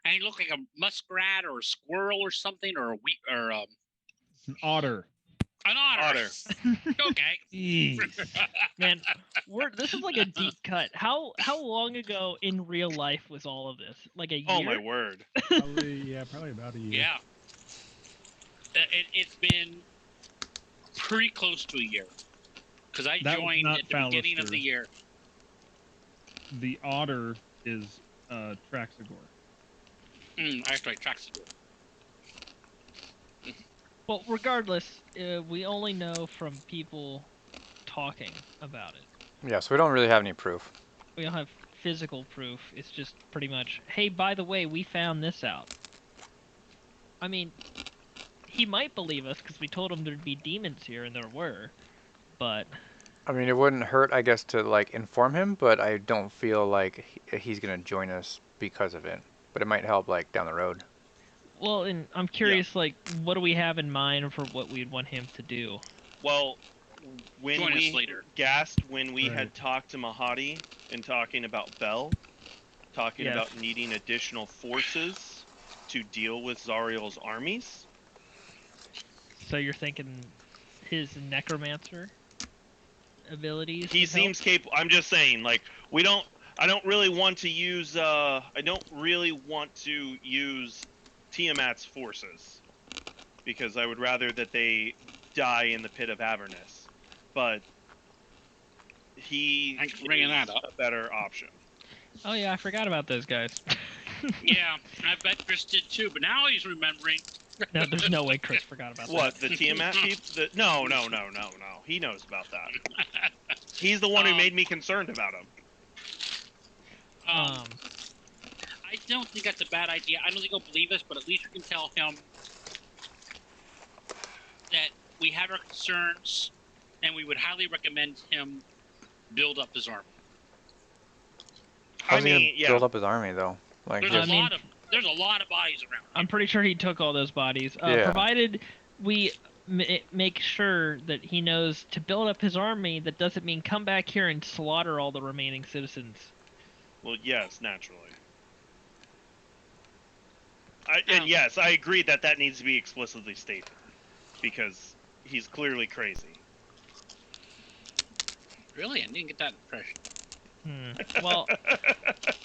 And he looked like a muskrat or a squirrel or something or It's an otter. an otter. Okay. Jeez. Man, this is like a deep cut. How long ago in real life was all of this? Like a year? Oh my word. Probably about a year. Yeah. It's been pretty close to a year. Because I That was joined not at the beginning of Ballister. the year. The otter is Traxagor. Actually, Traxador. Well, regardless, we only know from people talking about it. Yeah, so we don't really have any proof. We don't have physical proof. It's just pretty much, hey, by the way, we found this out. I mean, he might believe us because we told him there'd be demons here, and there were. But I mean, it wouldn't hurt, I guess, to like inform him, but I don't feel like he's gonna join us because of it. But it might help, like, down the road. well, and I'm curious, like, what do we have in mind for what we'd want him to do? Well, when Join us we later. gassed when we Right. had talked to Mahadi and talking about Bell, talking Yes. about needing additional forces to deal with Zariel's armies. So you're thinking his necromancer abilities? He would help? seems capable. I'm just saying, like, we don't. I don't really want to use. I don't really want to use Tiamat's forces because I would rather that they die in the pit of Avernus. But he Thanks for bringing that is up. a better option. Oh yeah, I forgot about those guys. Yeah, I bet Chris did too, but now he's remembering. No, there's no way Chris forgot about What, the Tiamat people? No. He knows about that. He's the one who made me concerned about him. that. I don't think that's a bad idea. I don't think he'll believe us, but at least we can tell him that we have our concerns, and we would highly recommend him build up his army. How's he mean, gonna build up his army, though? Like, There's just, there's a lot of bodies around. I'm pretty sure he took all those bodies. Yeah. Provided we make sure that he knows to build up his army, that doesn't mean come back here and slaughter all the remaining citizens. Well, yes, naturally. And yes, I agree that that needs to be explicitly stated because he's clearly crazy. Really? I didn't get that impression. Well,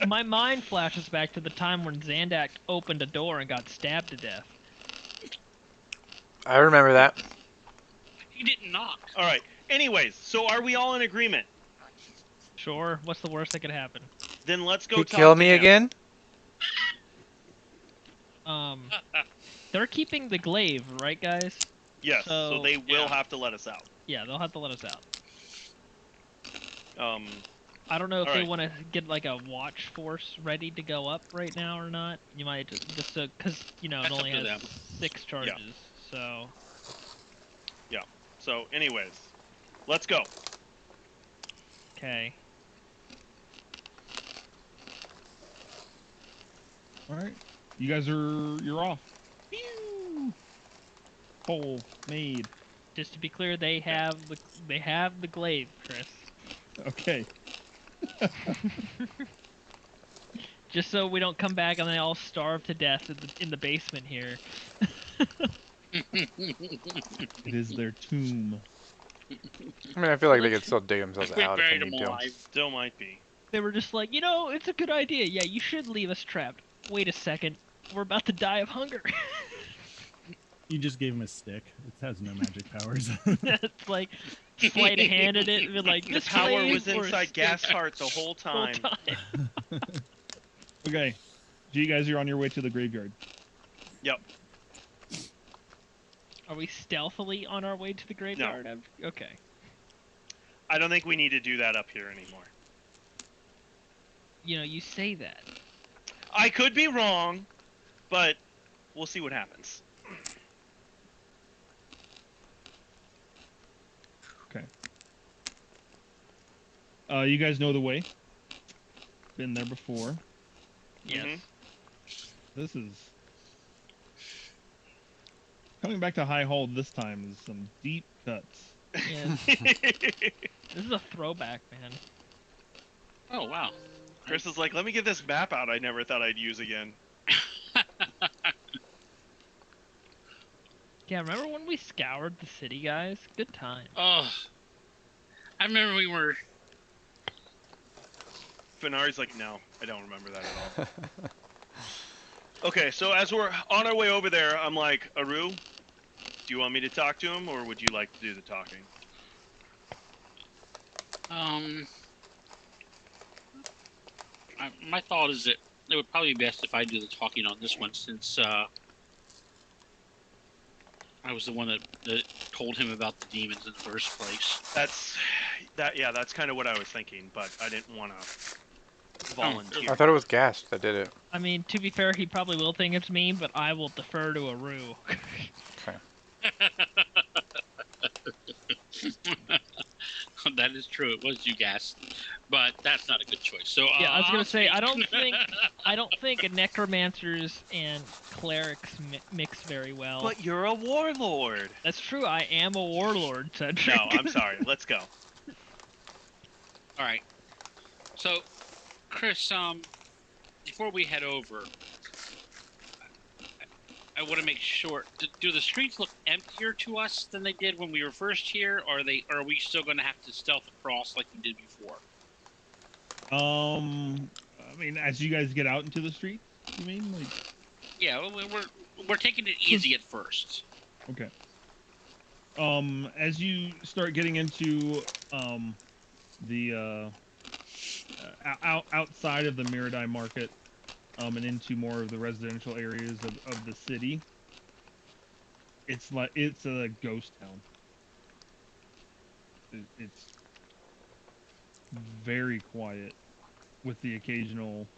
my mind flashes back to the time when Zandak opened a door and got stabbed to death. I remember that. He didn't knock. All right. Anyways, so are we all in agreement? Sure, what's the worst that could happen? Then let's go He talk kill to me him. again? They're keeping the glaive, right, guys? Yes, so they will yeah. have to let us out. Yeah, they'll have to let us out. Um, I don't know if they Alright. want to get like a watch force ready to go up right now or not. You might just because it That's only up to has them. 6 charges. So so anyways, let's go. okay. All right, you guys you're off. Pew! Hole made. Just to be clear, they have the glaive, Chris. Okay. Just so we don't come back and they all starve to death in the basement here. It is their tomb. I mean, I feel like they could still dig themselves We out if buried they him need to. alive. Still might be. They were just like, it's a good idea. Yeah, you should leave us trapped. Wait a second, we're about to die of hunger. You just gave him a stick. It has no magic powers. It's like sleight of hand at it, and be like, The this power glaive was or a inside stick Gasheart the whole the whole time. time. Okay, so you guys are on your way to the graveyard. Yep. Are we stealthily on our way to the graveyard? Okay. I don't think we need to do that up here anymore. You say that. I could be wrong, but we'll see what happens. Okay. You guys know the way. Been there before. Yes. Mhm. This is coming back to High Hall this time is some deep cuts. Yes. This is a throwback, man. Oh, wow. Chris is like, let me get this map out I never thought I'd use again. Yeah, remember when we scoured the city, guys? Good time. Oh, I remember we were. Fenari's like, no, I don't remember that at all. Okay, so as we're on our way over there, I'm like, Aru, do you want me to talk to him, or would you like to do the talking? My thought is that it would probably be best if I do the talking on this one, since I was the one that told him about the demons in the first place. That's kind of what I was thinking, but I didn't want to volunteer. I thought it was Gast that did it. I mean, to be fair, he probably will think it's me, but I will defer to Aru. Okay. That is true. It was you, Gas, but that's not a good choice. So Yeah, I was gonna I'll say speak. I don't think necromancers and clerics mix very well. But you're a warlord. That's true. I am a warlord, Cedric. No, I'm sorry. Let's go. All right. So, Chris, before we head over, I want to make sure. Do the streets look emptier to us than they did when we were first here, or are we still going to have to stealth across like we did before? I mean, as you guys get out into the street, you mean like? Yeah, we're taking it easy at first. Okay. As you start getting into the outside of the Miradai market, and into more of the residential areas of the city, it's a ghost town. It's very quiet, with the occasional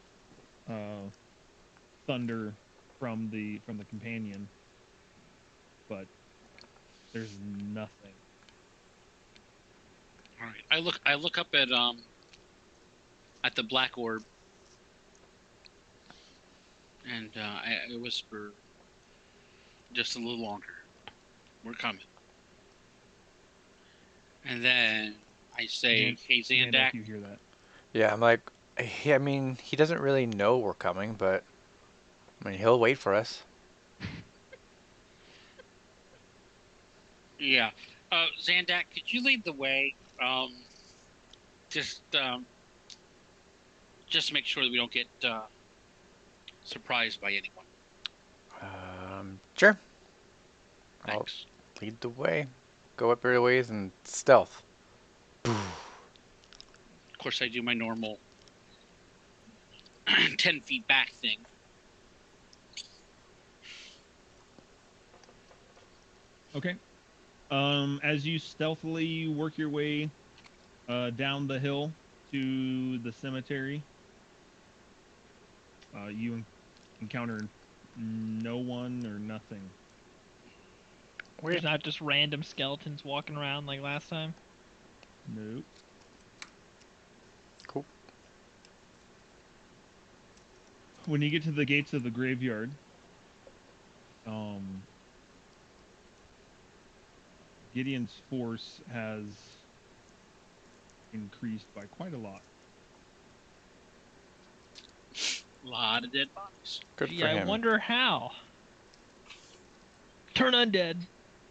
thunder from the companion, but there's nothing. All right. I look up at the black orb, and I whisper, just a little longer. We're coming. And then I say, "Hey, Zandak." You hear that? Yeah, I'm like, I mean, he doesn't really know we're coming, but I mean, he'll wait for us. Yeah. Zandak, could you lead the way? Just to make sure that we don't get surprised by anyone. Sure. Thanks. I'll lead the way. Go up your ways and stealth. Of course, I do my normal 10 feet back thing. Okay. As you stealthily work your way down the hill to the cemetery, you encounter no one or nothing. There's not just random skeletons walking around like last time. Nope. Cool. When you get to the gates of the graveyard, Gideon's force has increased by quite a lot. A lot of dead bodies. Good for Yeah, him. I wonder how. Turn undead.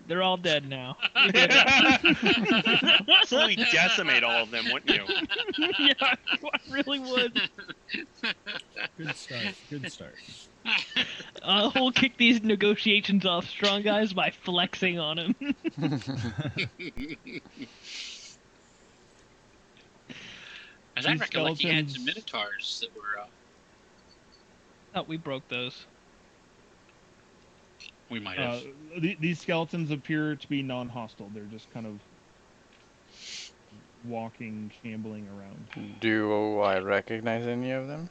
They're all dead now. Absolutely decimate all of them, wouldn't you? Yeah, I really would. Good start. Good start. We'll kick these negotiations off strong, guys, by flexing on him. As I These recollect, you had skeletons- some minotaurs that were. Thought we broke those. We might have. These skeletons appear to be non-hostile. They're just kind of walking, shambling around. Do I recognize any of them?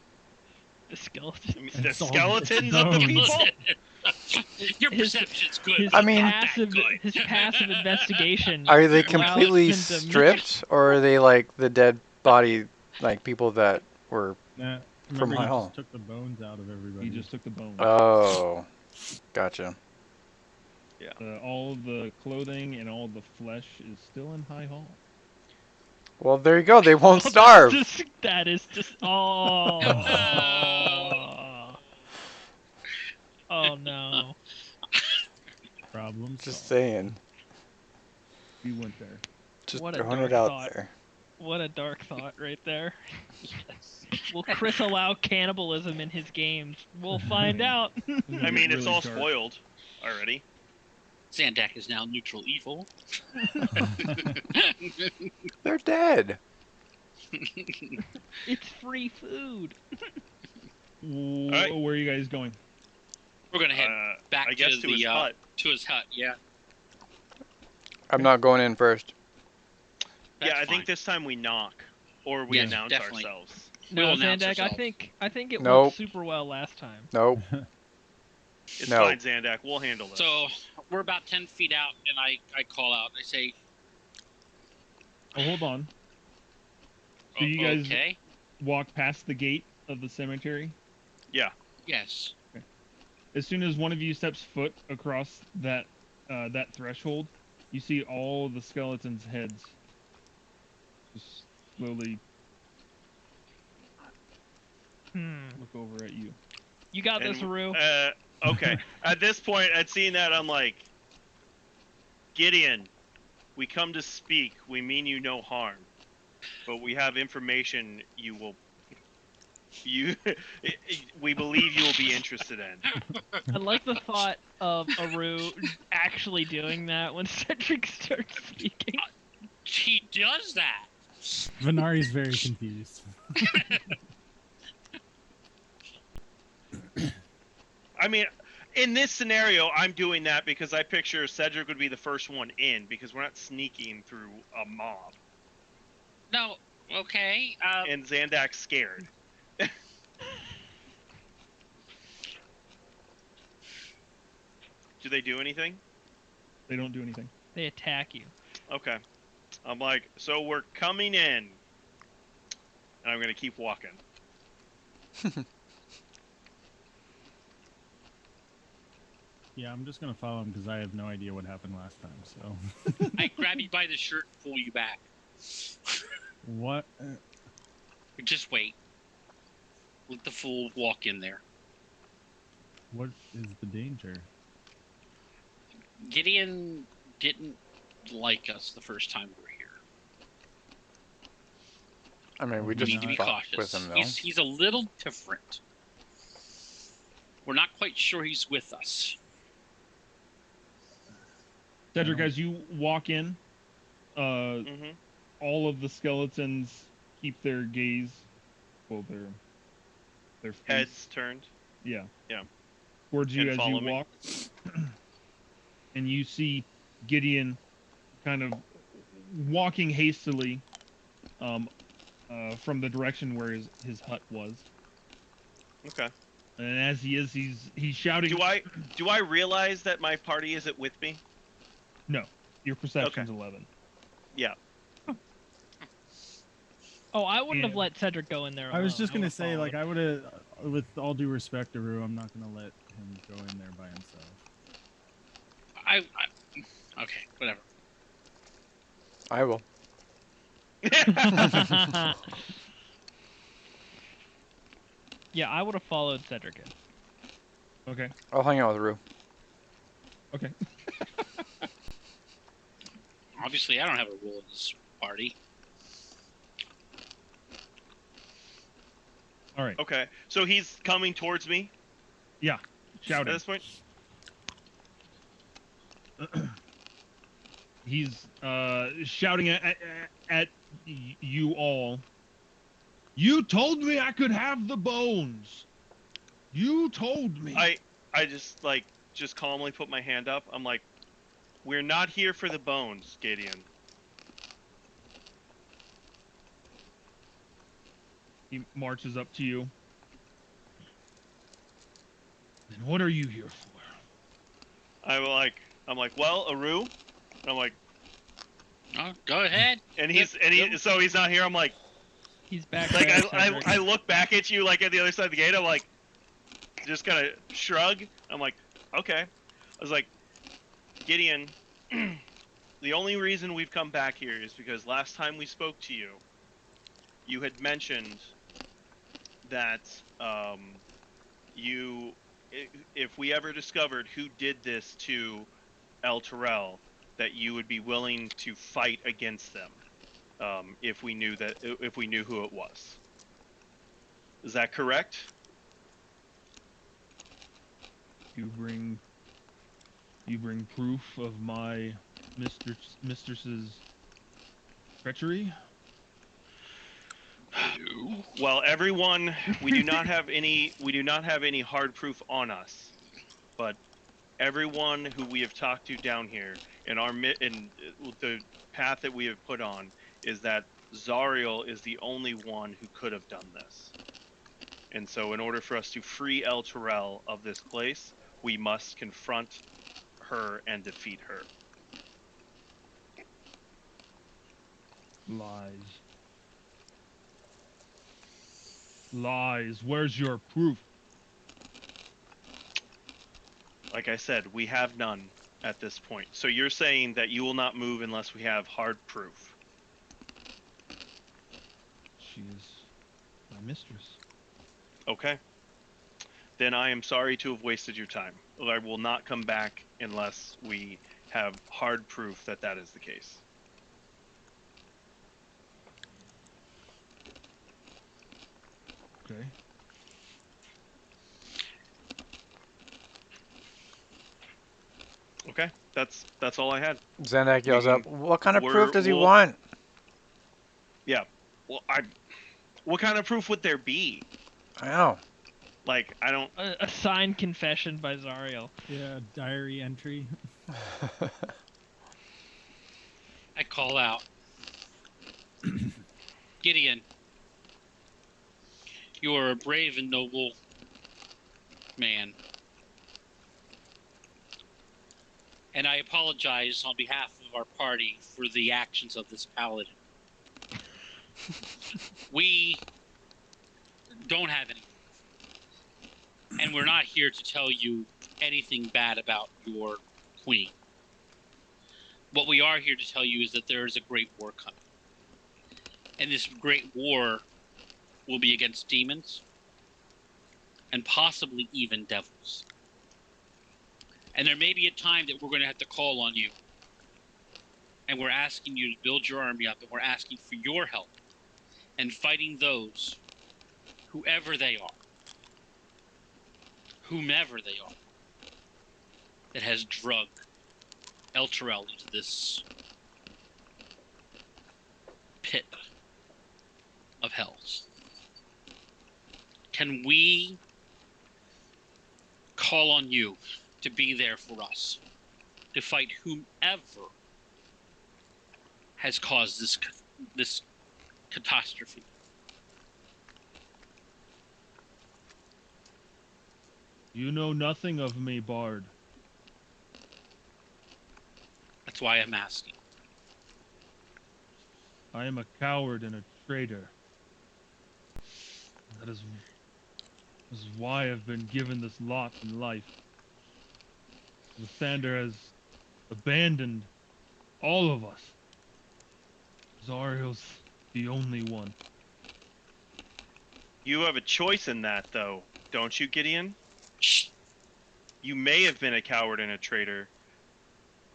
The skeleton. I mean, And the it's all- skeletons it's of the bones. people? Your his- perception's good. His but I mean- not that passive, good. his passive investigation. Are they allows completely him to stripped, or are they like the dead body, like people that were? Nah, From remember, High he Hall. just took the bones out of everybody. He just took the bones. Oh, gotcha. All of the clothing and all the flesh is still in High Hall. Well, there you go. They won't Oh, starve. that is just. Oh. Oh no. Problem Just solved. saying. We went there. Just What a throwing dark it out thought. there. What a dark thought right there. Will Chris allow cannibalism in his games? We'll find out. I mean, it's Really all dark. spoiled already. Zandak is now neutral evil. They're dead. It's free food. right. Where are you guys going? We're gonna head back I guess to to the his hut. to his hut. Yeah. I'm not going in first. Yeah, That's I think fine. this time we knock, or we Yes, announce definitely. ourselves. No, We'll announce Zandak, ourselves. I think it Nope. worked super well last time. Nope. It's No. fine, Zandak. We'll handle this. So we're about 10 feet out, and I call out. I say, Oh, hold on. So you guys okay, walk past the gate of the cemetery. yes. As soon as one of you steps foot across that threshold, you see all the skeletons' heads just slowly look over at you. You got this, And, Haru. Okay. At this point, at seeing that, I'm like, Gideon, we come to speak. We mean you no harm, but we have information we believe you will be interested in. I like the thought of Aru actually doing that when Cedric starts speaking. He does that. Venari's very confused. I mean, in this scenario, I'm doing that because I picture Cedric would be the first one in because we're not sneaking through a mob, No, okay. and Zandak's scared. Do they do anything? They don't do anything. They attack you. Okay. I'm like, so we're coming in. And I'm going to keep walking. Yeah, I'm just gonna follow him because I have no idea what happened last time. So I grab you by the shirt and pull you back. what? Just wait. Let the fool walk in there. What is the danger? Gideon didn't like us the first time we were here. I mean, we We just need to be fucked cautious. with him, though. He's a little different. We're not quite sure he's with us. Cedric, as you walk in, Mm-hmm. all of the skeletons keep their gaze, well, their face, Heads turned. yeah, Yeah. towards you And as you follow me. walk, and you see Gideon kind of walking hastily from the direction where his hut was. Okay. And as he's shouting. Do I realize that my party isn't with me? No, your perception's 11. Yeah. Oh, I wouldn't have Yeah. let Cedric go in there. I was alone. just gonna would've say, followed. like, I would have, with all due respect to Rue, I'm not gonna let him go in there by himself. Okay, whatever. I will. Yeah, I would have followed Cedric in. Okay. I'll hang out with Rue. Okay. Obviously, I don't have a role in this party. All right. Okay. So he's coming towards me at Shouting. this point? He's shouting at you all. You told me I could have the bones. You told me. I just calmly put my hand up. I'm like, we're not here for the bones, Gideon. He marches up to you. Then what are you here for? I'm like, well, Aru. And I'm like, Oh, go ahead. so he's not here. I'm like He's back like there, I Cedric. look back at you like at the other side of the gate. I'm like, just kind of shrug. I'm like, okay. I was like, Gideon, the only reason we've come back here is because last time we spoke to you, you had mentioned that if we ever discovered who did this to El Terrell, that you would be willing to fight against them if we knew who it was. Is that correct? You bring proof of my mistress's treachery? Well, everyone, we do not have any hard proof on us, but everyone who we have talked to down here in the path that we have put on is that Zariel is the only one who could have done this. And so in order for us to free El Terrell of this place, we must confront her and defeat her. Lies. Lies. Where's your proof? Like I said, we have none at this point. So you're saying that you will not move unless we have hard proof. She is my mistress. Okay. Then I am sorry to have wasted your time. I will not come back unless we have hard proof that that is the case. Okay. Okay, that's all I had. Zendak yells up, what kind of proof does he We'll- want? Yeah. Well, what kind of proof would there be? I know. Like, I don't. A signed confession by Zariel. Yeah, diary entry. I call out, Gideon, you are a brave and noble man. And I apologize on behalf of our party for the actions of this paladin. We don't have any. And we're not here to tell you anything bad about your queen. What we are here to tell you is that there is a great war coming. And this great war will be against demons and possibly even devils. And there may be a time that we're going to have to call on you. And we're asking you to build your army up, and we're asking for your help in fighting those, whoever they are, whomever they are, that has drugged El Terrell into this pit of hells. Can we call on you to be there for us, to fight whomever has caused this catastrophe? You know nothing of me, Bard. That's why I'm asking. I am a coward and a traitor. That is why I've been given this lot in life. Lathander has abandoned all of us. Zariel's the only one. You have a choice in that, though, don't you, Gideon? Shh. You may have been a coward and a traitor,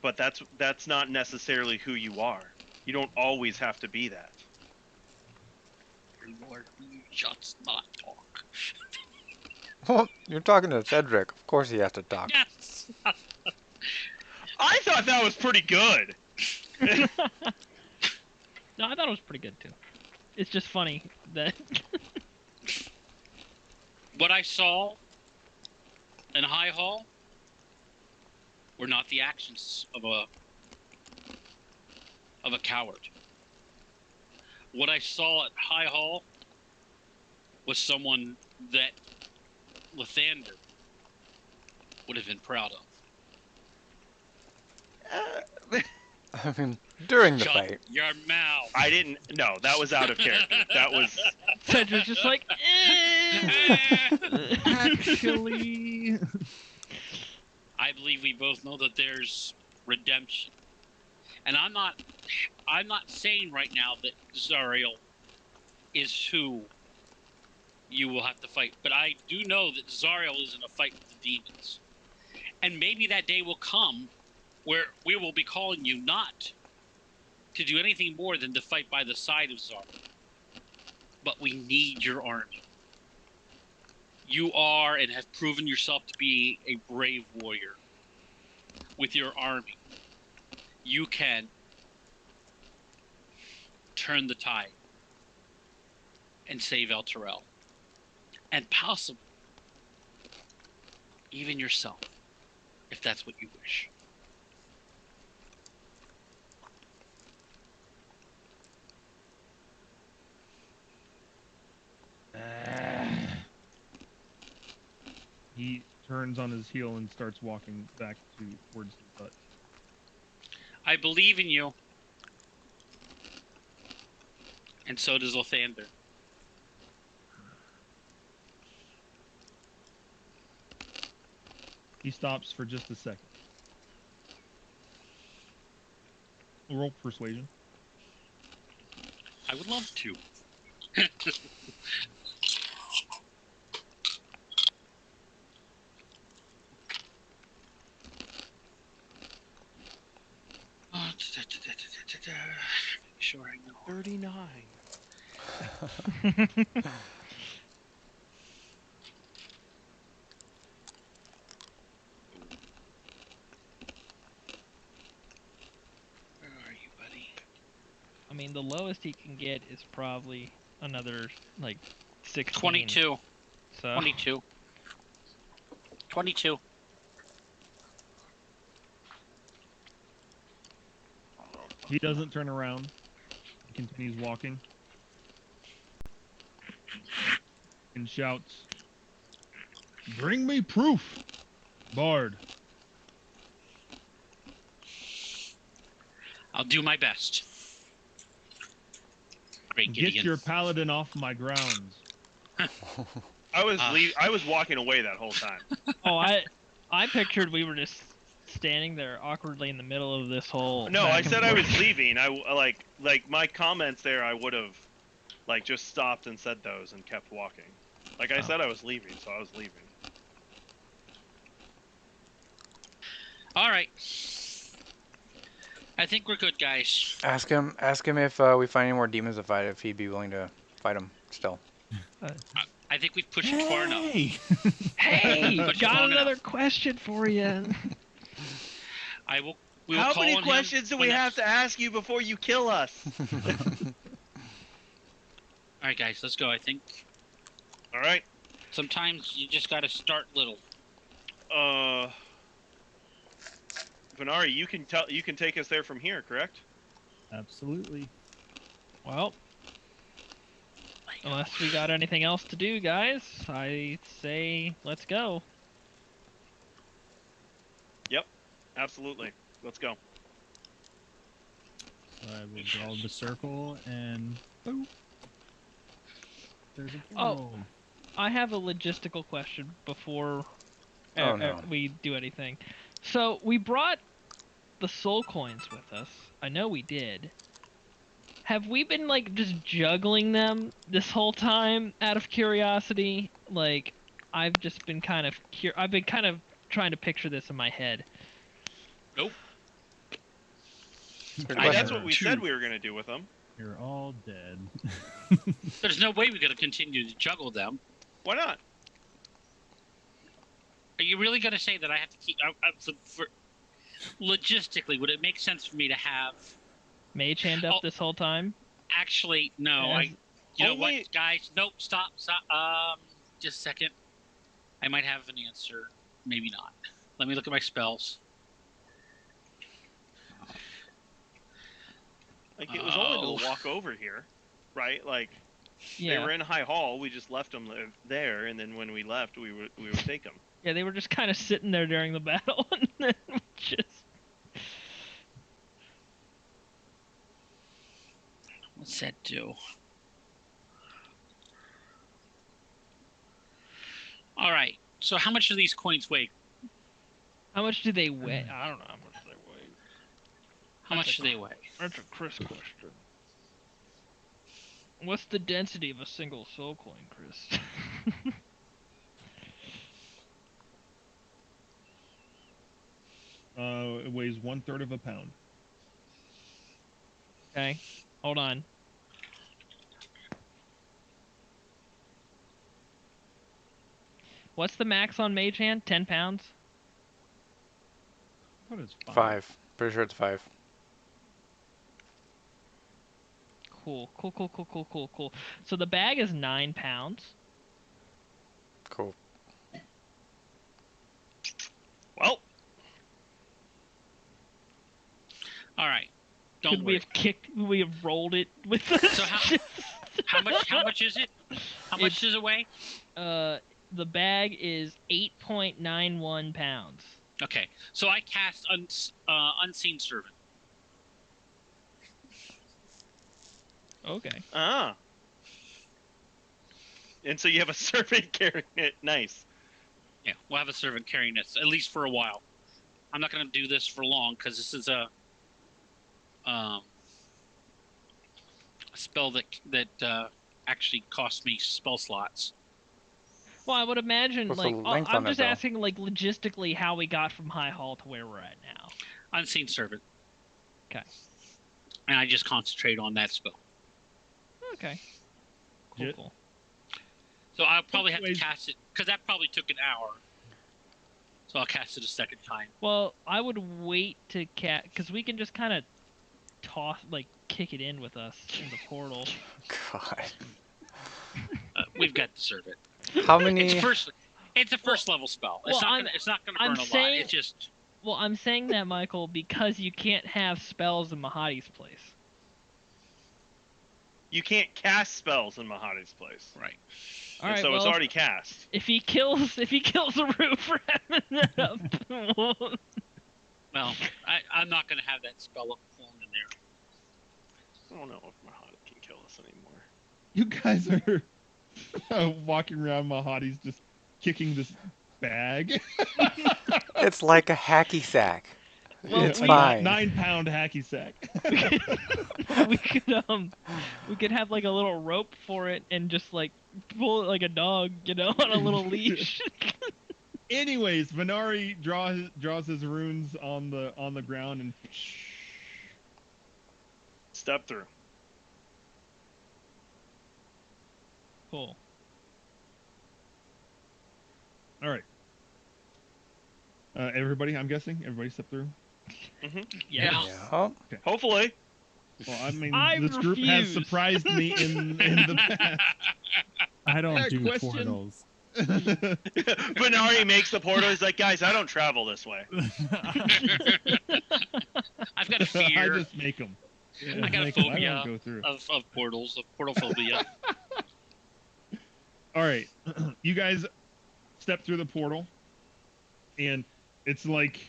but that's not necessarily who you are. You don't always have to be that. Lord, you just not talk. Well, you're talking to Cedric. Of course he has to talk. Yes. I thought that was pretty good. No, I thought it was pretty good too. It's just funny that What I saw in High Hall were not the actions of a coward. What I saw at High Hall was someone that Lathander would have been proud of. I mean, during the Shut fight. your mouth. I didn't. No, that was out of character. That was. Cedric's just like, Actually, I believe we both know that there's redemption. And I'm not saying right now that Zariel is who you will have to fight, but I do know that Zariel is in a fight with the demons. And maybe that day will come where we will be calling you not to do anything more than to fight by the side of Zariel. But we need your army. You are and have proven yourself to be a brave warrior. With your army, you can turn the tide and save El Terrell. And possibly even yourself, if that's what you wish. He turns on his heel and starts walking back towards his hut. I believe in you. And so does Lathander. He stops for just a second. Roll persuasion. I would love to. Make sure I know. 39. Where are you, buddy? I mean, the lowest he can get is probably another like 16. 22. So 22. 22. He doesn't turn around. He continues walking. And shouts, "Bring me proof, Bard." I'll do my best. Great, Get Gideon. your paladin off my grounds. I was Ah. I was walking away that whole time. Oh, I pictured we were just standing there awkwardly in the middle of this whole. No, back I and said I was forth. leaving. I like my comments there. I would have like just stopped and said those and kept walking. Like I Oh. said, I was leaving, so I was leaving. All right. I think we're good, guys. Ask him if we find any more demons to fight, if he'd be willing to fight them still. I think we've pushed it far enough. Hey! Hey, Push it got long another enough. question for you. I will. We will How call many on him questions do we when have to ask you before you kill us? All right, guys, let's go. I think All right. sometimes you just got to start little. Venari, you can take us there from here, correct? Absolutely. Well, unless we got anything else to do, guys, I say let's go. Absolutely. Let's go. So I will draw the circle and boop. There's a Oh. portal. I have a logistical question before Oh, no. we do anything. So we brought the soul coins with us. I know we did. Have we been like just juggling them this whole time out of curiosity? Like I've just been kind of I've been kind of trying to picture this in my head. Nope. Good I That's question. what we Two. said we were gonna do with them. You're all dead. There's no way we're going to continue to juggle them. Why not? Are you really going to say that I have to keep? For logistically, would it make sense for me to have? Mage hand up Oh. this whole time. Actually, no. As- You know Only- what, guys? Nope. Stop. Just a second. I might have an answer. Maybe not. Let me look at my spells. Like it was only to walk over here, right? Like Yeah. they were in High Hall. We just left them there, and then when we left, we would take them. Yeah, they were just kind of sitting there during the battle, and then we just. What's that do? All right. So how much do these coins weigh? How much do they weigh? I don't know how much they weigh. How much do they weigh? That's a Chris question. What's the density of a single soul coin, Chris? It weighs 1/3 of a pound. Okay, hold on. What's the max on Mage Hand? 10 pounds? I thought it's 5. Pretty sure it's 5. Cool. So the bag is 9 pounds. Cool. Well, All right. Don't Could we worry. have rolled it with us? So how much is it? How much It's- does it weigh? The bag is 8.91 pounds. Okay, so I cast Unseen Servant. Okay. Ah. And so you have a servant carrying it. Nice. Yeah, we'll have a servant carrying this at least for a while. I'm not going to do this for long because this is a spell that actually costs me spell slots. Well, I would imagine, What's the like, length I'm on it, just though? asking, like, logistically how we got from High Hall to where we're at now. Unseen Servant. Okay. And I just concentrate on that spell. Okay. Cool, Yeah. cool. So I'll probably have to Anyways. cast it because that probably took an hour. So I'll cast it a second time. Well, I would wait to because we can just kind of toss, like, kick it in with us in the portal. God. We've got the servant. How many? It's a first level spell. well, It's not gonna I'm burn a lot. saying- It's just Well, I'm saying that, Michael, because you can't have spells in Mahadi's place. You can't cast spells in Mahadi's place. right. All And right, so well, it's already cast. if he kills the roof for having that up, Well, I'm not gonna have that spell up long in there. I don't know if Mahadi can kill us anymore. You guys are walking around Mahadi's just kicking this bag. It's like a hacky sack. Well, It's we- fine. 9-pound hacky sack. we could have like a little rope for it and just like pull it like a dog, on a little leash. Anyways, Venari draws his runes on the ground and Step through. Cool. all right. Everybody, I'm guessing everybody step through. Yeah. Yeah. Hopefully. Well, I mean, I this group has refuse. surprised me in the past. I don't Yeah, do question. portals. Benari makes the portal. He's like, guys, I don't travel this way. I've got a I fear just make them. I got a I phobia don't go through. of portals, of portal phobia. All right, you guys step through the portal, and it's like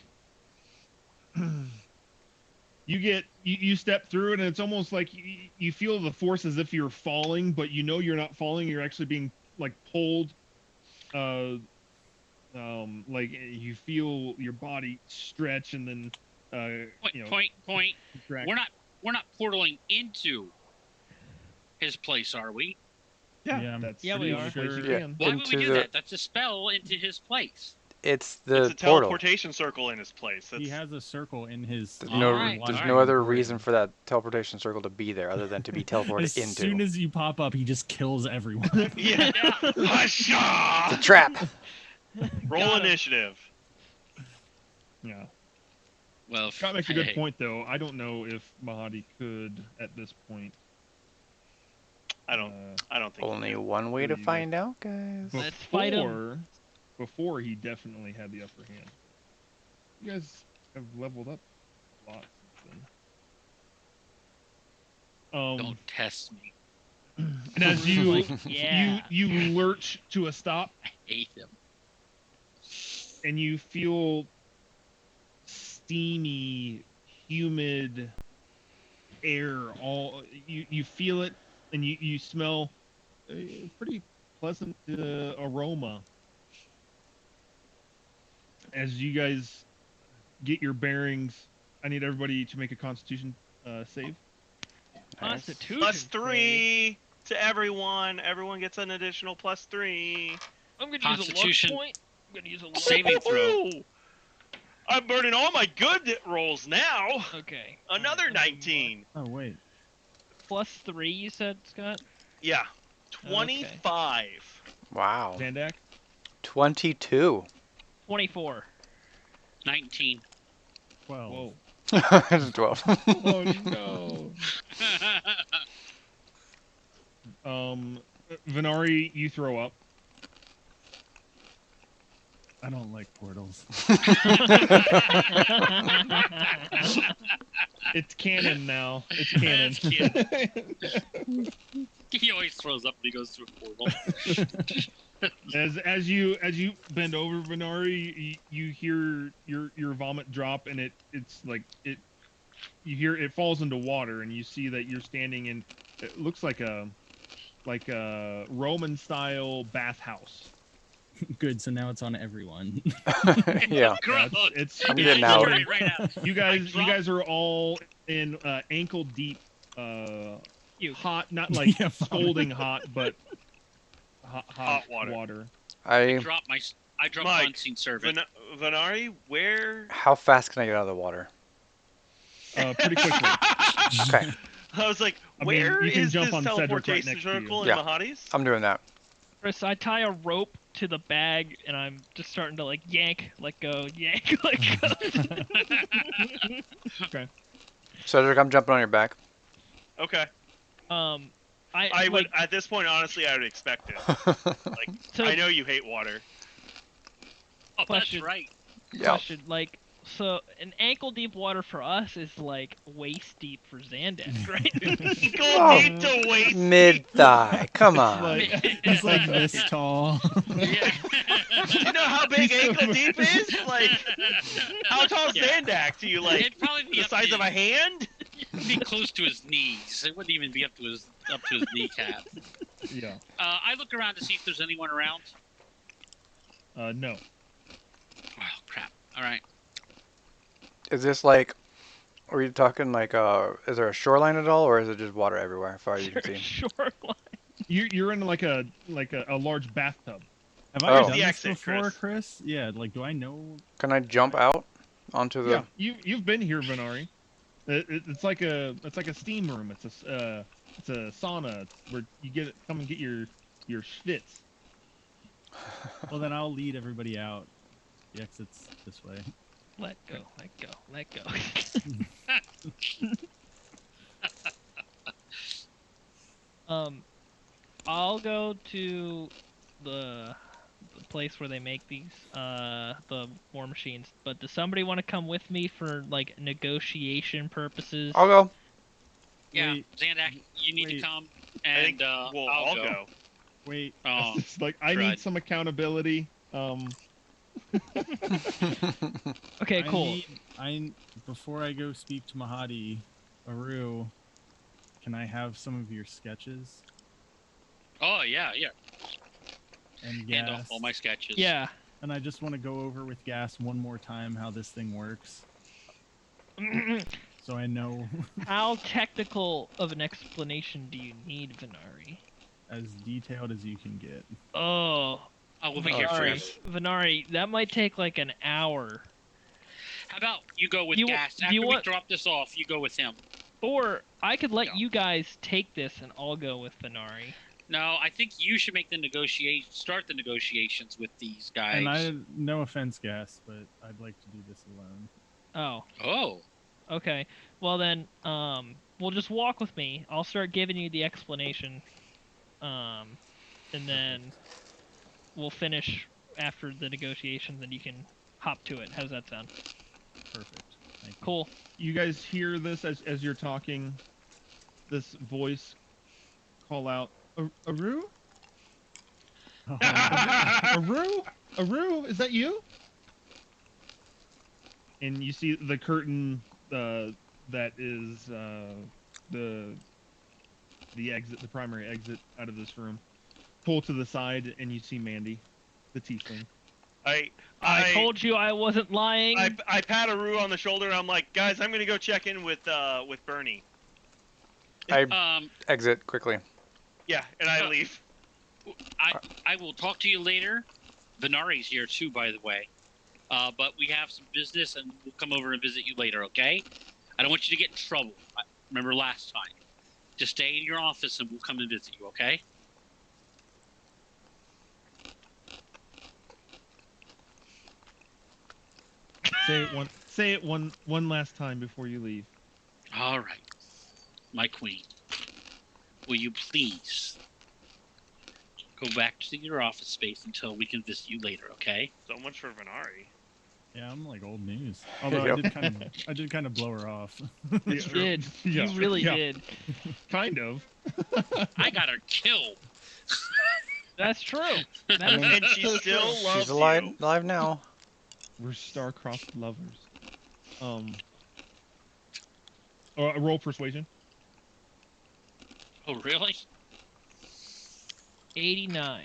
you step through it, and it's almost like you feel the force as if you're falling, but you know you're not falling. You're actually being like pulled. Like you feel your body stretch, and then Point. contract. We're not portaling into his place, are we? Yeah. that's Yeah, pretty we much are. the place you Yeah. can. Why would we Into do the- that? That's a spell into his place. It's the It's a portal. teleportation circle in his place. He That's, has a circle in his. There's All no, right, there's all no right. other reason for that teleportation circle to be there other than to be teleported As into. soon as you pop up, he just kills everyone. yeah. It's a Hasha! trap. Roll Got him. initiative. Yeah. Well, Scott makes a good hey, point, though. I don't know if Mahadi could at this point. I don't think Only he can. one way to you find out, guys. Let's fight him. Before he definitely had the upper hand. You guys have leveled up a lot since then. don't test me. And as you Like, yeah. you lurch to a stop, I hate him. and you feel steamy, humid air. You feel it, and you smell a pretty pleasant aroma. As you guys get your bearings, I need everybody to make a Constitution save. Nice. Constitution. +3 to everyone. Everyone gets an additional +3. I'm gonna Constitution. use a luck point. I'm gonna use a luck. Saving throw. Ooh. I'm burning all my good rolls now. Okay. Another Alright, 19. Oh wait. +3, you said, Scott? Yeah. 25. Wow. Zandak? 22. 24. 19. 12. Whoa. It's 12. Oh no. Venari, you throw up. I don't like portals. It's canon now. It's canon. He always throws up when he goes through a portal. As you bend over, Venari, you hear your vomit drop, and it's like you hear it falls into water, and you see that you're standing in. It looks like a Roman style bathhouse. Good. So now it's on everyone. Yeah. Gross. It's I'm Yeah, getting I out. started right out. you guys I dropped- are all in ankle deep You. hot, not like Yeah, scalding hot, but hot water. water. I I. dropped Mike, unseen servant. Venari, where? How fast can I get out of the water? Pretty quickly. Okay, I was like, I mean, where you can is jump this on Cedric right teleportation next to you. circle in Yeah. Mahadi's? I'm doing that. Chris, I tie a rope to the bag and I'm just starting to like yank, let go, yank, let go. Okay. Cedric, I'm jumping on your back. Okay. I would like, at this point, honestly, I would expect it. so I know you hate water. Oh, Question. that's right. Yeah. question, like, so an ankle deep water for us is like waist deep for Zandak, right? Go Oh. deep to waste. Mid thigh. Come on. Like, He's like this tall. Yeah. You know how big ankle deep is? Like, how tall is Yeah. Zandak to you? Like, It'd probably be the up size to of a hand? It'd be close to his knees. It wouldn't even be up to his kneecap. yeah. I look around to see if there's anyone around. No. Oh crap! All right. Is this like? Are you talking like? Is there a shoreline at all, or is it just water everywhere, as far as you can see? Shoreline. You're in like a large bathtub. Have Oh. I Where's done the this exit, before, Chris? Chris? Yeah. Like, do I know? Can I jump out onto the? Yeah. You've been here, Venari. It's like a steam room. It's a sauna where you come and get your schwitz. Well, then I'll lead everybody out. The exit's this way. Let go, let go, let go. I'll go to the place where they make these the war machines. But does somebody want to come with me for like negotiation purposes? I'll go. Yeah, Wait, Zandak, you need to wait. come, I and think we'll I'll all go. go. Wait. Oh, It's like I crud. need some accountability. Okay, cool. Before I go speak to Mahadi, Aru, can I have some of your sketches oh yeah, yeah. and And Gas? all my sketches. Yeah. And I just want to go over with Gas one more time how this thing works, so I know How technical of an explanation do you need, Venari? as detailed as you can get. Oh, I will be Oh, here for you. jeez. Venari, that might take like an hour. How about you go with You- Gas? do After you we want- drop this off, you go with him. Or I could let Yeah. you guys take this and I'll go with Venari. No, I think you should make start the negotiations with these guys. And no offense, Gas, but I'd like to do this alone. Oh, Oh, okay. Well then, we'll just walk with me. I'll start giving you the explanation. And then we'll finish after the negotiations and you can hop to it. How's that sound? Perfect. Thank you. Cool. You guys hear this as you're talking? This voice call out, Aru? Oh, Aru, is that you? And you see the curtain that is the exit, the primary exit out of this room, pull to the side, and you see Mandy, the tiefling. I told you I wasn't lying. I pat Aru on the shoulder. And I'm like, guys, I'm gonna go check in with Bernie. I exit quickly. Yeah, and I leave. I will talk to you later. Venari's here too, by the way. But we have some business, and we'll come over and visit you later. Okay? I don't want you to get in trouble. Remember last time. Just stay in your office, and we'll come and visit you. Okay? Say it one last time before you leave. All right, my queen. Will you please go back to your office space until we can visit you later? Okay? So much for Venari. yeah, I'm like old news. Although Yep. I did kind of blow her off. You did. Yeah. You really Yeah. did. Kind of. I got her killed. That's true. That I is mean, And she so still true. loves she's alive, you. alive now. We're star-crossed lovers. Roll persuasion. Oh, really? 89.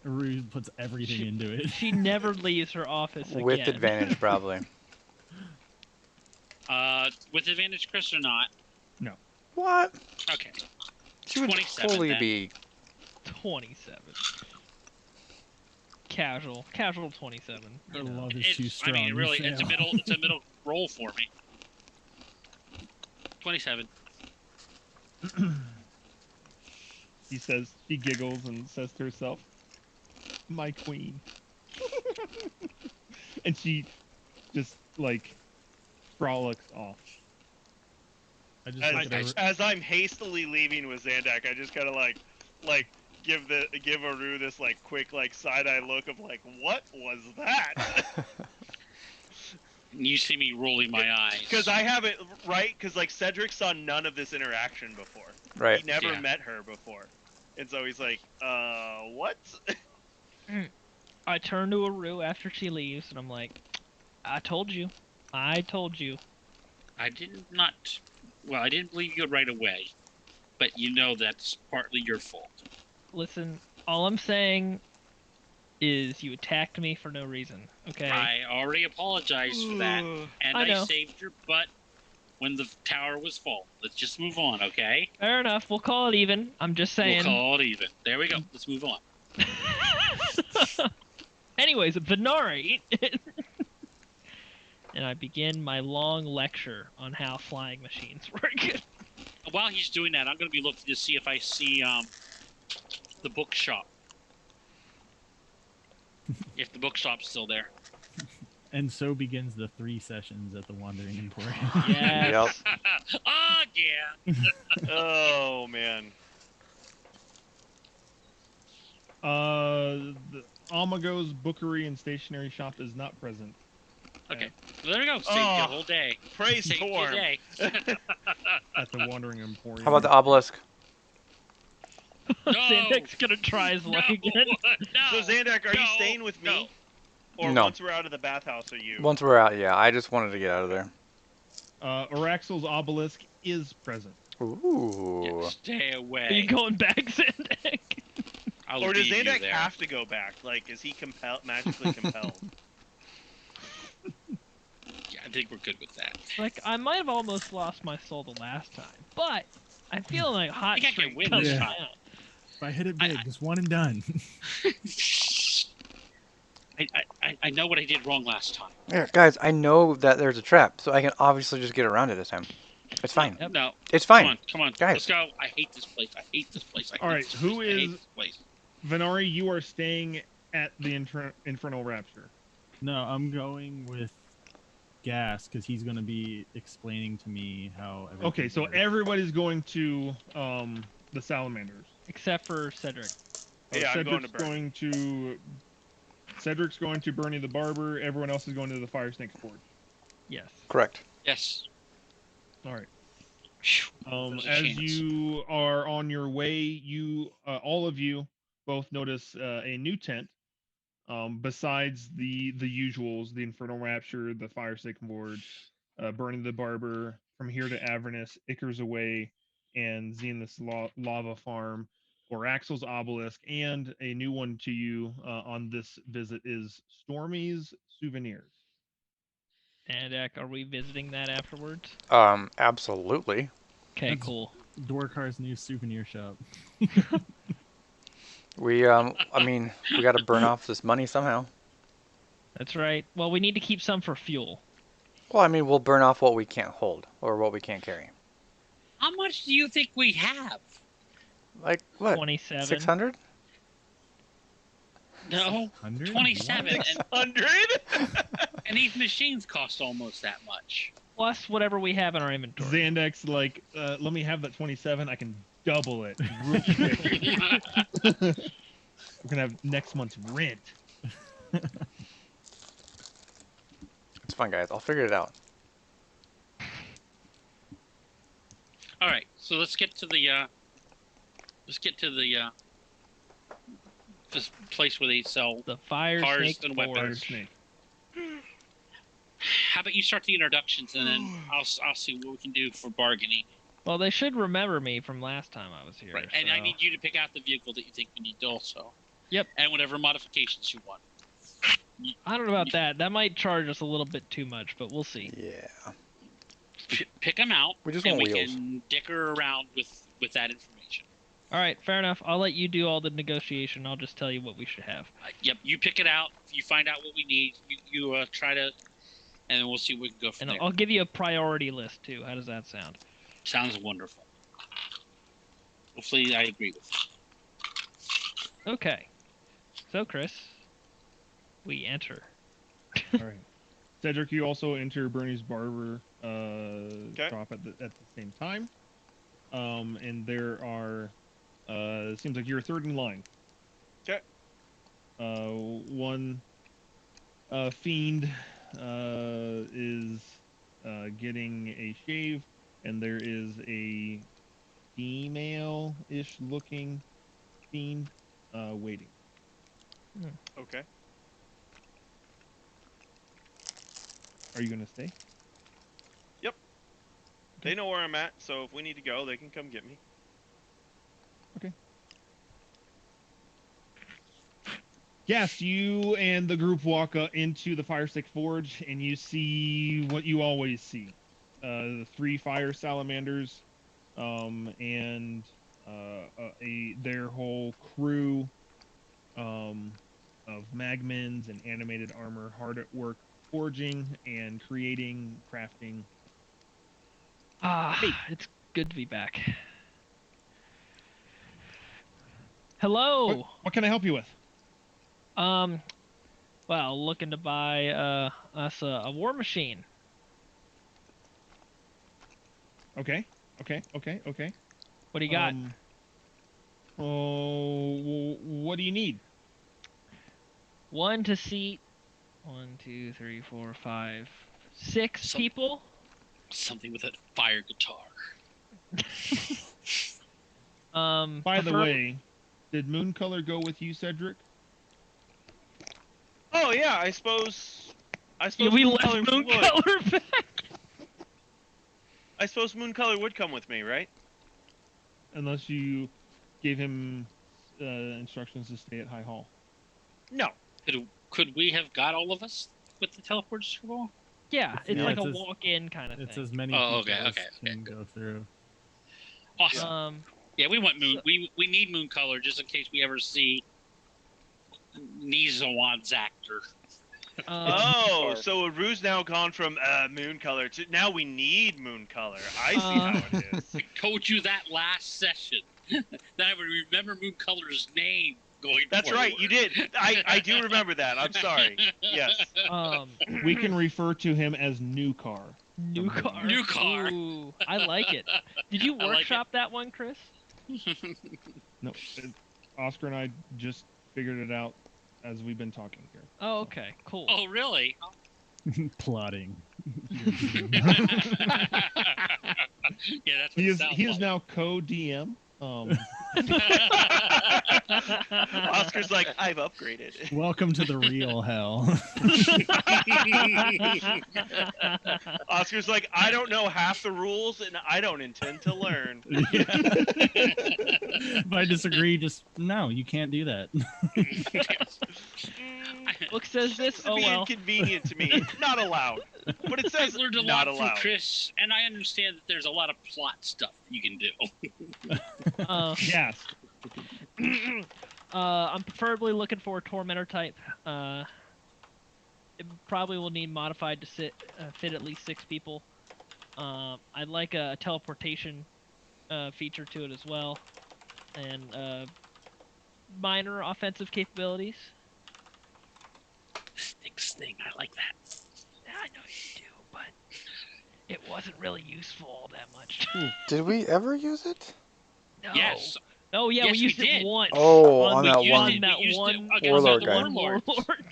Rue puts everything into it. She never leaves her office With again. advantage, probably. With advantage, Chris, or not? What? Okay. She would 27 fully then. be. 27. Casual 27. Her You know. love is too strong. I mean, you really, it's a fail. middle roll for me. 27. She giggles and says to herself, "My queen," and she just like frolics off. I just look at her. As I'm hastily leaving with Zandak, I just kind of like give Aru this like quick like side eye look of like, what was that? You see me rolling my eyes. Because I haven't because like Cedric saw none of this interaction before. Right. He never Yeah. met her before, and so he's like, what? I turn to Aru after she leaves, and I'm like, I told you. I didn't believe you right away, but you know that's partly your fault. Listen, all I'm saying is you attacked me for no reason, okay? I already apologized for that, and I I know. saved your butt when the tower was full. Let's just move on, okay? Fair enough, we'll call it even. I'm just We'll saying. call it even. There we go. Let's move on. Anyways, Venari. And I begin my long lecture on how flying machines work. While he's doing that, I'm going to be looking to see if I see the bookshop. If the bookshop's still there. And so begins the 3 sessions at the Wandering Emporium. Yes. Yep. Oh, yeah. Oh man. The Amago's Bookery and Stationery Shop is not present. Okay. Well, there we go. Saved Oh. your whole day. Praise Saved your Torm. day. At the Wandering Emporium. How about the obelisk? No. Xandek's gonna try his luck again. No. So Zandak, are you No. staying with me? No. Or No. once we're out of the bathhouse, are you? Once we're out, yeah. I just wanted to get out of there. Araxel's obelisk is present. Ooh. Yeah, stay away. Are you going back, Xandek? I'll Or does leave you Zandak there. have to go back? Like, is he magically compelled? Yeah, I think we're good with that. Like, I might have almost lost my soul the last time, but I'm feeling like hot think I can streak win coming this down. time. If I hit it big, just one and done. I know what I did wrong last time. Yeah, guys, I know that there's a trap, so I can obviously just get around it this time. It's fine. Yep. No. It's fine. Come on. Guys. Let's go. I hate this place. I hate this place. All right, who I hate is- this place. Venari, you are staying at the Infernal Rapture. No, I'm going with Gas because he's going to be explaining to me how. Okay, so works. everybody's going to the Salamanders. Except for Cedric. Yeah, I'm going to Cedric's going to Bernie the Barber. Everyone else is going to the Fire Snake's Forge. Yes. Correct. Yes. All right. Phew. There's a As chance. you are on your way, you all of you both notice a new tent. Besides the usuals, the Infernal Rapture, the Fire Snake Forge, Burning the Barber, From Here to Avernus, Icar's Away, and Zenith's Lava Farm, or Axel's Obelisk, and a new one to you on this visit is Stormy's Souvenirs. And are we visiting that afterwards? Absolutely. Okay, That's- cool. Dorkar's new souvenir shop. We, I mean, we got to burn off this money somehow. That's right. Well, we need to keep some for fuel. Well, I mean, we'll burn off what we can't hold or what we can't carry. How much do you think we have? Like what? 27. 600? No. 100? 27. What? 100? And these machines cost almost that much. Plus whatever we have in our inventory. Zandex, like, let me have that 27. I can double it real quick. We're gonna have next month's rent. It's fine, guys. I'll figure it out. All right. So let's get to the this place where they sell The Fire cars Snake and Forge. weapons. Snake. How about you start the introductions, and then I'll see what we can do for bargaining. Well, they should remember me from last time I was here. Right, and I so- need you to pick out the vehicle that you think we need to also. Yep. And whatever modifications you want. I don't know about that. That might charge us a little bit too much, but we'll see. Yeah. Pick them out, We just and want we wheels. can dicker around with that information. All right, fair enough. I'll let you do all the negotiation. I'll just tell you what we should have. Yep, you pick it out. You find out what we need. You try to, and then we'll see where we can go from And there. I'll give you a priority list too. How does that sound? Sounds wonderful. Hopefully, I agree with you. Okay. So, Chris, we enter. All right. Cedric, you also enter Bernie's barber shop at the same time. And there are seems like you're third in line. Okay. One fiend is getting a shave, and there is a female-ish looking fiend waiting. Okay. Are you gonna stay? They know where I'm at, so if we need to go, they can come get me. Yes, you and the group walk into the Fire Stick Forge, and you see what you always see: the 3 fire salamanders, and their whole crew of magmins and animated armor, hard at work forging and creating, crafting. It's good to be back. Hello. What can I help you with? Well, looking to buy us a war machine. Okay. What do you got? What do you need? One to seat 1, 2, 3, 4, 5, 6 people. Something with a fire guitar. By the way, did Mooncolor go with you, Cedric? Oh yeah, I suppose. Yeah, we left Mooncolor would. Mooncolor back. I suppose Mooncolor would come with me, right? Unless you gave him instructions to stay at High Hall. No. Could we have got all of us with the teleporters for all? Yeah, it's Yeah, like it's a as- walk-in kind of It's thing. as many Oh, people okay, as okay, can go through. Awesome. Yeah, we want Moon. So- we need Mooncolor just in case we ever see Nizawan's actor. Oh, so Rue's now gone from Mooncolor to now we need Mooncolor. I see how it is. I told you that last session. That I would remember Mooncolor's name going That's forward. right, you did. I do remember that. I'm sorry. Yes. We can refer to him as New Car. New car. New car. Ooh, I like it. Did you I like workshop that one, Chris? No, Oscar and I just figured it out as we've been talking here. Oh, okay, cool. Oh, really? Plotting. Yeah, that's what He it is sounds he is like. now co-DM. Oscar's like, I've upgraded. Welcome to the real hell. Oscar's like, I don't know half the rules and I don't intend to learn. If I disagree, just no, you can't do that. Book says this. Seems to Oh be well. inconvenient to me. Not allowed. But it says I've learned a not lot from allowed. Chris, and I understand that there's a lot of plot stuff that you can do. Yes. I'm preferably looking for a tormentor type. It probably will need modified to fit at least 6 people. I'd like a teleportation feature to it as well, and minor offensive capabilities. Sting, I like that. I know you do, but it wasn't really useful all that much. Did we ever use it? No. Yes. Oh yeah, Yes, we we used did. it once. Oh, on We that used one. it- that we used it one against Warlord the guy. warlords.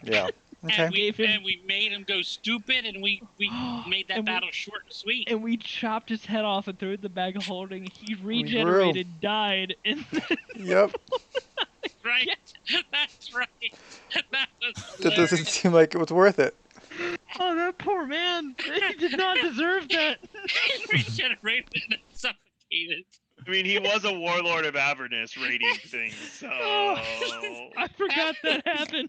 Yeah. Okay. And we made him go stupid, and we made that And we- battle short and sweet. And we chopped his head off and threw it in the bag of holding. He grew. regenerated, died, and Yep. right. That's right. That was That doesn't hilarious. seem like it was worth it. Oh, that poor man. He did not deserve that. He regenerated and suffocated. I mean, he was a warlord of Avernus raiding things, so. I forgot that happened.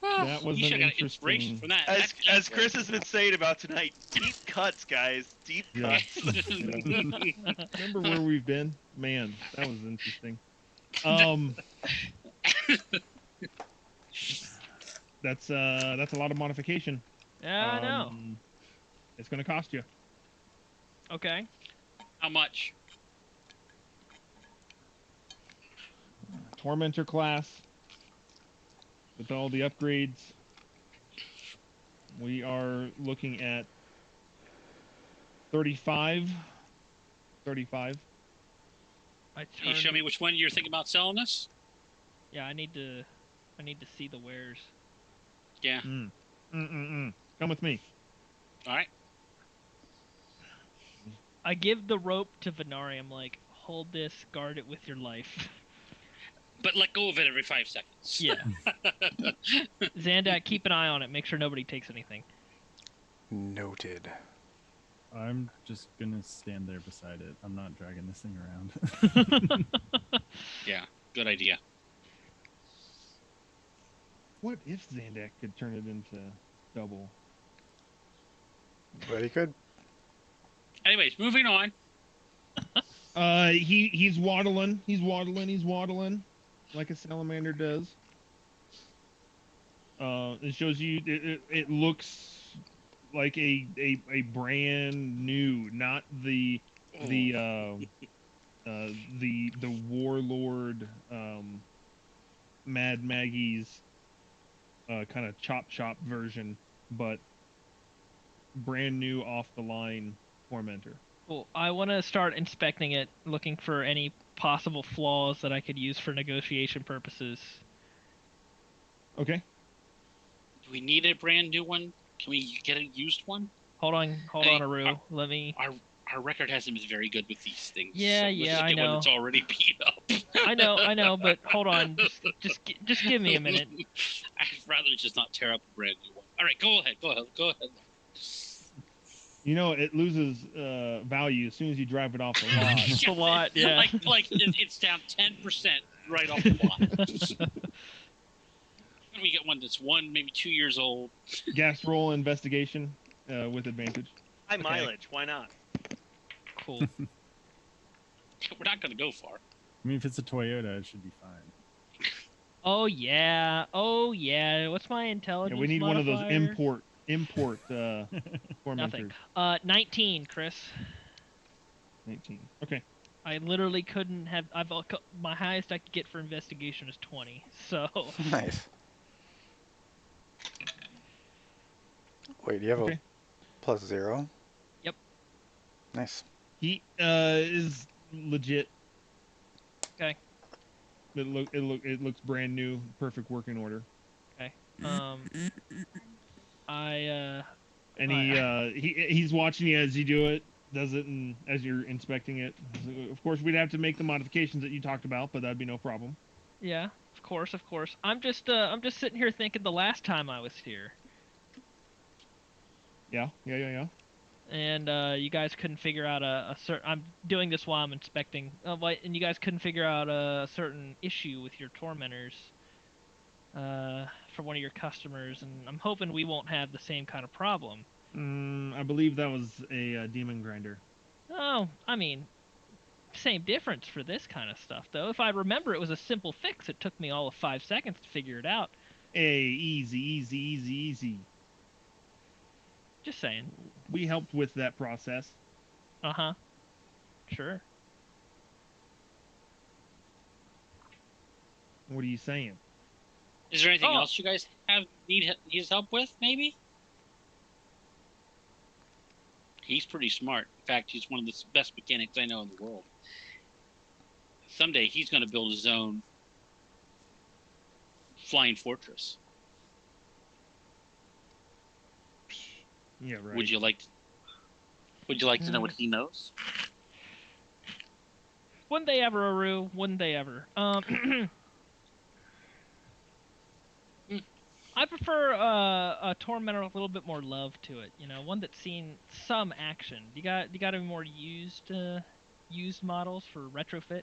That was You an should have got inspiration interesting- from that. As Chris has been saying about tonight, deep cuts, guys. Deep Yeah. cuts. Remember where we've been? Man, that was interesting. That's a lot of modification. Yeah, I know. It's gonna cost you. Okay. How much? Tormentor class with all the upgrades. We are looking at 35. 35. Can you show me which one you're thinking about selling us? Yeah, I need to see the wares. Yeah. Come with me. All right. I give the rope to Venari. I'm like, hold this, guard it with your life. But let go of it every 5 seconds. Yeah. Zandak, keep an eye on it. Make sure nobody takes anything. Noted. I'm just gonna stand there beside it. I'm not dragging this thing around. Yeah. Good idea. What if Zandak could turn it into double? But he could. Anyways, moving on. He's waddling. He's waddling like a salamander does. It shows you. It looks like a brand new, not the warlord Mad Maggie's kind of chop shop version, but brand new off the line tormentor. Cool. I want to start inspecting it, looking for any possible flaws that I could use for negotiation purposes. Okay. Do we need a brand new one? Can we get a used one? Hold on, Hey, Aru. Let me. Our record hasn't been very good with these things. Yeah, so yeah, let's I get one know. that's already beat up. I know, but hold on. Just give me a minute. I'd rather just not tear up a brand new one. All right, go ahead. You know, it loses value as soon as you drive it off the lot. It's a lot, yeah. Like it's down 10% right off the lot. And we get one that's maybe 2 years old. Gas roll investigation with advantage. High mileage. Why not? Cool. We're not going to go far. I mean, if it's a Toyota, it should be fine. Oh yeah. What's my intelligence? Yeah, we need one of those modifier? import Nothing. tormentors. 19, Chris. 19. Okay. I literally couldn't have. My highest I could get for investigation is 20. So. Nice. Wait, do you have Okay. a +0? Yep. Nice. He is legit. Okay. It looks brand new, perfect working order. Okay. I And he's watching you as you do it, does it, and as you're inspecting it. So, of course, we'd have to make the modifications that you talked about, but that'd be no problem. Yeah, of course. I'm just sitting here thinking the last time I was here, Yeah. and you guys couldn't figure out a certain. I'm doing this while I'm inspecting. And you guys couldn't figure out a certain issue with your tormentors. For one of your customers, and I'm hoping we won't have the same kind of problem. I believe that was a demon grinder. Oh, I mean, same difference for this kind of stuff, though. If I remember, it was a simple fix. It took me all of 5 seconds to figure it out. Hey, easy. Just saying. We helped with that process. Uh-huh. Sure. What are you saying? Is there anything else you guys need his help with, maybe? He's pretty smart. In fact, he's one of the best mechanics I know in the world. Someday he's going to build his own flying fortress. Yeah, right. Would you like to know what he knows? Wouldn't they ever, Aru? Wouldn't they ever? I prefer a tormentor with a little bit more love to it. You know, one that's seen some action. You got any more used models for retrofit?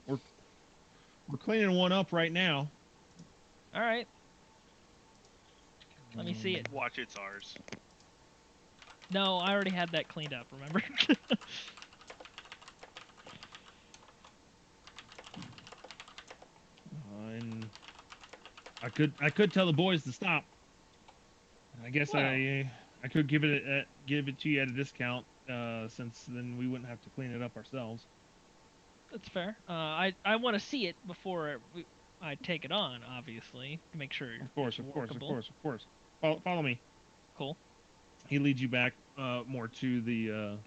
We're cleaning one up right now. All right. Let me see it. Watch, it's ours. No, I already had that cleaned up. Remember? And I could tell the boys to stop. I guess Well. I could give it to you at a discount, since then we wouldn't have to clean it up ourselves. That's fair. I want to see it before I take it on, obviously, to make sure Of course, it's of course, of workable. course, of course. Follow me. Cool. He leads you back more to the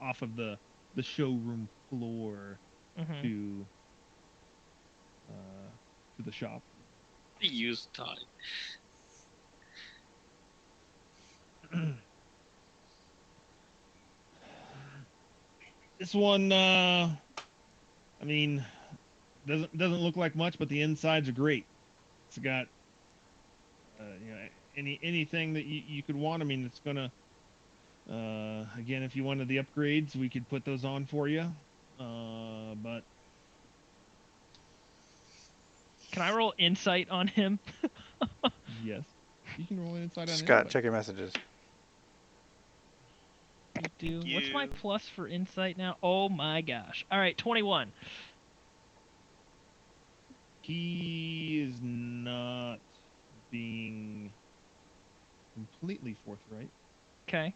off of the showroom floor Mm-hmm. to the shop. Used time. This one, I mean, doesn't look like much, but the insides are great. It's got, anything that you could want. I mean, it's gonna, again, if you wanted the upgrades, we could put those on for you. But Can I roll insight on him? yes, you can roll inside on Scott, anybody. check your messages. What's my You. plus for insight now? Oh my gosh. All right, 21. He is not being completely forthright. Okay.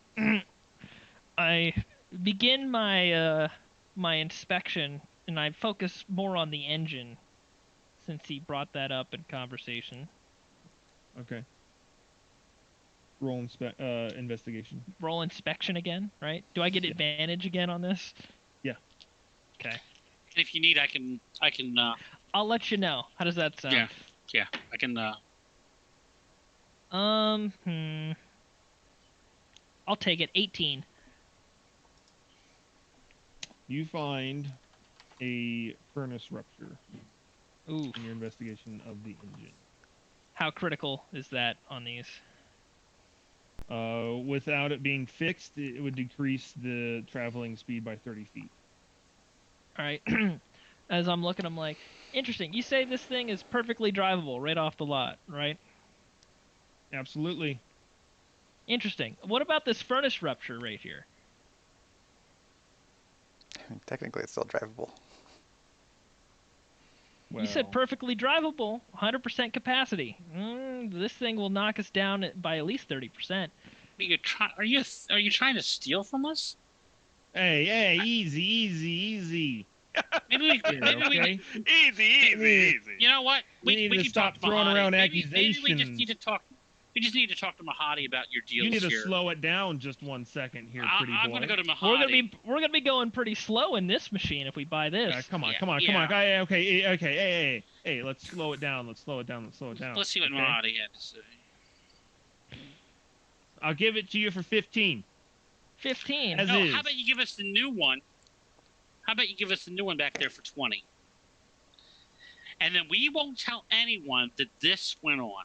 I begin my inspection, and I focus more on the engine since he brought that up in conversation. Okay. Roll investigation. Roll inspection again, right? Do I get Yeah. advantage again on this? Yeah. Okay. And if you need, I can. I'll let you know. How does that sound? Yeah. I can. I'll take it. 18. You find a furnace rupture Ooh. in your investigation of the engine. How critical is that on these? Without it being fixed, it would decrease the traveling speed by 30 feet. All right. As I'm looking, I'm like, interesting. You say this thing is perfectly drivable right off the lot, right? Absolutely. Interesting. What about this furnace rupture right here? I mean, technically, it's still drivable. Well, You said perfectly drivable, 100% capacity. This thing will knock us down by at least 30%. Are you trying to steal from us? hey, easy. Maybe we. Here, okay? Easy. You know what? We need to can stop talk to throwing Mahadi. around Maybe we just accusations. need to talk. We just need to talk to Mahadi about your deals You need to here. slow it down just 1 second here, pretty boy. I'm gonna go to Mahadi. We're gonna be going pretty slow in this machine if we buy this. Come on. Okay. Hey, let's slow it down. Let's slow it down. Let's see what okay? Mahadi had to say. I'll give it to you for 15. 15. As No, is. how about you give us the new one? How about you give us the new one back there for 20? And then we won't tell anyone that this went on.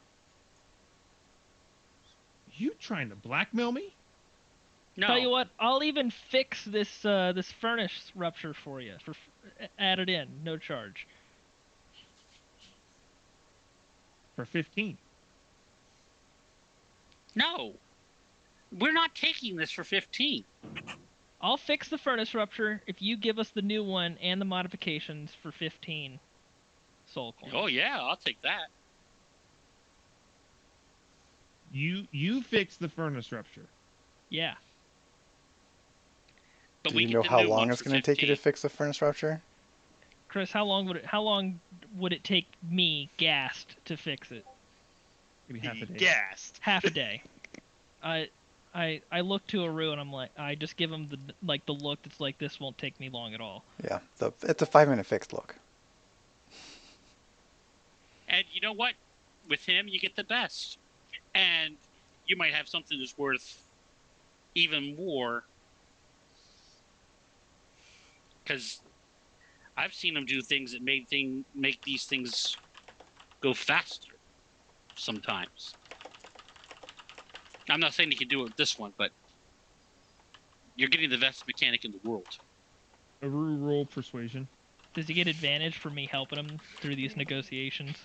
You trying to blackmail me? No. Tell you what, I'll even fix this this furnace rupture for you. Add it in, no charge. For 15. No. We're not taking this for 15. I'll fix the furnace rupture if you give us the new one and the modifications for 15 soul coins. Oh yeah, I'll take that. You fix the furnace rupture. Yeah. But Do we you get know the how new one long it's for going to take you to 15. fix the furnace rupture? Chris, how long would it take me, gassed, to fix it? Maybe half a day. Gassed. Half a day. I look to Aru and I'm like, I just give him the look that's like, this won't take me long at all. Yeah, it's a 5-minute fixed look. And you know what? With him, you get the best. And you might have something that's worth even more. Because I've seen him do things that make these things go faster sometimes. I'm not saying he can do it with this one, but you're getting the best mechanic in the world. A roll persuasion. Does he get advantage for me helping him through these negotiations?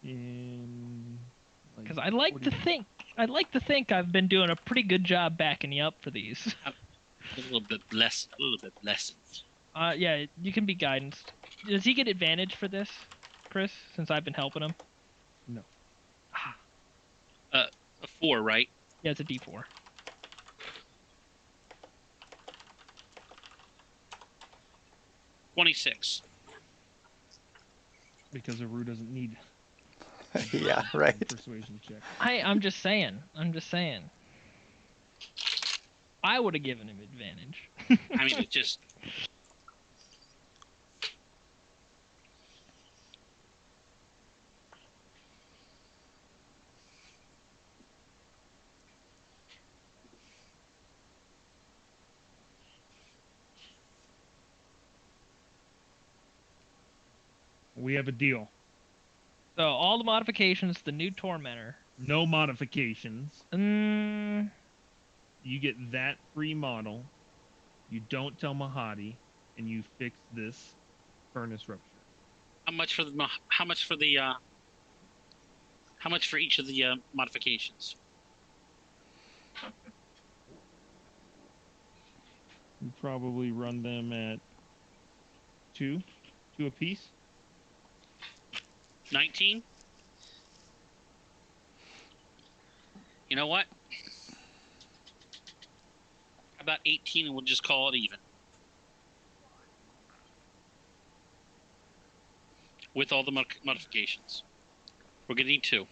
And Because I like to think I've been doing a pretty good job backing you up for these. A little bit less. Yeah, you can be guidance. Does he get advantage for this, Chris? Since I've been helping him. No. A 4, right? Yeah, it's a D4. 26. Because Aru doesn't need Yeah, right. persuasion check. I'm just saying. I would have given him advantage. I mean, it just. We have a deal. So all the modifications, the new Tormentor. No modifications. Mm, You get that free model. You don't tell Mahadi, and you fix this furnace rupture. How much for each of the modifications? You probably run them at two apiece. 19? You know what? About 18 and we'll just call it even. With all the modifications. We're going to need 2.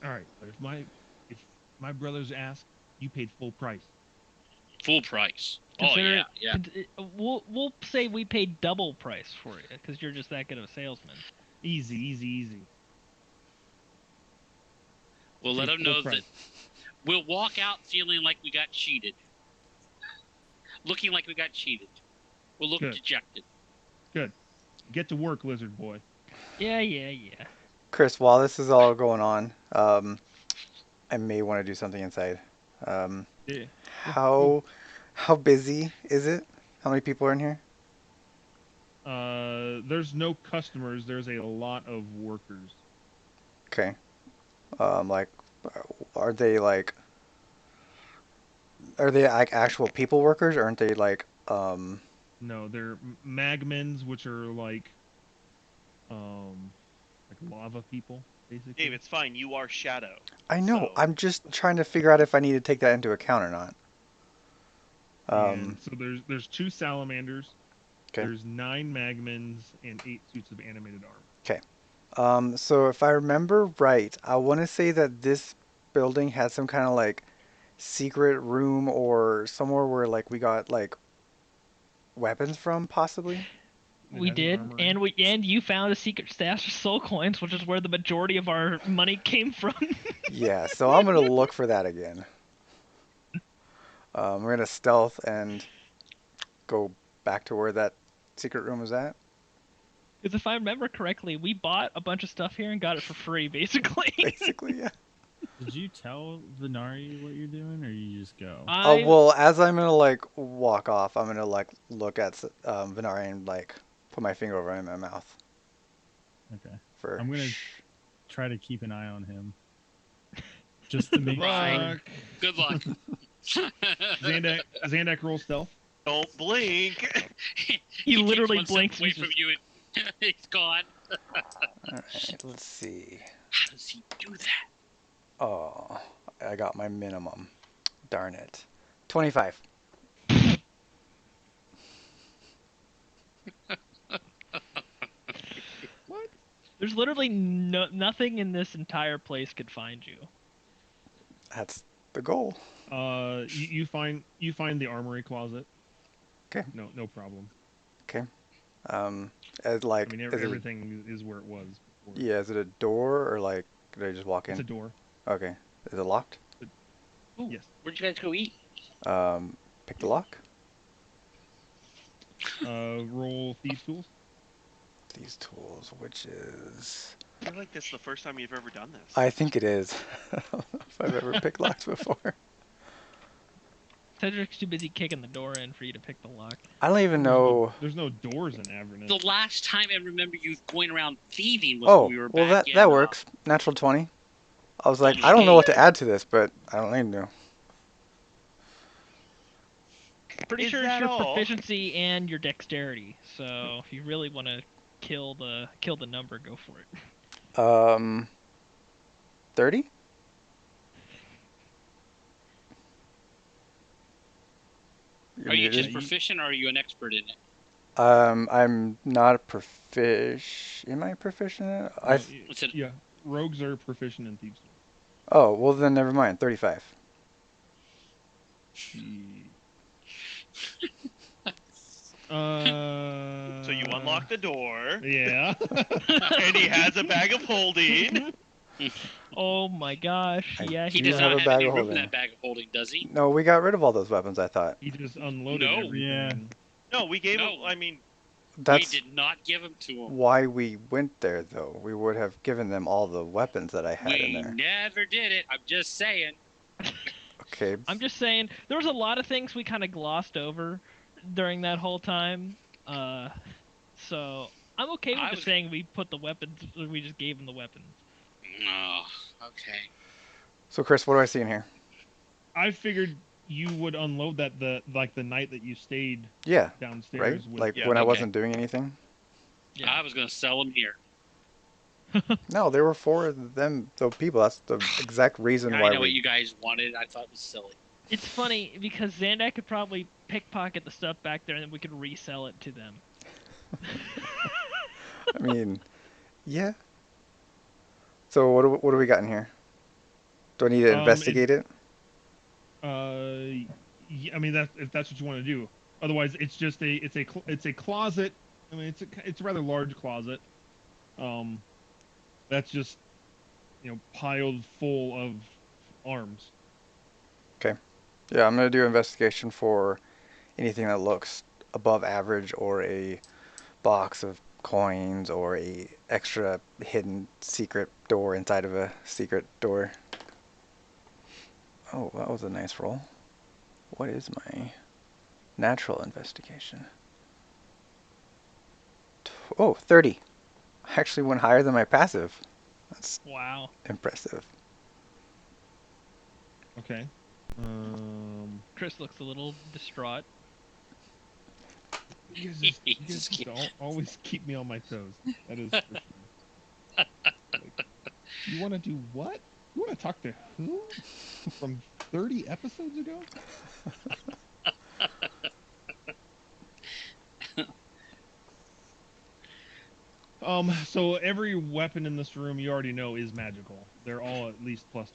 All right, but if my brothers ask, you paid full price. Full price. consider Oh, yeah. We'll say we paid double price for it because you're just that good of a salesman. Easy. We'll let them Full know price. that we'll walk out feeling like we got cheated. Looking like we got cheated. We'll look Good. dejected. Good. Get to work, lizard boy. Yeah. Chris, while this is all going on, I may want to do something inside. Yeah. How busy is it? How many people are in here? There's no customers. There's a lot of workers. Okay. Like, are they like actual people workers, or aren't they like No, they're magmins, which are like lava people, basically. Dave, it's fine. You are Shadow. I know. So- I'm just trying to figure out if I need to take that into account or not. And so there's 2 salamanders. Okay. There's 9 magmins and 8 suits of animated armor. So if I remember right, I want to say that this building had some kind of like secret room or somewhere where like we got like weapons from, possibly. It We has an did, armory. and you found a secret stash of soul coins, which is where the majority of our money came from. Yeah, so I'm gonna look for that again. We're gonna stealth and go back to where that secret room was at. Because if I remember correctly, we bought a bunch of stuff here and got it for free, basically. Basically, yeah. Did you tell Venari what you're doing, or you just go? Oh well, as I'm gonna like walk off, I'm gonna like look at Venari and like put my finger over my mouth. Okay. For I'm gonna shh. try to keep an eye on him, just to make sure. Right. Good luck. Zandak roll stealth. Don't blink. He literally keeps one step blinks away and from just- you and he's gone. All right, let's see. How does he do that? Oh, I got my minimum. Darn it. 25. What? There's literally nothing in this entire place could find you. That's the goal. You find the armory closet. Okay. No problem. Okay. As like, I mean, is it, everything is where it was before. yeah, is it a door or like, did I just walk in? It's a door. Okay. Is it locked? Ooh, Yes. Where'd you guys go eat? Pick the lock. Roll thieves tools. These tools, which is... I feel like this is the first time you've ever done this. I think it is. I don't know if I've ever picked locks before. Cedric's too busy kicking the door in for you to pick the lock. I don't even know. There's no doors in Avernus. The last time I remember you going around thieving was Oh, when we were well back that in. that works. Natural 20. I was like, Baldur's I don't know what Gate. to add to this, but I don't even know. Pretty Is sure it's that your all? proficiency and your dexterity. So if you really want to kill the number, go for it. 30? You're Are you muted. just proficient or are you an expert in it? I'm not a proficient. Am I proficient in it? It's an, Yeah, rogues are proficient in thieves tools. Oh, well then never mind. 35. So you unlock the door, Yeah. and he has a bag of holding. Oh my gosh! I Yeah, he do does have not a have bag any of room in holding. that bag of holding, does he? No, we got rid of all those weapons, I thought. He just unloaded No. everything. Yeah. No, we gave No. him. I mean, That's We did not give him to him. why we went there, though. We would have given them all the weapons that I had in We there. never did it. I'm just saying. Okay. I'm just saying there was a lot of things we kind of glossed over during that whole time. So I'm okay with I just was- saying we put the weapons. We just gave him the weapons. Oh, okay. So, Chris, what do I see in here? I figured you would unload that the night that you stayed Yeah, right? downstairs with. Like Yeah, when I okay. wasn't doing anything? Yeah. I was gonna sell him here. No, there were 4 of them, the people. That's the exact reason I why know what we... you guys wanted. I thought it was silly. It's funny because Zandak could probably pickpocket the stuff back there, and then we could resell it to them. I mean, yeah. So what do we got in here? Do I need to investigate it? Yeah, I mean that if that's what you want to do. Otherwise, it's just it's a closet. I mean, it's a rather large closet. That's just piled full of arms. Okay. Yeah, I'm gonna do investigation for anything that looks above average, or a box of coins, or a extra hidden secret door inside of a secret door. Oh, that was a nice roll. What is my natural investigation? Oh, 30. I actually went higher than my passive. That's Wow. impressive. Okay. Chris looks a little distraught. You guys just always keep me on my toes. That is for sure. Like, you want to do what? You want to talk to who? From 30 episodes ago? So every weapon in this room you already know is magical. They're all at least +1.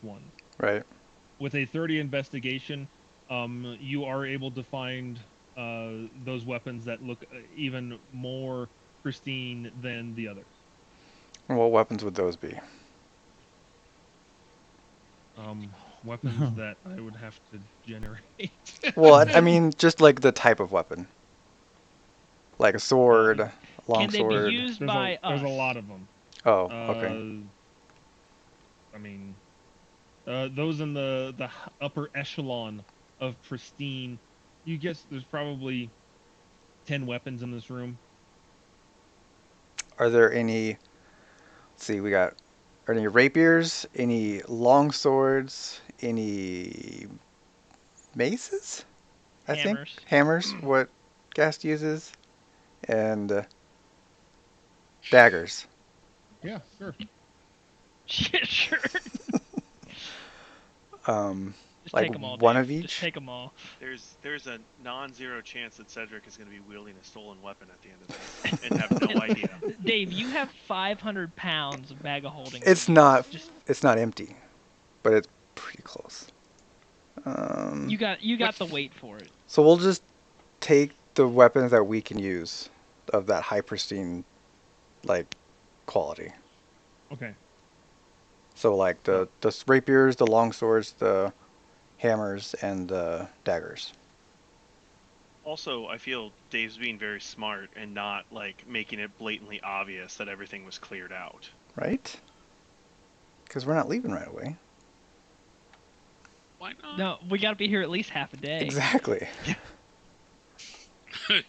Right. With a 30 investigation, you are able to find those weapons that look even more pristine than the others. What weapons would those be? Weapons that I would have to generate. Well, I mean, just like the type of weapon. Like a sword, Can long they be sword. used There's by there's us? a lot of them. Oh, okay. I mean, those in the upper echelon of pristine. You guess there's probably 10 weapons in this room. Are there any... Let's see, we got... Are any rapiers? Any long swords? Any maces? I think Hammers. hammers. What Gast uses, and daggers. Yeah, sure. Sure. Just Like take them all, one Dave. of each. Just take them all. there's a non-zero chance that Cedric is going to be wielding a stolen weapon at the end of this and have no idea. Dave, you have 500 pounds of bag of holding. It's on you. not. Just It's not empty, but it's pretty close. you got the weight for it. So we'll just take the weapons that we can use of that high pristine, like, quality. Okay. So like the rapiers, the long swords, the hammers, and the daggers. Also, I feel Dave's being very smart and not like making it blatantly obvious that everything was cleared out. Right? Because we're not leaving right away. Why not? No, we got to be here at least half a day. Exactly.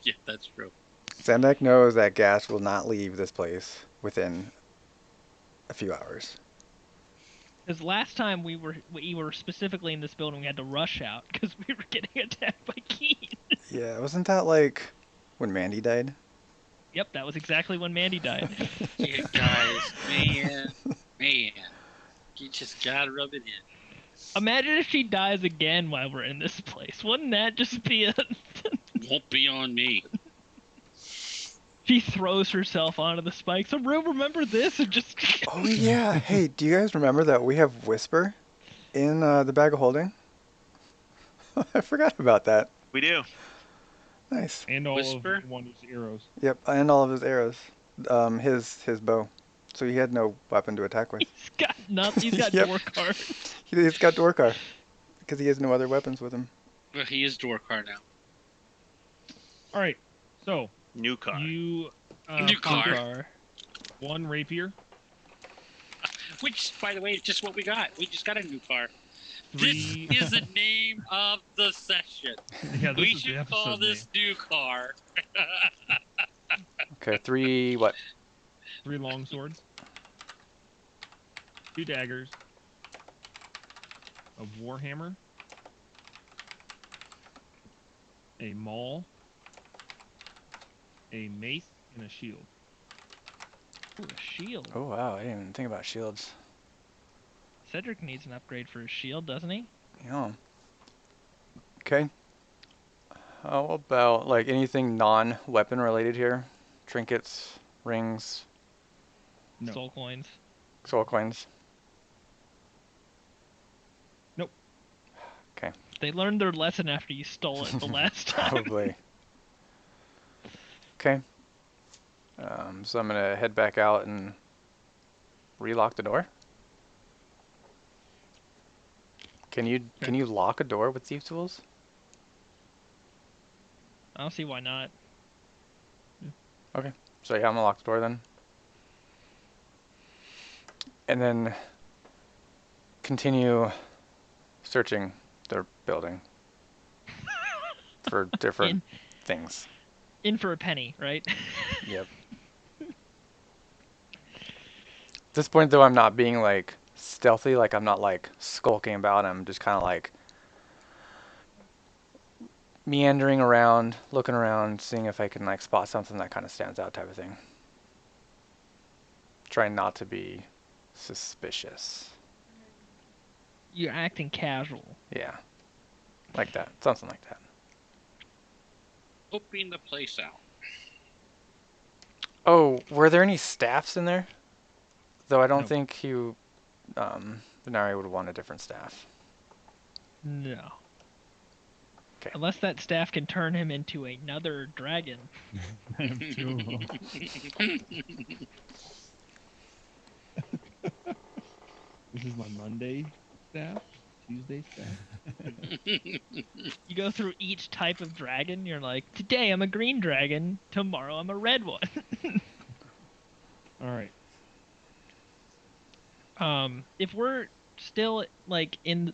Yeah, that's true. Zemek knows that gas will not leave this place within a few hours. Because last time we were specifically in this building, we had to rush out because we were getting attacked by Keen. Yeah, wasn't that like when Mandy died? Yep, that was exactly when Mandy died. Yeah, guys, man, you just gotta rub it in. Imagine if she dies again while we're in this place. Wouldn't that just be a... Won't be on me. She throws herself onto the spikes. So, remember this? And just... Oh yeah. Hey, do you guys remember that we have Whisper in the bag of holding? I forgot about that. We do. Nice. And all Whisper? of Wonder's arrows. Yep, and all of his arrows. His bow. So he had no weapon to attack with. He's got nothing. He's got Yep. Dorkar. He's got Dorkar because he has no other weapons with him. Well, he is Dorkar now. All right. So New car. you New car. Dorkar. one rapier, Which, by the way, is just what we got. We just got a new car. three. This is the name of the session. Yeah, this We is the should call episode this new car. Okay, 3 what? 3 long swords, 2 daggers, a warhammer, a maul, a mace, and a shield. Ooh, a shield. Oh wow, I didn't even think about shields. Cedric needs an upgrade for his shield, doesn't he? Yeah. Okay. How about like anything non-weapon related here? Trinkets, rings, No. Soul coins. soul coins. Nope. Okay. They learned their lesson after you stole it the last time. Probably. Okay. So I'm gonna head back out and relock the door. Can you lock a door with thief tools? I don't see why not. So yeah, I'm gonna lock the door then. And then continue searching their building for different things. In for a penny, right? Yep. At this point though, I'm not being like stealthy, like I'm not like skulking about. I'm just kind of like meandering around, looking around, seeing if I can like spot something that kind of stands out type of thing. Trying not to be suspicious. You're acting casual. Yeah. Like that. Something like that. Scoping the place out. Oh, were there any staffs in there? Though I don't No. think Venari would want a different staff. No. 'Kay. Unless that staff can turn him into another dragon. I have 2 of them. This is my Monday staff, Tuesday staff. You go through each type of dragon, you're like, today I'm a green dragon, tomorrow I'm a red one. All right. If we're still like in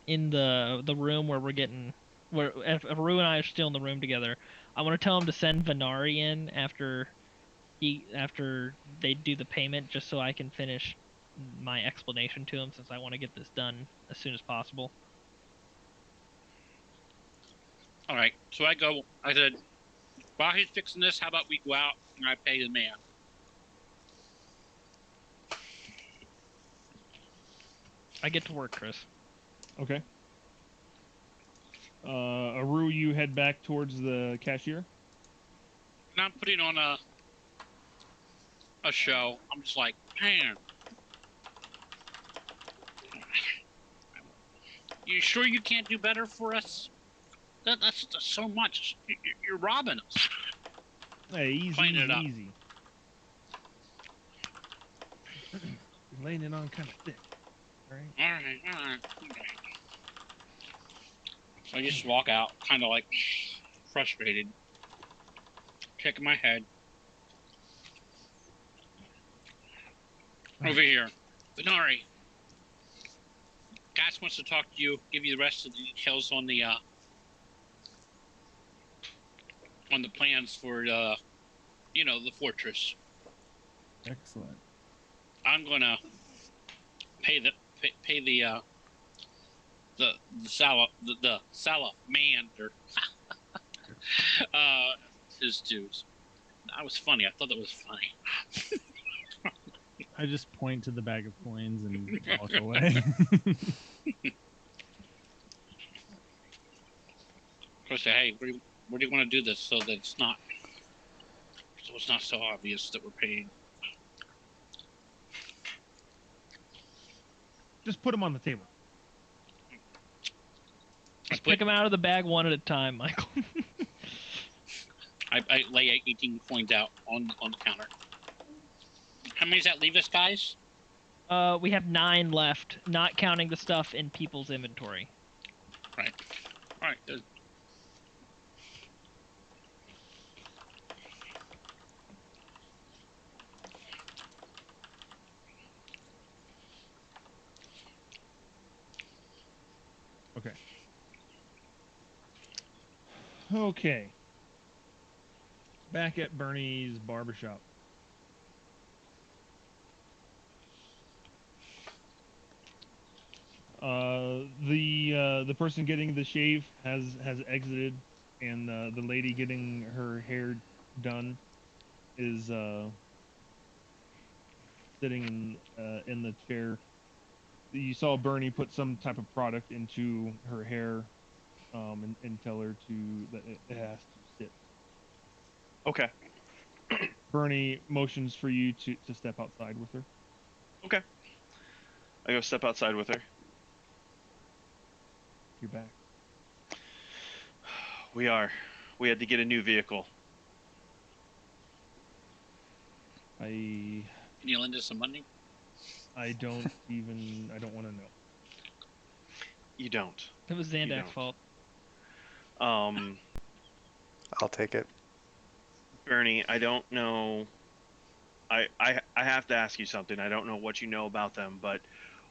the room where we're getting where if Rue and I are still in the room together, I want to tell him to send Venari in after they do the payment, just so I can finish my explanation to him, since I want to get this done as soon as possible. All right. So I said, while he's fixing this, how about we go out and I pay the man? I get to work, Chris. Okay. Aru, you head back towards the cashier. And I'm putting on a show. I'm just like, man, you sure you can't do better for us? That's so much. You're robbing us. Hey, easy, Clean it easy, up. easy. You're laying it on kind of thick. All right. All right, all right. Okay. So I just walk out, kind of like, frustrated. Checking my head. Over here. Benari. Gas wants to talk to you, give you the rest of the details on the plans for the fortress. Excellent. I'm gonna pay the salamander his dues. That was funny. I thought that was funny. I just point to the bag of coins and walk away. I say, hey, where do you want to do this so that it's not so obvious that we're paying? Just put them on the table. Just pick them out of the bag one at a time, Michael. I lay 18 coins out on the counter. How many does that leave us, guys? We have 9 left, not counting the stuff in people's inventory. Right. All right, good. Okay. Okay. Back at Bernie's barbershop. The person getting the shave has exited, and the lady getting her hair done is sitting in the chair. You saw Bernie put some type of product into her hair, and tell her that it has to sit. Okay. Bernie motions for you to step outside with her. Okay. I go step outside with her. You're back. We had to get a new vehicle. Can you lend us some money? I don't want to know. You don't. It was Zandak's fault. I'll take it. Bernie, I don't know. I have to ask you something. I don't know what you know about them, but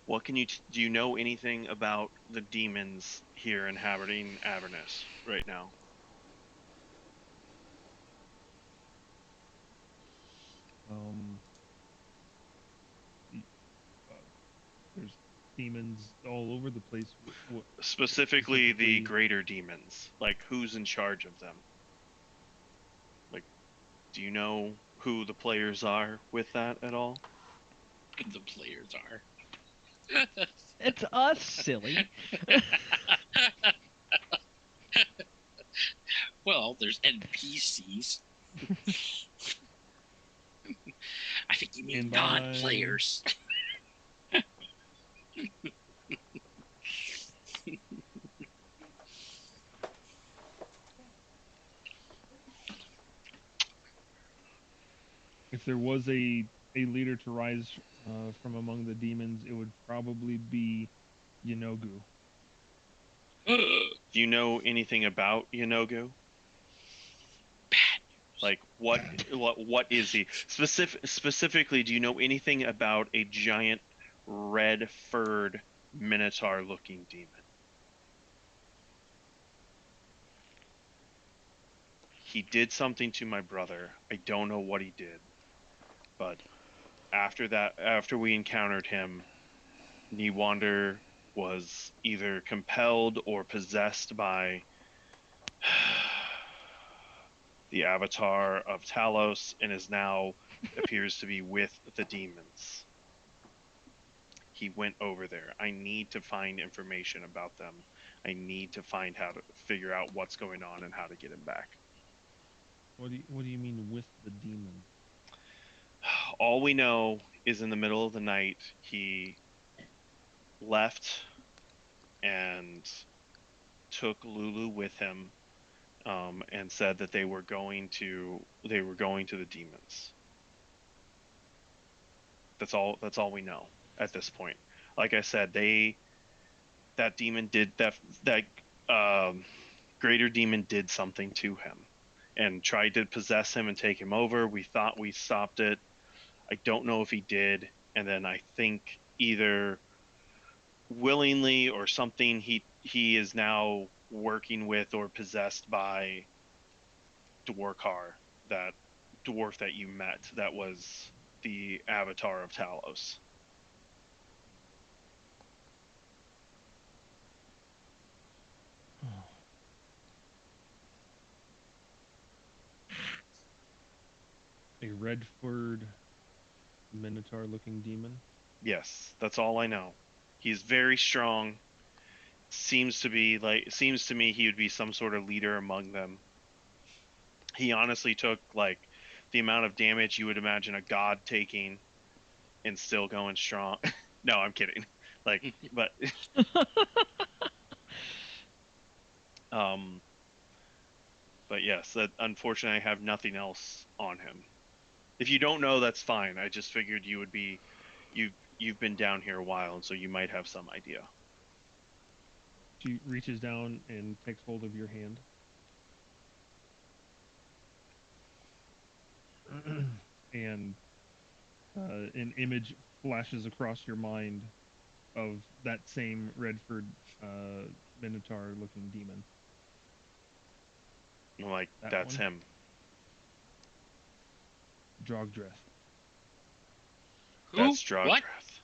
what can you do? You know anything about the demons here inhabiting Avernus right now? There's demons all over the place. Specifically, the greater demons. Like, who's in charge of them? Like, do you know who the players are with that at all? The players are. It's us, silly. Well, there's NPCs. I think you mean non-players. If there was a leader to rise from among the demons, it would probably be Yanogu. Do you know anything about Yanogu? Like, what is he? Specifically, do you know anything about a giant red-furred minotaur-looking demon? He did something to my brother. I don't know what he did. But after we encountered him, Niwander was either compelled or possessed by the avatar of Talos and is now appears to be with the demons. He went over there. I need to find information about them. I need to find how to figure out what's going on and how to get him back. What do you mean with the demon? All we know is in the middle of the night he left and took Lulu with him, and said that they were going to the demons. That's all we know at this point. Like I said, that demon did that greater demon did something to him and tried to possess him and take him over. We thought we stopped it. I don't know if he did. And then I think either willingly or something, he is now working with or possessed by Dwarkar, that dwarf that you met, that was the avatar of Talos. A Redford Minotaur-looking demon. Yes, that's all I know. He's very strong. Seems to me he would be some sort of leader among them. He honestly took like the amount of damage you would imagine a god taking and still going strong. No, I'm kidding. Like, but um, but yes, that unfortunately I have nothing else on him. If you don't know, that's fine. I just figured you would be, you've been down here a while, and so you might have some idea. She reaches down and takes hold of your hand. And an image flashes across your mind of that same Redford Minotaur-looking demon. I'm like, That that's one? him. Drogdreth. Who? That's What? Drogdrath.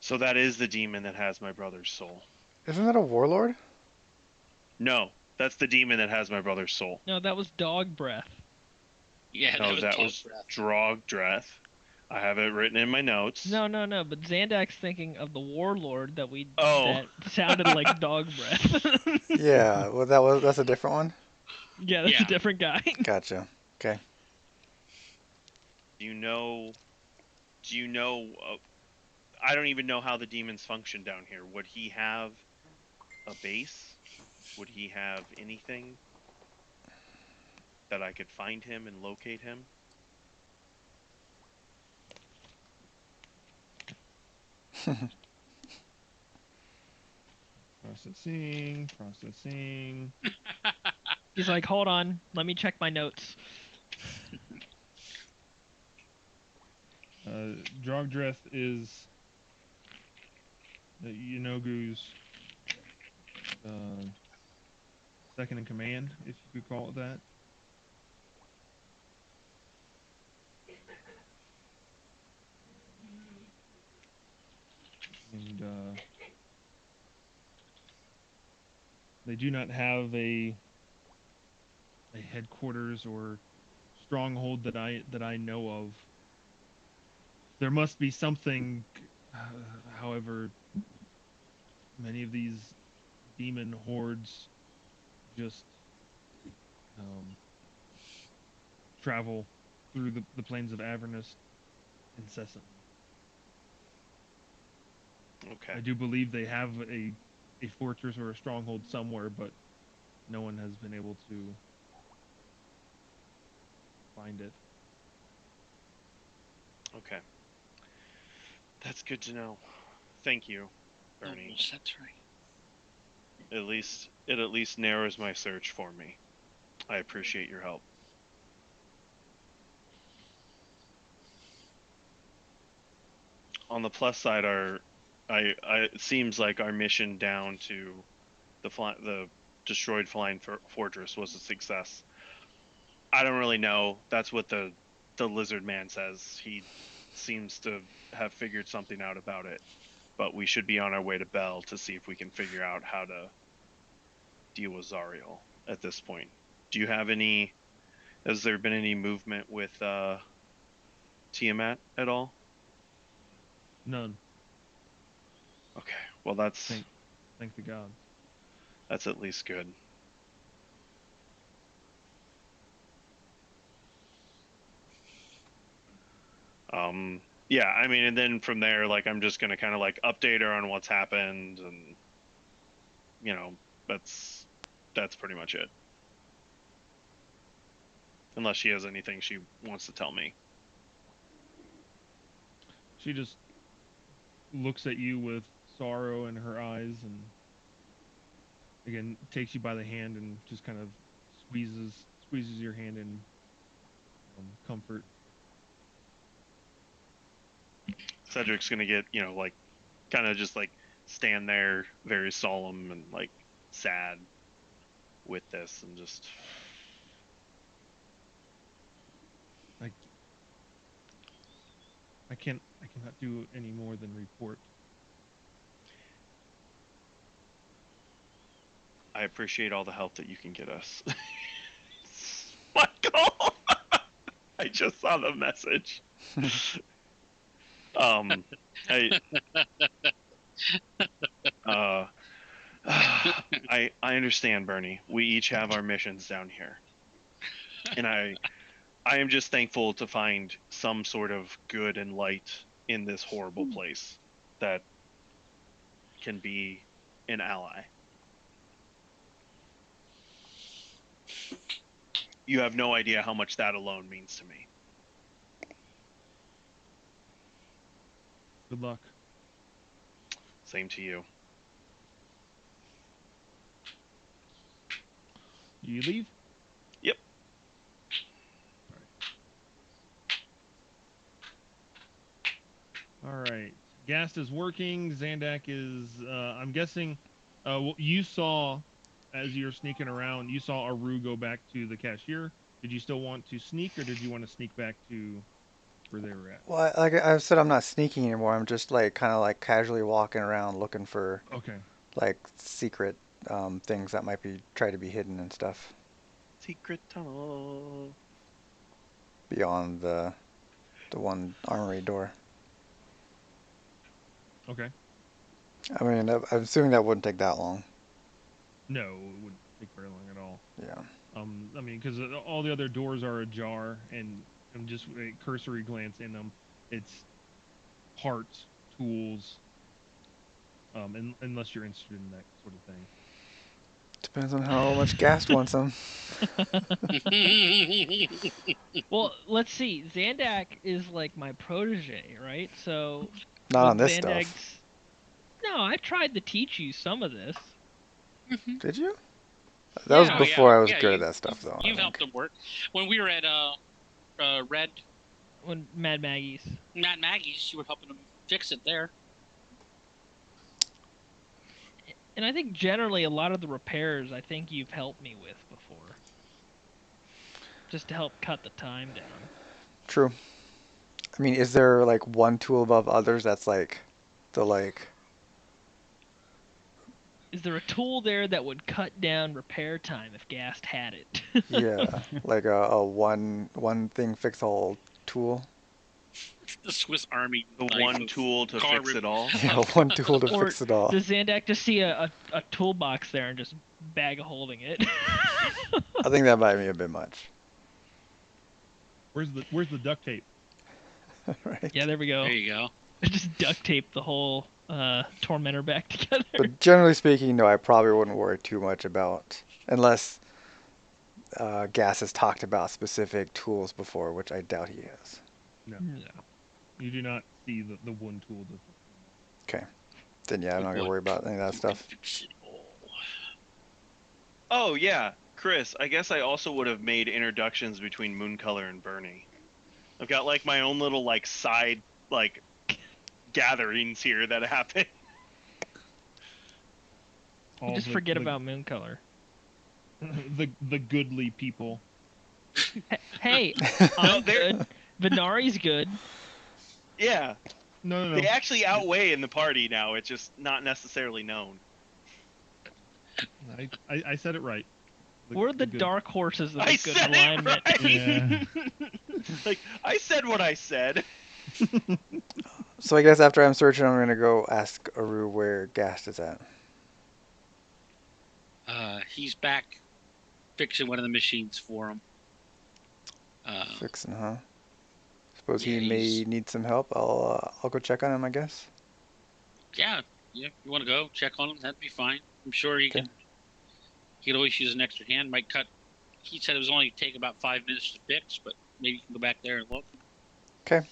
So that is the demon that has my brother's soul. Isn't that a warlord? No, that's the demon that has my brother's soul. No, that was dog breath. Yeah, No, was that Dog was Breath. Drogdrath. I have it written in my notes. No, but Xandak's thinking of the warlord Oh. that sounded like dog breath. Yeah, well, that's a different one. Yeah, that's Yeah. a different guy. Gotcha. Okay. Do you know? I don't even know how the demons function down here. Would he have a base? Would he have anything that I could find him and locate him? Processing. He's like, hold on, let me check my notes. Drogdreth is Yenogu's second in command, if you could call it that. And they do not have a headquarters or stronghold that I know of. There must be something. However, many of these demon hordes just um, travel through the plains of Avernus incessantly. Okay. I do believe they have a fortress or a stronghold somewhere, but no one has been able to find it. Okay. That's good to know. Thank you, Bernie. Almost, that's right. It at least narrows my search for me. I appreciate your help. On the plus side, it seems like our mission down to the destroyed flying fortress was a success. I don't really know. That's what the lizard man says. He seems to have figured something out about it. But we should be on our way to Bell to see if we can figure out how to deal with Zariel at this point. Do you have any? Has there been any movement with Tiamat at all? None. Okay, well Thank the gods. that's at least good. Yeah, I mean, and then from there, like I'm just gonna kind of like update her on what's happened, and you know, that's pretty much it. Unless she has anything she wants to tell me. She just looks at you with sorrow in her eyes and again takes you by the hand and just kind of squeezes your hand in comfort. Cedric's gonna get, like, kind of just like stand there, very solemn and like sad with this, and just I I cannot do any more than report. I appreciate all the help that you can get us. Michael, I just saw the message. I uh, I understand, Bernie. We each have our missions down here, and I am just thankful to find some sort of good and light in this horrible place that can be an ally. You have no idea how much that alone means to me. Good luck. Same to you. You leave? Yep. All right. Gast is working. Zandak is. I'm guessing. You saw, as you're sneaking around, you saw Aru go back to the cashier. Did you still want to sneak, or did you want to sneak back to where they were at? Well, like I said, I'm not sneaking anymore. I'm just like kind of like casually walking around looking for Okay. like secret things that might be try to be hidden and stuff Secret tunnel. beyond the one armory door. Okay. I mean, I'm assuming that wouldn't take that long. No, it wouldn't take very long at all. Yeah. I mean, because all the other doors are ajar, and just a cursory glance in them, it's parts, tools, unless you're interested in that sort of thing. Depends on how much gas wants them. Well, let's see. Zandak is like my protege, right? So Not on would this stuff. Zandak's. No, I tried to teach you some of this. Did you? That was Yeah. Oh yeah, before I was yeah. good at that stuff, though, I You've helped think. them work. When we were at Red When Mad Maggie's. Matt Maggie's, you were helping them fix it there. And I think generally a lot of the repairs I think you've helped me with before. Just to help cut the time down. True. I mean, is there like one tool above others that's like the like Is there a tool there that would cut down repair time if Gast had it? yeah, like a one thing fix all tool? The Swiss Army The knife one of tool to car fix it all. Yeah, one tool to Or fix it all. does Zandak just see a toolbox there and just bag of holding it? I think that might be a bit much. Where's the duct tape? Right. Yeah, there we go. There you go. Just duct tape the whole tormentor back together. But generally speaking, no, I probably wouldn't worry too much about unless Gas has talked about specific tools before, which I doubt he has. No, No. you do not see the one tool. Okay. Then yeah, I'm not gonna worry about any of that stuff. Fix it all. Oh yeah, Chris. I guess I also would have made introductions between Mooncolor and Bernie. I've got like my own little like side like gatherings here that happen. All Just forget about Mooncolor. the goodly people. Hey, No, I'm they're- good. Venari's good. No, Yeah, no, no. they actually outweigh in the party now. It's just not necessarily known. I said it right. We're the good- dark horses of I the good said alignment. it right. Yeah. Like I said what I said. So I guess after I'm searching, I'm gonna go ask Aru where Gast is at. He's back fixing one of the machines for him. Fixing, huh? Suppose Yeah, he may he's- need some help. I'll go check on him, I guess. Yeah, you want to go check on him? That'd be fine. I'm sure he Okay. can. He could always use an extra hand. Might cut. He said it was only take about 5 minutes to fix, but maybe you can go back there and look. Okay.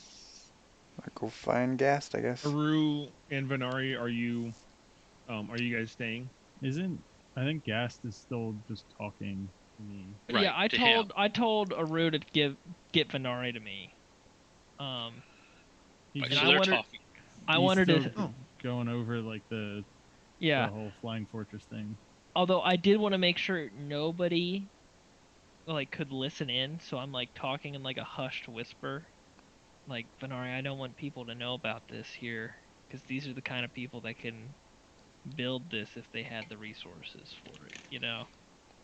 I'll go find Gast, I guess. Aru and Venari, are you guys staying? Isn't I think Gast is still just talking to me. Right, Yeah, to him. I told Aru to get Venari to me. He Right, And so I they're wanted talking. I he's wanted still to going over like the yeah. whole flying fortress thing. Although I did want to make sure nobody like could listen in, so I'm like talking in like a hushed whisper. Like, Venari, I don't want people to know about this here, because these are the kind of people that can build this if they had the resources for it, you know?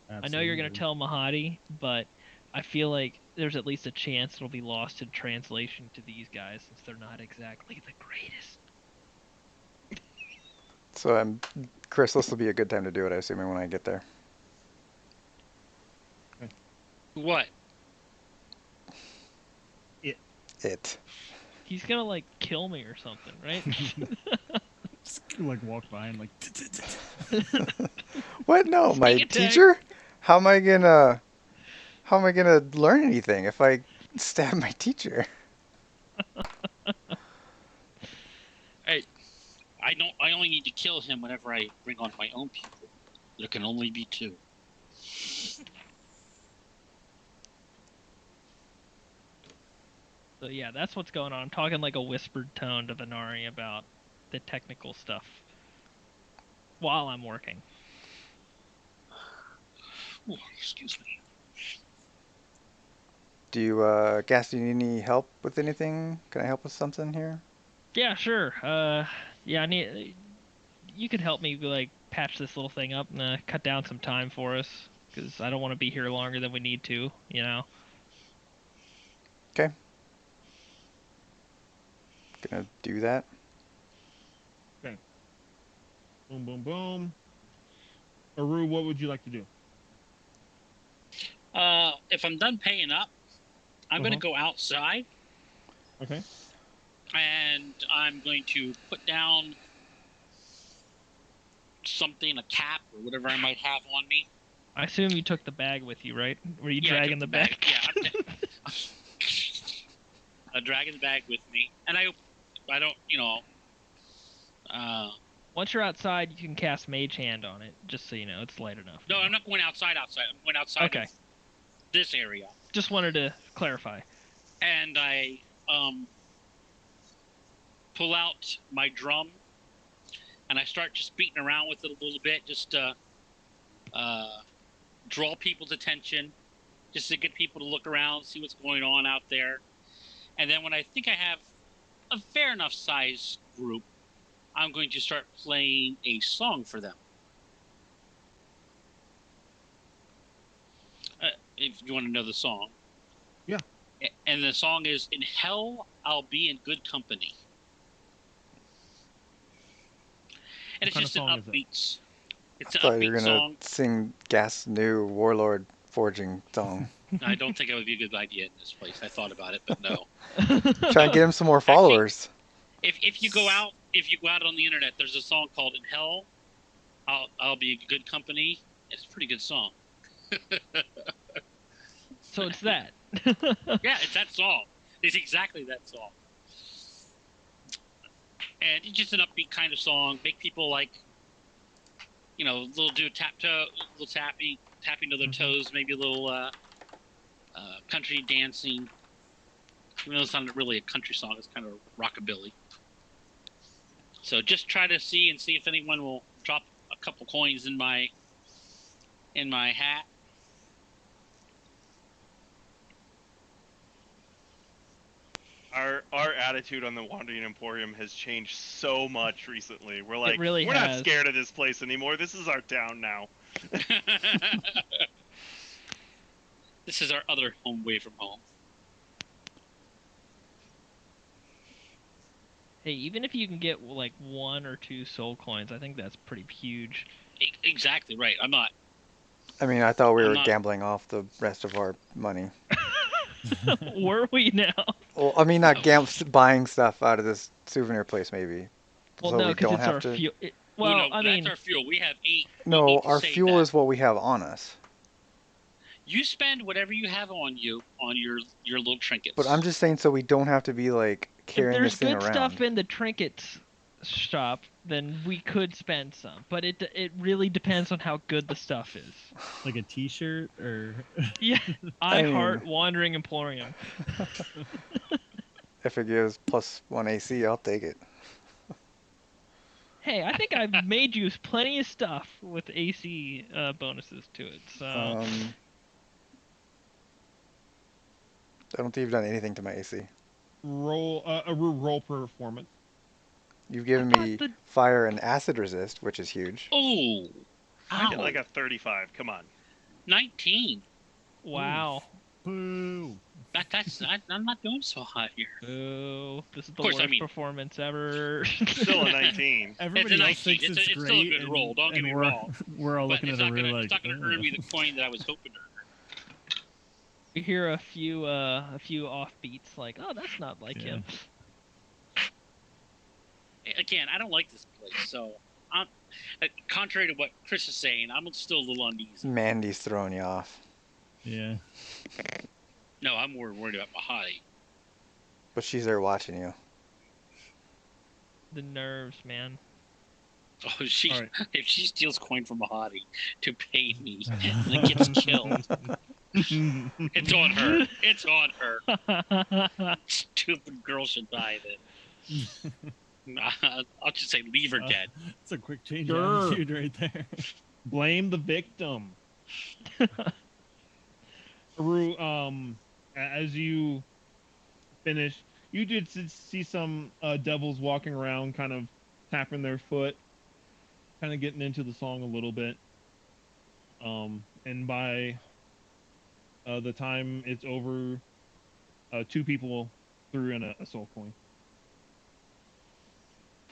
I know you're going to Absolutely. tell Mahadi, but I feel like there's at least a chance it'll be lost in translation to these guys since they're not exactly the greatest. So Chris, this will be a good time to do it, I assuming when I get there. What? It. He's going to like kill me or something, right? Just like walk by and like. What? No, my Sneak attack. teacher? How am I gonna learn anything if I stab my teacher? Hey, I don't. I only need to kill him whenever I bring on my own people. There can only be two. So yeah, that's what's going on. I'm talking like a whispered tone to Venari about the technical stuff while I'm working. Ooh, excuse me. Do you, Gas, do you need any help with anything? Can I help with something here? Yeah, sure. Yeah, I need. You could help me like patch this little thing up and cut down some time for us, because I don't want to be here longer than we need to. You know. Okay. Gonna do that. Okay. Boom, boom, boom. Aru, what would you like to do? If I'm done paying up, I'm going to Uh-huh. go outside Okay. and I'm going to put down something, a cap or whatever I might have on me. I assume you took the bag with you, right? Were you Yeah, I dragging took the bag? Yeah, I'm dragging the bag with me, and I don't, Once you're outside, you can cast Mage Hand on it, just so you know. It's light enough. no, now. I'm not going outside. I'm going outside Okay. of this area, Just wanted to clarify. and I pull out my drum, and I start just beating around with it a little bit, just to draw people's attention, just to get people to look around, see what's going on out there. And then when I think I have a fair enough size group, I'm going to start playing a song for them. If you want to know the song. Yeah. And the song is "In Hell I'll Be in Good Company." And it's kind of just an song is it? upbeat. It's I an thought you were upbeat gonna song. sing Gas' new Warlord Forging song. I don't think it would be a good idea in this place. I thought about it, but no. Try and get him some more Actually, followers. If you go out on the internet, there's a song called "In Hell I'll Be in Good Company." It's a pretty good song. So it's that. Yeah, it's that song. It's exactly that song. And it's just an upbeat kind of song. Make people like, little do little tapping to their toes, maybe a little country dancing. Even though it's not really a country song, it's kind of rockabilly. So just try to see if anyone will drop a couple coins in my hat. Our attitude on the Wandering Emporium has changed so much recently. We're like, really we're not has. scared of this place anymore. This is our town now. This is our other home away from home. Hey, even if you can get like 1 or 2 soul coins, I think that's pretty huge. Exactly right. I'm not. I mean, I thought we I'm were not. gambling off the rest of our money. Were we now? Well, I mean, not buying stuff out of this souvenir place, maybe. Well, So no, we because don't it's have our to. fuel. Well, Well, no, I that's mean, our fuel. We have 8. We No, need to our save fuel that. is what we have on us. You spend whatever you have on you on your little trinkets. But I'm just saying, so we don't have to be like if carrying there's this thing good around. stuff in the trinkets shop, then we could spend some. But it really depends on how good the stuff is. Like a T-shirt or Yeah, I I mean- heart Wandering Emporium. If it gives +1 AC, I'll take it. Hey, I think I've made you plenty of stuff with AC bonuses to it. So I don't think you've done anything to my AC. Roll a roll performance. You've I given thought me the fire and acid resist, which is huge. Oh, I did ow. like a 35. Come on. 19. wow. boo. I'm not doing so hot here. Boo. This is the course, I worst mean- performance ever. Still a 19. Everybody It's a else thinks 19. it's It's great. still a good and, roll, don't get and me we're, wrong. We're all But looking it's at not the gonna room like, it's not gonna earn me the coin that I was hoping to earn. We hear a few offbeats like, oh, that's not like Yeah. him. Again, I don't like this place, so I'm contrary to what Chris is saying, I'm still a little uneasy. Mandy's throwing you off. yeah. No, I'm more worried about Mahadi. But she's there watching you. The nerves, man. Oh, she All right. if she steals coin from Mahadi to pay me and then gets killed, it's on her. It's on her. Stupid girl should die then. I'll just say leave her dead. It's a quick change Sure. of attitude right there. Blame the victim. Aru, as you finish, you did see some devils walking around, kind of tapping their foot, kind of getting into the song a little bit. And by the time it's over, 2 people threw in a soul coin.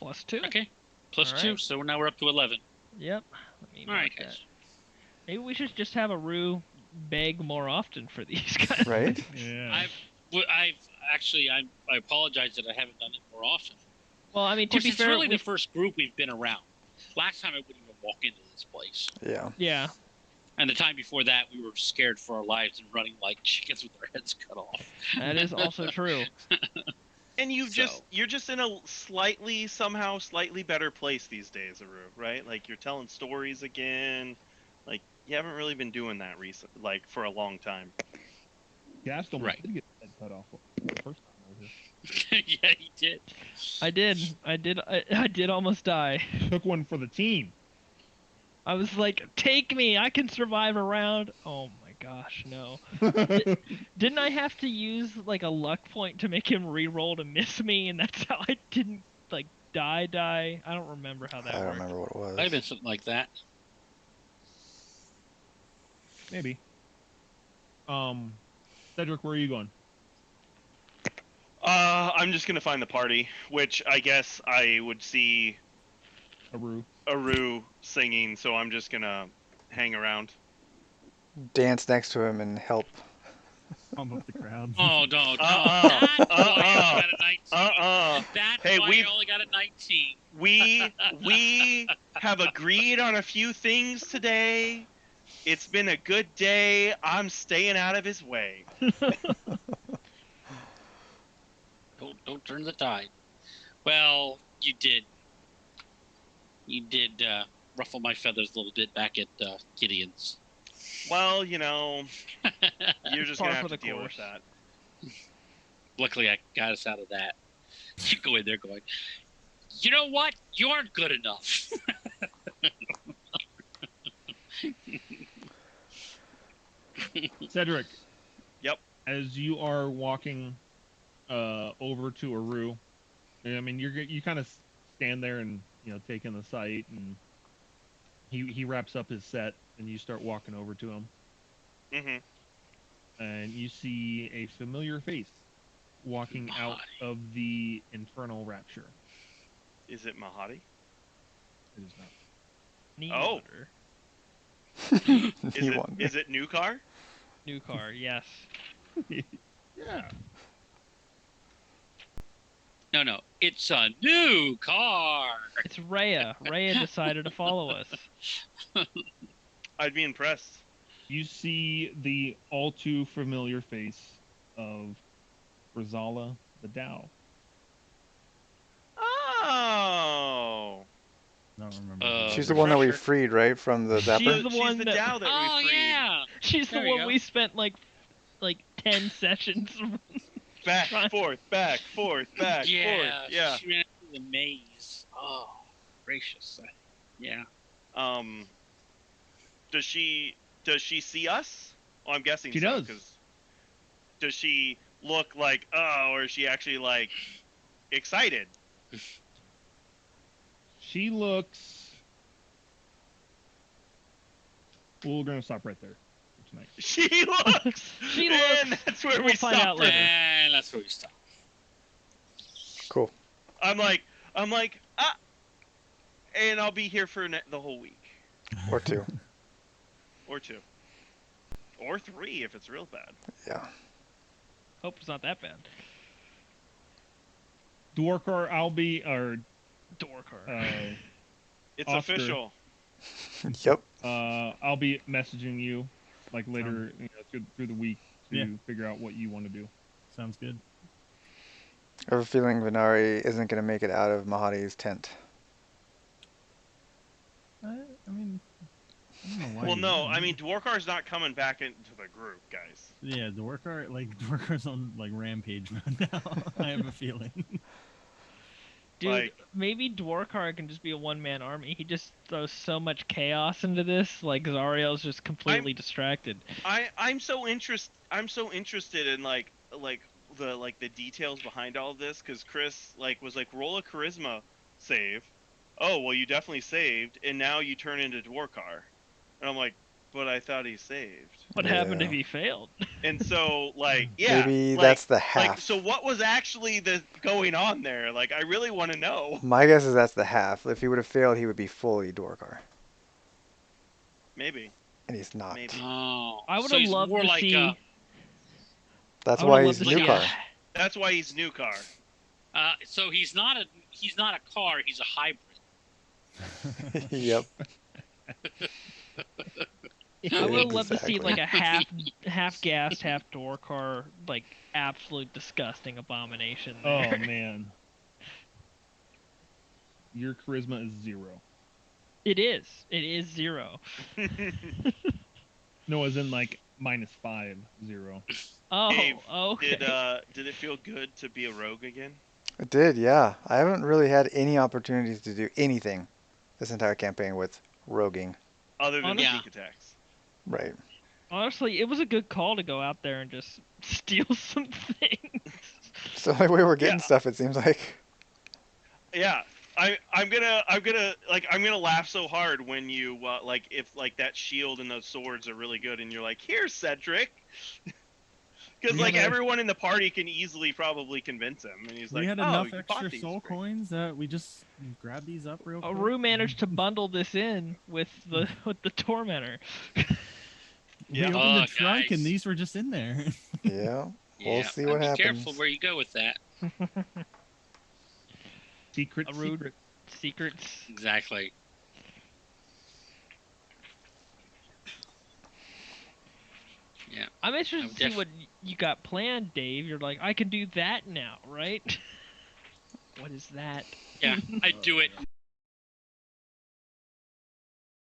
+2. Okay, plus All 2, right. so now we're up to 11. Yep. Let me All right, mark that. guys. Maybe we should just have a Rue beg more often for these guys. Right? Yeah. I apologize that I haven't done it more often. Well, I mean, Of to course, be it's fair, really the first group we've been around. Last time I wouldn't even walk into this place. Yeah. yeah, And the time before that, we were scared for our lives and running like chickens with our heads cut off. that is also true. And So- you're just in a slightly better place these days, Aru, right? Like you're telling stories again. Like you haven't really been doing that like for a long time. Gast almost Right. did get his head cut off the first time I was here. Yeah, he did. I did almost die. Took one for the team. I was like, take me, I can survive a round. Oh my gosh, no. Didn't I have to use like a luck point to make him re-roll to miss me, and that's how I didn't like die? I don't remember how that I don't worked. remember what it was. Might have been something like that. Maybe. Cedric, where are you going? I'm just gonna find the party, which I guess I would see Aru. Aru singing, so I'm just gonna hang around. Dance next to him and help. Pump up the crowd. Oh, no. Uh-uh. That's why you only got a 19. That's Hey, why we've- you only got a 19. We have agreed on a few things today. It's been a good day. I'm staying out of his way. Don't turn the tide. Well, you did. You did ruffle my feathers a little bit back at Gideon's. Well, you know, you're just Par gonna for have to the deal course. with that. Luckily, I got us out of that. You go in there going, you know what? You aren't good enough. Cedric. Yep. As you are walking over to Aru, I mean, you kind of stand there and take in the sight, and he wraps up his set, and you start walking over to him, Mm-hmm. and you see a familiar face walking out of the infernal rapture. Is it Mahadi? It is not. Knee Oh. water. Is it new car? New car, yes. Yeah. No. It's a new car. It's Rhea. Rhea decided to follow us. I'd be impressed. You see the all too familiar face of Rosala the Dow. Oh, don't remember. She's the one that we Refresher. freed, right, from the She's zapper? the She's one the that- Dow that Oh we freed. yeah. She's the There you one go. we spent like 10 sessions. Back, Try- forth, back, forth, back, Yeah. forth. Yeah. She ran through the maze. Oh, gracious. Yeah. Does she see us? Oh, I'm guessing She so. does. 'Cause does she look like or is she actually like excited? She looks. Well, we're gonna stop right there for tonight. She looks. She And looks. that's where We'll we find stop out right later. there. And that's where we stop. Cool. I'm like and I'll be here for the whole week Or two. or two or three if it's real bad. Yeah. Hope it's not that bad. Dwarkar, I'll be, or Dorkar. It's Oscar. official. Yep. I'll be messaging you like later, through the week to Yeah. figure out what you want to do. Sounds good. I have a feeling Venari isn't going to make it out of Mahadi's tent. I mean, I don't know why. Well, you no, wouldn't. I mean Dwarkar's not coming back into the group, guys. Yeah, Dwarkar's on like rampage mode now. I have a feeling. Dude, like- maybe Dwarkar can just be a one-man army. He just throws so much chaos into this. Like Zariel's just completely distracted. I'm so interested in like the details behind all of this because Chris was like roll a charisma save. Oh well, you definitely saved, and now you turn into Dwarkar, and I'm like, but I thought he saved. What happened Yeah. if he failed? And so yeah, Maybe like- that's the like half. so what was actually going on there? Like I really want to know. My guess is that's the half. If he would have failed, he would be fully Dorkar. Maybe. And he's not. Maybe. Oh. I would so have he's loved more to like, see. That's I would've why loved he's to see Nukar. That's why he's new car. So he's not a car. He's a hybrid. Yep. I would have loved to see Exactly. like a half gassed, half Dorkar, like absolute disgusting abomination. Oh There. man, your charisma is 0. It is. It is 0. No, as in like -5, 0. Oh, Dave, okay. Did it feel good to be a rogue again? It did, yeah. I haven't really had any opportunities to do anything this entire campaign with roguing. Other than Yeah. sneak attacks. Right. Honestly, it was a good call to go out there and just steal some things. It's the only way we're getting Yeah. stuff, it seems like. Yeah, I'm gonna laugh so hard when you if that shield and those swords are really good and you're like, here, Cedric, because We had a- everyone in the party can easily probably convince him, and he's We like, had oh, enough you bought extra these soul for me." coins that we just grabbed these up real quick. Rue managed to bundle this in with the tormentor. We Yeah. opened Oh, the trunk guys. and these were just in there. Yeah. We'll Yeah, see what be happens. careful where you go with that. Secret, A rude- secret. Secrets. Exactly. Yeah. I'm interested I'm to see what you got planned, Dave. You're like, I can do that now, right? What is that? Yeah. I do it